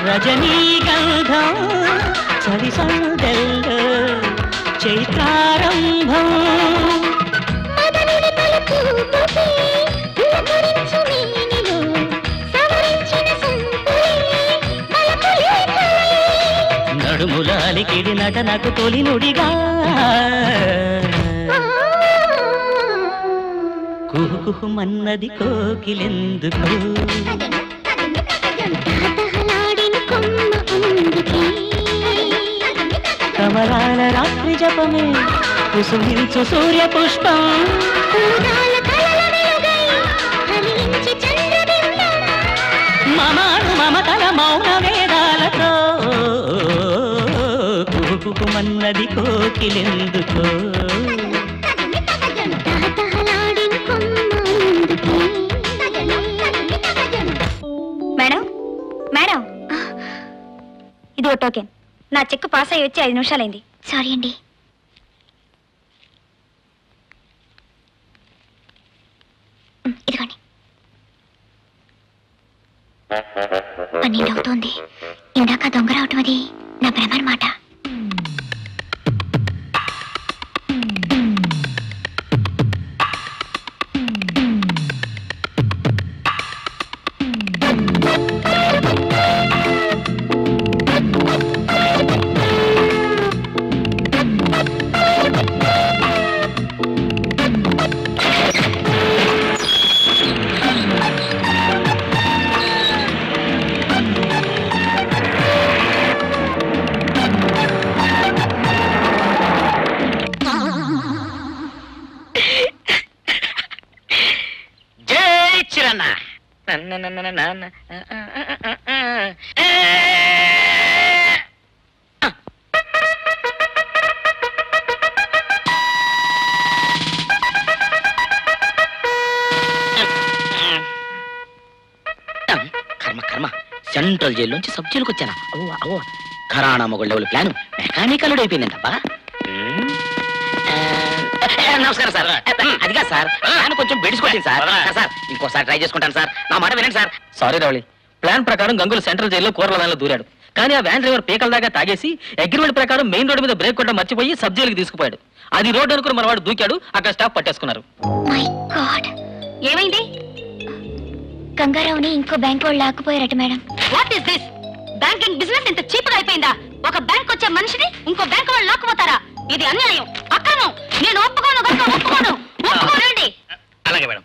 రజనీగంధం చలి సందెల్లో చైత్రారంభం నడుములాలికిడి నటనకు తొలి నుడిగా కుహుకుహుమన్నది కోకిలెందుకు కమలాల రాత్రి జపమే కుసుమించు సూర్య పుష్పం మమాను మమతల మౌన వేదాలతో కుహుకుహుమన్నది కోకిలెందుకో మేడం మేడం ఇది ఒక టోకెన్. నా చెక్ పాస్ అయ్యి వచ్చి 5 నిమిషాలైంది. సారీ అండి. ఇదిగోండి. 12 అవుతోంది. ఇందాక దొంగ రావటం అది నా భ్రమ అన్నమాట. కర్మ కర్మ సెంట్రల్ జైల్లోంచి సబ్ జైలుకి వచ్చాను. అవ్వ అవ్వ ఖరానా మొగుళ్ళ లెవెల్ ప్లాన్ మెకానికల్ అయిపోయిందంటబ్బా. నమస్కారం సార్. అదిగా సార్ ప్లాన్ కొంచెం బెడిసికొచ్చింది సార్. సార్ ఇంకోసారి ట్రై చేసుకుంటాను సార్, నా మాట వినండి సార్. సారీ రవళి, ప్లాన్ ప్రకారం గంగులు సెంట్రల్ జైల్లో కూరల వ్యాన్లో దూరాడు. కానీ ఆ వ్యాన్ డ్రైవర్ పీకల దాకా తాగేసి అగ్రిమెంట్ ప్రకారం మెయిన్ రోడ్డు మీద బ్రేక్ కొట్టడం మర్చిపోయి సబ్ జైలుకి తీసుకుపోయాడు. అది రోడ్డు అనుకుని మనవాడు దూకాడు, అక్కడ స్టాఫ్ పట్టేసుకున్నారు. మై గాడ్, ఏమైంది? గంగారావుని ఇంకో బ్యాంక్ వాళ్ళు లాక్కుపోయారట madam. What is this? Banking business ఇంత చీప్ గా అయిపోయిందా? ఒక బ్యాంక్ వచ్చే మనిషిని ఇంకో బ్యాంక్ వాళ్ళు లాక్కుపోతారా? ఇది అన్యాయం, అక్రమం. నేను ఒప్పుకోను కనుక ఒప్పుకోనండి. అలాగే మేడం.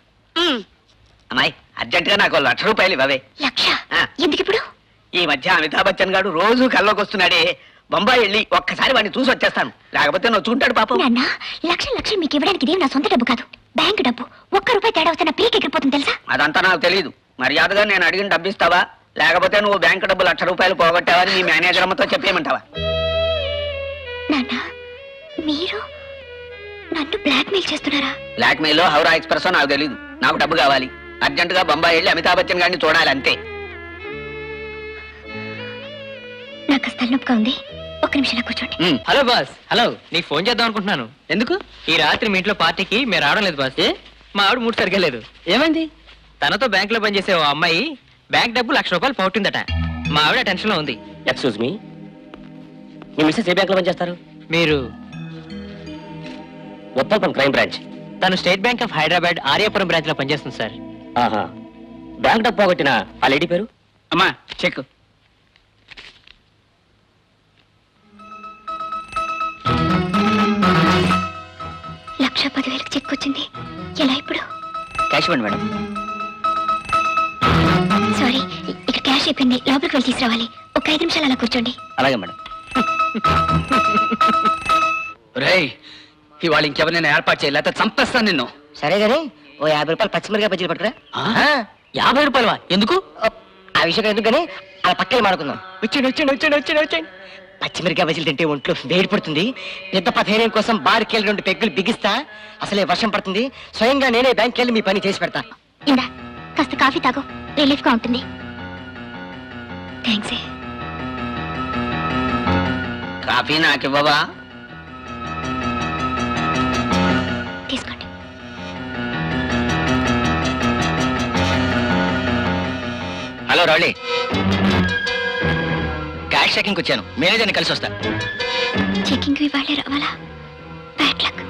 అమ్మాయి అర్జెంట్ గా నాకు 1,00,000 రూపాయలు ఇవ్వవే. లక్ష? ఎందుకు ఇప్పుడు? ఈ మధ్య అమితాబ్ బచ్చన్ గారు రోజు కల్లోకి వస్తున్నాడే, బొంబాయి వెళ్ళి ఒక్కసారి వాడిని చూసి వచ్చేస్తాను, లేకపోతే నొచ్చుకుంటాడు పాపం. నాన్న, లక్షలు మీకు ఇవ్వడానికి ఇదేం నా సొంత డబ్బు కాదు, బ్యాంక్ డబ్బు. ₹1 తేడా వస్తే నా పీక్ ఎగిరిపోతుంది తెలుసా? అదంతా నాకు తెలియదు. మర్యాదగా నేను అడిగిన డబ్బు ఇస్తావా, లేకపోతే నువ్వు బ్యాంకు డబ్బు ₹1,00,000 పోగొట్టావని మీ మేనేజర్ అమ్మతో చెప్పేయమంటావా? నాన్న, మీరు నన్ను బ్లాక్మెయిల్ చేస్తున్నారా? బ్లాక్మెయిల్ హౌరా ఎక్స్ప్రెస్ నాకు తెలియదు. నాకు డబ్బు కావాలి, అర్జెంట్ గా బొంబాయి వెళ్ళి అమితాబ్ బచ్చన్ గారిని చూడాలి, అంతే. నాకు తలనొప్పిగా ఉంది, ఒక్క నిమిషం కూర్చోండి. Hello boss. హలో, నీకు ఫోన్ చేద్దాం అనుకుంటున్నాను. ఎందుకు? ఈ రాత్రి మీ ఇంట్లో పార్టీకి మేము రావడం లేదు బాస్. మా ఆవిడ మూడు సరిగ్గా లేదు. ఏమైంది? తనతో బ్యాంక్ లో పనిచేసే ఓ అమ్మాయి బ్యాంక్ డబ్బు ₹1,00,000 పోగొట్టిందట. మా ఆవిడ టెన్షన్ లో ఉంది. ఎక్స్క్యూజ్ మీ, మీ మిస్సెస్ ఏ బ్యాంక్ లో పనిచేస్తారు? మీరు? ఉప్పల్పం క్రైమ్ బ్రాంచ్. తను state bank of Hyderabad Aryapuram branch లో పనిచేస్తుంది సార్. ఆహా, బ్యాంక్ డబ్బు పోగొట్టిన ఆ లేడీ పేరు? అమ్మా చెక్. ₹1,10,000 చెక్ వచ్చింది. ఎలా ఇప్పుడు? క్యాష్ ఇవ్వండి మేడం. సారీ, ఇక్కడ క్యాష్ అయిపోయింది, లోపలికి వెళ్ళి తీసుకురావాలి. ఒక 5 నిమిషాలు అలా కూర్చోండి. అలాగే మేడం. రేయ్, ఇవాళ ఇంకెవరైనా ఏర్పాటు చేయాలి, లేకపోతే చంపేస్తాను నిన్ను. సరే గానీ ఓ ₹50 పచ్చిమిరకాయ బజ్జీలు పట్టుకురా. ₹50 ఎందుకు? ఆ విషయం ఎందుకు కానీ అలా పక్కన మాడుకుందాం. వచ్చాడు. పచ్చిమిరకాయ బజ్జీలు తింటే ఒంట్లో వేడి పడుతుంది. పెద్ద పథైర్యం కోసం బార్కెళ్ళి 2 పెగ్గులు బిగిస్తా. అసలే వర్షం పడుతుంది. స్వయంగా నేనే బ్యాంక్ వెళ్ళి మీ పని చేసి పెడతా. ఇందా కాస్త కాఫీ తాగు, రిలీఫ్ గా ఉంటుంది. థ్యాంక్స్. కాఫీ నాకు ఇవ్వవా? తీసుకోండి. హలో రౌళి, క్యాష్ చెకింగ్ వచ్చాను, మేనేజర్ని కలిసి వస్తా. చెకింగ్ ఇవాళే రావాలా? Bad luck.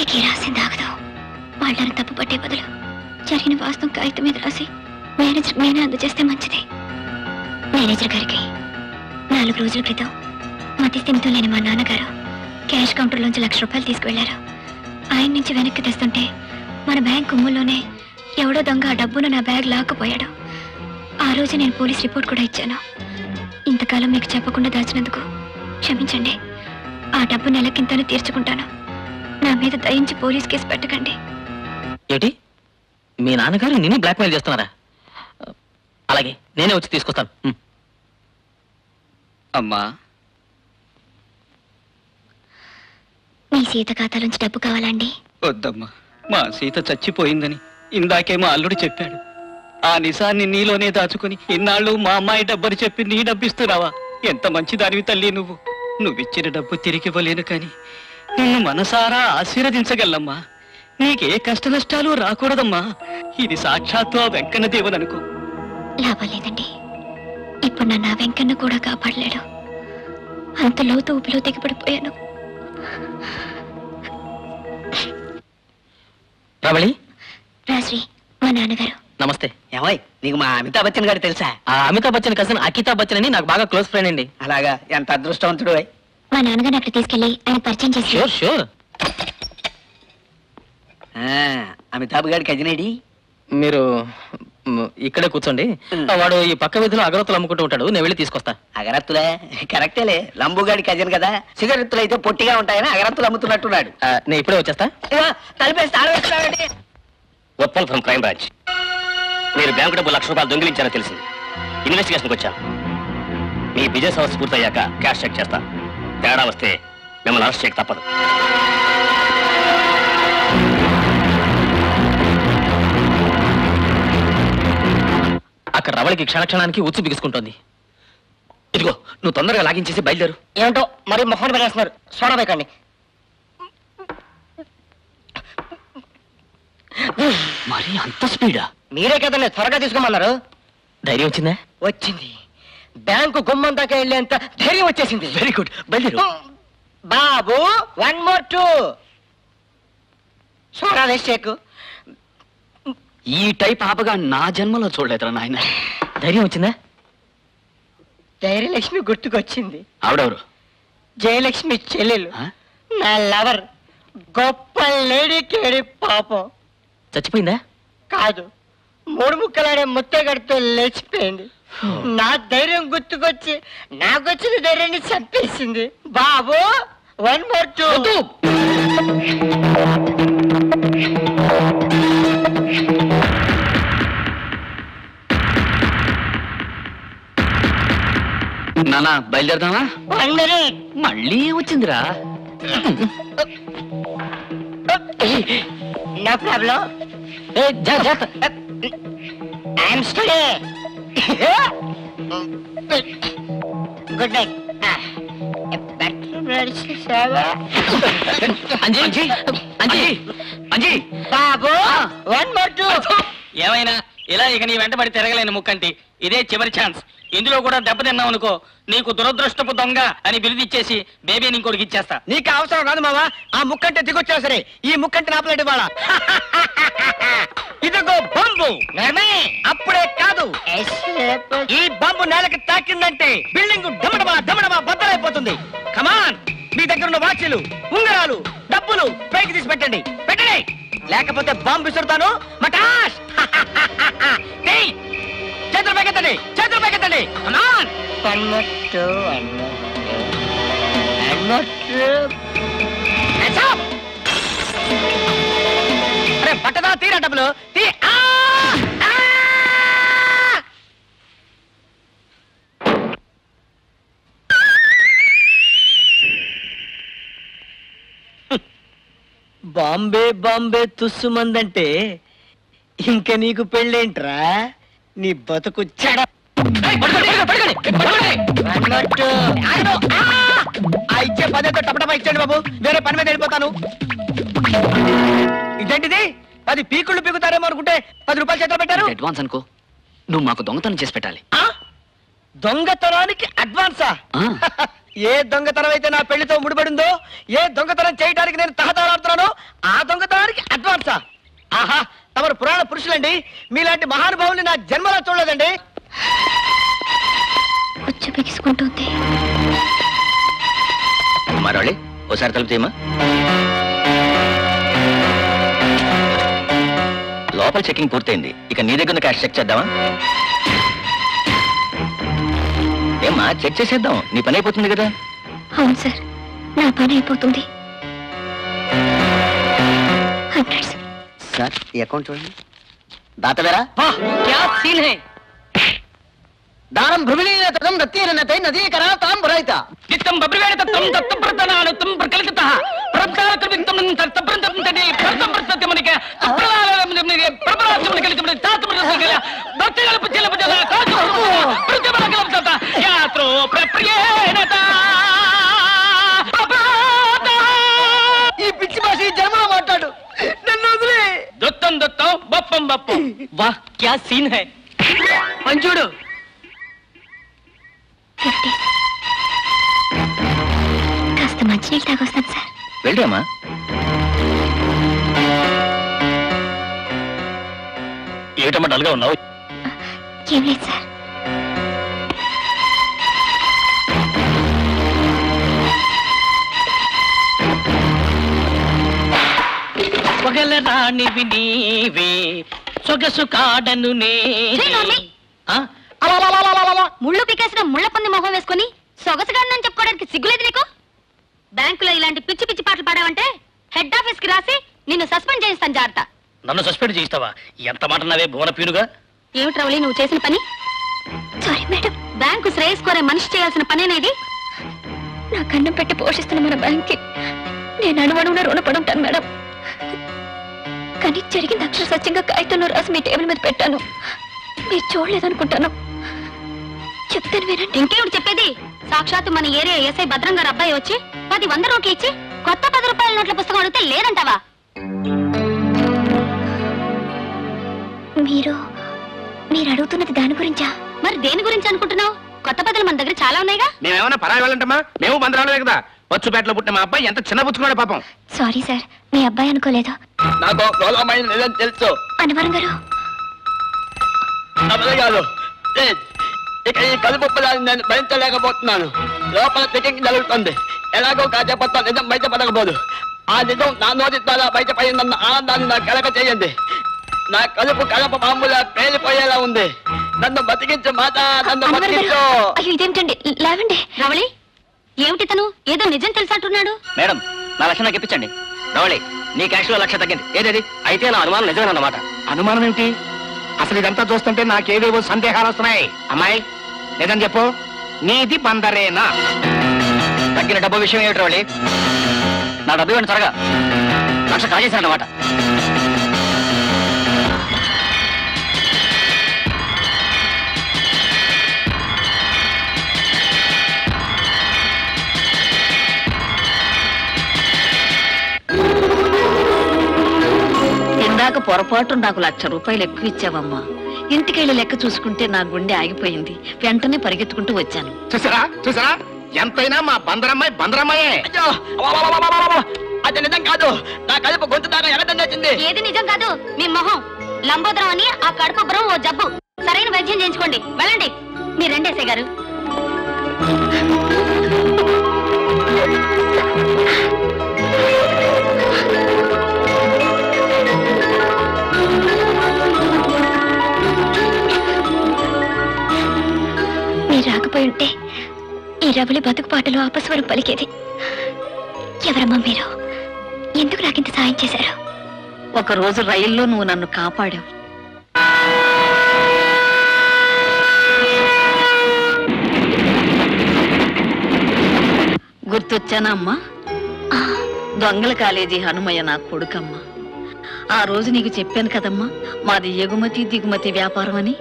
ఇక రాసింది ఆగదు. వాళ్ళని తప్పు పట్టే బదులు జరిగిన వాస్తవం కాగితం మీద రాసి మేనేజర్ నేనే అందజేస్తే మంచిది. మేనేజర్ గారికి 4 రోజుల క్రితం మతిస్థిమితం లేని మా నాన్నగారు క్యాష్ కౌంటర్లోంచి ₹1,00,000 తీసుకువెళ్లారు. ఆయన నుంచి వెనక్కి తెస్తుంటే మన బ్యాంక్ కుమ్ముల్లోనే ఎవడో దొంగ ఆ డబ్బును నా బ్యాగ్ లాక్కుపోయాడు. ఆ రోజు నేను పోలీస్ రిపోర్ట్ కూడా ఇచ్చాను. ఇంతకాలం మీకు చెప్పకుండా దాచినందుకు క్షమించండి. ఆ డబ్బు నెలకింతను తీర్చుకుంటాను. నా మీద దయించి పోలీస్ కేసు పెట్టకండి. ఏంటి, మీ నాన్నగారు నిన్ను బ్లాక్మెయిల్ చేస్తున్నారా? అలాగే, నేనే వచ్చి తీసుకొస్తాను. అమ్మా, మీ సీత ఖాతాలోంచి డబ్బు కావాలండి? వద్దమ్మా, మా సీత చచ్చిపోయిందని ఇందాకే మా అల్లుడు చెప్పాడు. ఆ నిజాన్ని నీలోనే దాచుకుని ఇన్నాళ్ళు మా అమ్మాయి డబ్బని చెప్పి నీ డబ్బిస్తున్నావా? ఎంత మంచిదానివి తల్లి నువ్వు. నువ్విచ్చిన డబ్బు తిరిగి ఇవ్వలేను కానీ నిన్ను మనసారా ఆశీర్వదించగలమ్మా. నీకే కష్ట నష్టాలు రాకూడదమ్మా. ఇది సాక్షాత్తు ఆ వెంకన్న దేవుడనుకో. లాభం లేదండి, ఇప్పుడు నన్ను ఆ వెంకన్న కూడా కాపాడలేడు. అంత లోతు ఊపిలో తెగిపడిపోయాను. రవళి, రాశ్రీ మా నాన్నగారు. నమస్తే. ఏమై, నీకు మా అమితాబ్ బచ్చన్ గారు తెలుసా? ఆ అమితాబ్ బచ్చన్ కజిన్ అకితాబ్ బచ్చన్ అని నాకు బాగా క్లోజ్ ఫ్రెండ్ అండి. అలాగా, ఎంత అదృష్టవంతుడు. మా నాన్నగారిని అక్కడ తీసుకెళ్లి ఆయన పరిచయం చేసి. షూర్. అమితాబ్ గారి కజినేడి? మీరు ఇక్కడే కూర్చోండి. వాడు ఈ పక్క వీధిలో అగరత్తులు అమ్ముకుంటూ ఉంటాడు, నేను వెళ్ళి తీసుకొస్తా. అగరత్తులే? కరెక్టేలే, లంబుగాడి కజిన్ కదా. సిగరెత్తులు అయితే పొట్టిగా ఉంటాయని అగరత్తులు అమ్ముతున్నట్టున్నాడు. నేను ఇప్పుడే వచ్చేస్తా. తలిపేసి తాళం వేస్తున్నాడండి. Uppal from crime branch. మీరు బ్యాంకు డబ్బు ₹1,00,000 దొంగిలించారని తెలిసింది. ఇన్వెస్టిగేషన్కి వచ్చాను. మీ బిజినెస్ అవర్స్ పూర్తయ్యాక క్యాష్ చెక్ చేస్తా. తేడా వస్తే మిమ్మల్ని అరెస్ట్ చేయక తప్పదు. అక్కడ రవళికి క్షణక్షణానికి ఉచ్చు బిగుసుకుంటోంది. ఇదిగో నువ్వు తొందరగా లాగించేసి బయలుదేరు. ఏమిటో మరి మొహం పడేస్తున్నారు. సోడా వేకండి. మరి అంత స్పీడా? మీరే కదండి త్వరగా తీసుకోమన్నారు. ధైర్యం వచ్చిందా? వచ్చింది. బ్యాంకు గుమ్మం దాకా వెళ్ళేంత ధైర్యం వచ్చేసింది. వెరీ గుడ్, బయలుదేరు. బాబు 1 more 2 సోడా వేసి చెక్. ఈ టైప్ ఆపగా నా జన్మలో చూడలేదురా నాయన. ధైర్యం వచ్చిందా? ధైర్యలక్ష్మి గుర్తుకొచ్చింది. ఆవిడెవరు? జయలక్ష్మి చెల్లెలు, నా లవర్. గొప్ప లేడీ కేడి పాపం. చచ్చిపోయిందా? కాదు, 3 ముక్కలాడే ముత్తగడితో లేచిపోయింది. నా ధైర్యం గుర్తుకొచ్చి నాకొచ్చిన ధైర్యాన్ని చంపేసింది. బాబు 1 more 2 నానా బయలుదేరదామా? 1 minute. మళ్ళీ వచ్చిందిరా. No problem. I'm study. Good night. Babu 1 more 2 ఏమైనా ఇలా ఇక నీ వెంటబడి తిరగలేని ముక్కంటి ఇదే చివరి ఛాన్స్. ఇందులో కూడా దెబ్బతిన్నావు అనుకో, నీకు దురదృష్టపు దొంగ అని బిరుదిచ్చేసి బేబీని ఇంకోటికి ఇచ్చేస్తా. నీకు అవసరం కాదు మావా. ఆ ముక్కంటే దిగొచ్చా సరే, ఈ ముక్కంటే నాపలేటి వాళ్ళ. ఇదిగో బంబు. అప్పుడే కాదు, ఈ బంబు నేలకి తాకిందంటే బిల్డింగ్ డమడమా డమడమా బద్దలైపోతుంది. కమాన్, మీ దగ్గర ఉన్న వాచీలు, ఉంగరాలు, డబ్బులు పైకి తీసి పెట్టండి. పెట్టండి, లేకపోతే బాంబు విసురుతాను. మటాష్. చేతులు పైకెత్తండి, చేతులు పైకెత్తండి. కమాన్. అరే పట్టదా, తీరా డబ్బులు తీ. బాంబే బాంబే తుస్సుమందంటే ఇంక నీకు పెళ్ళేంట్రా? నీ బతుకు చెడ. ఇచ్చే పదేతో టపటపా ఇచ్చండి బాబు, వేరే పని మీద వెళ్ళిపోతాను. ఇదేంటిది? 10 పీకుళ్ళు పీకుతారేమో అనుకుంటే 10 రూపాయలు చేతులు పెట్టారు. అడ్వాన్స్ అనుకో. నువ్వు మాకు దొంగతనం చేసి పెట్టాలి. దొంగతనానికి అడ్వాన్సా? ఏ దొంగతనం అయితే నా పెళ్లితో ముడిపడిందో, ఏ దొంగతనం చేయడానికి నేను తహతలాడుతున్నానో ఆ దొంగతనానికి అడ్వాన్సా? ఆహా, తమరు పురాణ పురుషులండి. మీలాంటి మహానుభావుల్ని నా జన్మలో చూడలేదండి. ఉచ్చు బిగుసుకుంటుంది. మరొళ్ళి ఓసారి తలుపు తీయమా. లోపల చెకింగ్ పూర్తయింది. ఇక నీ దగ్గర క్యాష్ చెక్ చేద్దామా? ఏమ్మా, చెక్ చేసేద్దాం. నీ పని అయిపోతుంది కదా. అవును సార్, నా పని అయిపోతుంది. సార్, ఈ అకౌంట్ చూడండి. దాతవేరా దానం భృమిలీనతం దత్తీరనతై నదీకరా తాం భరైత నిత్తం బబ్రివేణతం దత్తప్రతనానుతం ప్రకలితః ప్రబ్ధాకృతం తత్తప్రంతం తనే ప్రతంప్రతమనిక అప్రలాలమనికే ప్రబలాత్మనికలితం తాత్మరసగల భక్తిగలపు చెలపజల కాదు ప్రతిమలకలం తత యాత్రో ప్రప్రియేనత. ఈ పిచ్చి భాష ఈ జన్మలో మాట్లాడు. నన్ను వదిలే. దత్తం దత్తం బప్పం బప్పం. వాహ్, క్యా సీన్ హై. పంచుడు. కాస్త మంచినీళ్ళు తాగొస్తాను సార్. వెళ్ళామా? ఏటమ్మా డల్గా ఉన్నావు? ఏం లేదు సార్. పగల రాణివి నీవే, సొగసు కాడను ముళ్ళు పికేసిన ముళ్ళ పంది మొహం వేసుకుని సొగసుగానని చెప్పుకోవడానికి సిగ్గులేదు నీకు? బ్యాంకులో ఇలాంటి పిచ్చి పిచ్చి పాటలు పాడావంటే హెడ్ ఆఫీస్ కి రాసి నిన్ను సస్పెండ్ చేయిస్తాను. జాగ్రత్త. నన్ను సస్పెండ్ చేయిస్తావా? ఎంత మాట నావే భువన పీనుగా. ఏమిటి రవళి నువ్వు చేసిన పని? Sorry madam. బ్యాంకు శ్రేయస్ కోరే మనిషి చేయాల్సిన పనేనేది? నా కన్నం పెట్టి పోషిస్తున్న మన బ్యాంక్కి నేను అణువణువున రుణపడి ఉంటాను మేడం. కానీ జరిగింది అక్షర సత్యంగా కాగితంలో రాసి మీ టేబుల్ మీద పెట్టాను. మీరు చూడలేదనుకుంటాను. చెప్తాను వినండి. ఇంకేమిటి చెప్పేది? సాక్షాత్తు మన ఏరియా ఎస్ఐ భద్రం గారు అబ్బాయి వచ్చి 10 నోట్లు ఇచ్చి కొత్త 10 రూపాయల నోట్ల పుస్తకం అడిగితే లేదంటావా? మీరు అడుగుతున్నది దాని గురించా? మరి దేని గురించి అనుకుంటున్నావు? కొత్త పదలు మన దగ్గర చాలా ఉన్నాయిగా. మేమేమన్నా పరాయి వాళ్ళంటమ్మా? మేము బందరాలే కదా. పచ్చుపేటలో పుట్టిన మా అబ్బాయి ఎంత చిన్న పుచ్చుకున్నాడు పాపం. సారీ సార్, మీ అబ్బాయి అనుకోలేదు. నాకు గౌరవమైన నిజం తెలుసు. అనవరం గారు కాదు, ఇక ఈ కలుపు పదాన్ని నేను భరించలేకపోతున్నాను. లోపల చెకింగ్ జరుగుతుంది. ఎలాగో కాసేపట్ల నిజం బయటపడకపోదు. ఆ నిజం నా నోటి ద్వారా బయటపడిందన్న ఆనందాన్ని నాకు కలగ చేయండి. నా కలుపు కలప మామూలుగా పేలిపోయేలా ఉంది. నన్ను బతికించు మాట, నన్ను బతికించు. అయ్యో ఇదేమిటండి, లేవండి. రవళి, ఏమిటి తను ఏదో నిజం తెలుసంటున్నాడు? మేడం, నా లక్ష నాకు ఇప్పించండి. రవళి, నీ క్యాష్ లో 1,00,000 తగ్గింది. ఏదేది? అయితే నా అనుమానం నిజమేనన్నమాట. అనుమానం ఏమిటి? అసలు ఇదంతా చూస్తుంటే నాకేవేవో సందేహాలు వస్తున్నాయి. అమ్మాయి నిజం చెప్పు, నీది బందరేనా? తగ్గిన డబ్బు విషయం ఏమిటి రవళి? నా డబ్బు ఇవ్వండి త్వరగా. 1,00,000 కాజేశానన్నమాట. ఇందాక పొరపాటు నాకు 1,00,000 రూపాయలు ఎక్కువ ఇచ్చావమ్మా. ఇంటికెళ్ళి లెక్క చూసుకుంటే నా గుండె ఆగిపోయింది. వెంటనే పరిగెత్తుకుంటూ వచ్చాను. చూసారా చూసారా, ఎంతైనా మా బందరమ్మాయి బందరమ్మాయే. అది నిజం కాదు. నా కడుపు గొంతు దాకా ఎగదండొచ్చింది. ఏది నిజం కాదు? మీ మొహం లంబోదరం అని ఆ కడుపు బ్రం ఓ జబ్బు. సరైన వైద్యం చేయించుకోండి. వెళ్ళండి. మీరు రండి ఎస్ఐ గారు. మీరు రాకపోయి ఉంటే ఈ రవళి బతుకు పాటలో అపస్వరం పలికేది. ఎవరమ్మా మీరు? ఎందుకు నాకింత సాయం చేశారు? ఒకరోజు రైల్లో నువ్వు నన్ను కాపాడావు. గుర్తొచ్చానా అమ్మా? దొంగల కాలేజీ హనుమయ్య నా కొడుకమ్మా. ఆ రోజు నీకు చెప్పాను కదమ్మా, మాది ఎగుమతి దిగుమతి వ్యాపారం అని.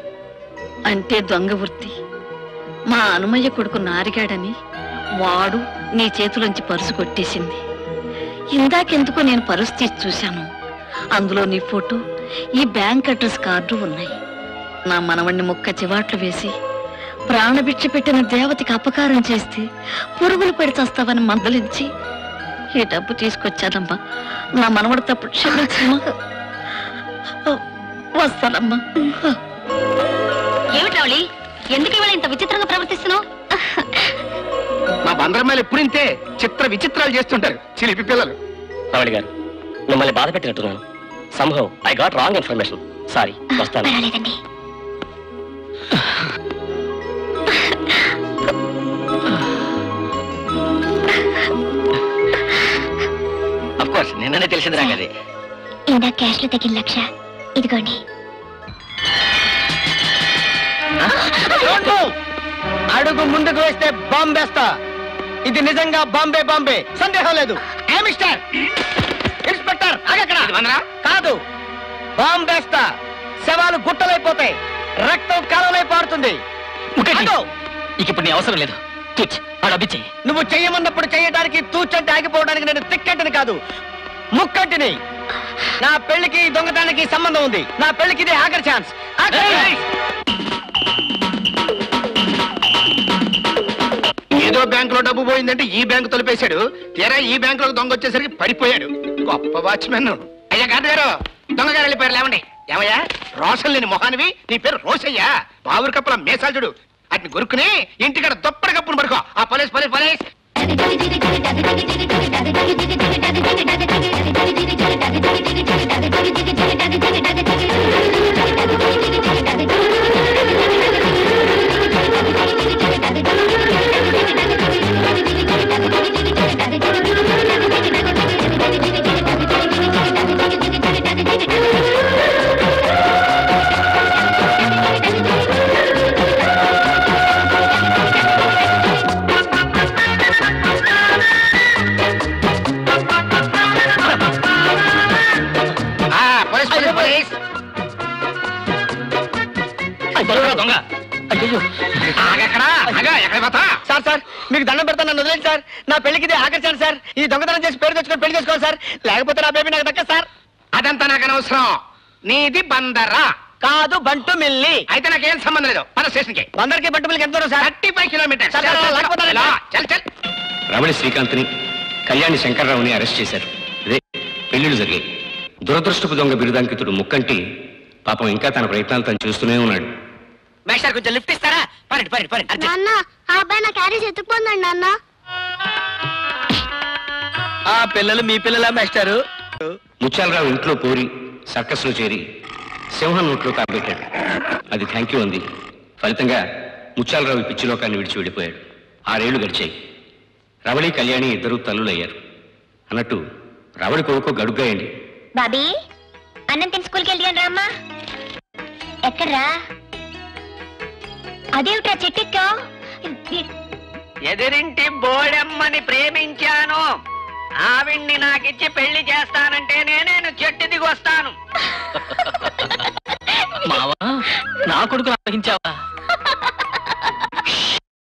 అంటే దొంగ వృత్తి. మా హనుమయ్య కొడుకు నారిగాడని వాడు నీ చేతులోంచి పరుసు కొట్టేసింది. ఇందాకెందుకు నేను పరుసు తీసి చూశాను. అందులో నీ ఫోటో, ఈ బ్యాంక్ అడ్రస్ కార్డు ఉన్నాయి. నా మనవణ్ణి ముక్క చివాట్లు వేసి ప్రాణభిక్ష పెట్టిన దేవతకి అపకారం చేస్తే పురుగులు పెడిచేస్తావని మందలించి ఈ డబ్బు తీసుకొచ్చానమ్మా. నా మనవడు తప్పుడు క్షమించమ్మా. వస్తానమ్మా. ఏమిటి రవళి, ఎందుకు ఇవాళ ఇంత విచిత్రంగా ప్రవర్తిస్తున్నావు? మా బందరమ్మాయిలు ఎప్పుడు ఇంతే చిత్ర విచిత్రాలు చేస్తుంటారు, చిలిపి పిల్లలు. రవళి గారు, మిమ్మల్ని బాధ పెట్టినట్టున్నాను. సంభవ్ I got wrong information. Sorry, వస్తాను. అఫ్ కోర్స్ నిన్ననే తెలిసింది నాకు అది. ఇందా క్యాష్ లో తగిన 1,00,000 ఇదిగోండి. అడుగు ముందుకు వేస్తే బాంబేస్తా. ఇది నిజంగా బాంబే బాంబే, సందేహం లేదు. మిస్టర్ ఇన్స్పెక్టర్ అక్కడ కాదు, బాంబేస్తా. శవాలు గుట్టలైపోతాయి, రక్తం కాలంలో పారుతుంది. ఇక ఇప్పుడు నీ అవసరం లేదు. నువ్వు చెయ్యమన్నప్పుడు చెయ్యడానికి, తూచంటే ఆగిపోవడానికి నేను తిక్కంటిని కాదు, ముక్కంటిని. నా పెళ్లికి దొంగతనానికి సంబంధం ఉంది. నా పెళ్లికి ఇది ఆఖరి ఛాన్స్. ఏదో బ్యాంకులో డబ్బు పోయిందంటే ఈ బ్యాంకు తొలిపేశాడు. తీరా ఈ బ్యాంకులో దొంగ వచ్చేసరికి పడిపోయాడు. గొప్ప వాచ్మెన్. అయ్యా గారు గారు, దొంగగారు వెళ్ళిపోయారు. లేవండి. ఏమయ్యా, రోషన్ లేని మొహానివి, నీ పేరు రోషయ్యా. బావురు కప్పుల మేసాలు చూడు, అట్ని గురుకుని ఇంటికాడ దొప్పటి కప్పును పడుకో. ఆ పోలీస్ పోలీస్ పోలీస్. దొంగ సార్ సార్ మీకు దండం పెడతాను, నన్ను వదిలేండి సార్. నా పెళ్లికి ఇది ఆకర్షణ సార్. ఈ దొంగతనం చేసి పేరు తెచ్చుకొని పెళ్లి చేసుకోవాలి సార్, లేకపోతే నా బేబీ నాకు దక్క సార్. అదంతా నాకు అనవసరం. నీది బందరా కాదు, బంటు మిల్లి. అయితే నాకేం సంబంధం లేదు. మన స్టేషన్ కి బందర్కి బంటు మిల్లికి ఎంత దూరం సార్? 35 కిలోమీటర్స్. రమణి శ్రీకాంత్ని, కళ్యాణి శంకర్రావుని అరెస్ట్ చేశారు. ఇదే పెళ్లిళ్ళు జరిగాయి. దురదృష్టపు దొంగ బిరుదాంకితుడు ముక్కంటి పాపం ఇంకా తన ప్రయత్నాలు తను చూస్తూనే ఉన్నాడు. మేస్టర్ కొంచెం లిఫ్ట్ ఇస్తారా? పరండి పరండి పరండి. నాన్న ఆ అబ్బాయి నా క్యారేజ్ ఎత్తుకుపోందండి నాన్న. ఆ పిల్లలు మీ పిల్లలా మేస్టారు? ముత్యాలరావు ఇంట్లో పోరి సర్కస్ లో చేరి సింహం నోట్లో కాబెట్టాడు. అది థ్యాంక్ యూ అంది. ఫలితంగా ముత్యాలరావు ఈ పిచ్చి లోకాన్ని విడిచి వెళ్ళిపోయాడు. 6 ఏళ్లు గడిచాయి. రవళి కళ్యాణి ఇద్దరూ తల్లులయ్యారు. అన్నట్టు రవళి కొడుకు గడుగ్గాయండి. బాబీ అన్నం తిని స్కూల్కి వెళ్ళాను రామ్మా. ఎక్కడ్రా? అదేమిట్రా చెట్టెక్కా? ఎదిరింటి బోడెమ్మని ప్రేమించాను, ఆవిడ్ని నాకిచ్చి పెళ్లి చేస్తానంటే నేను చెట్టు దిగి వస్తాను. మావా, నా కొడుకు అప్పగించావా?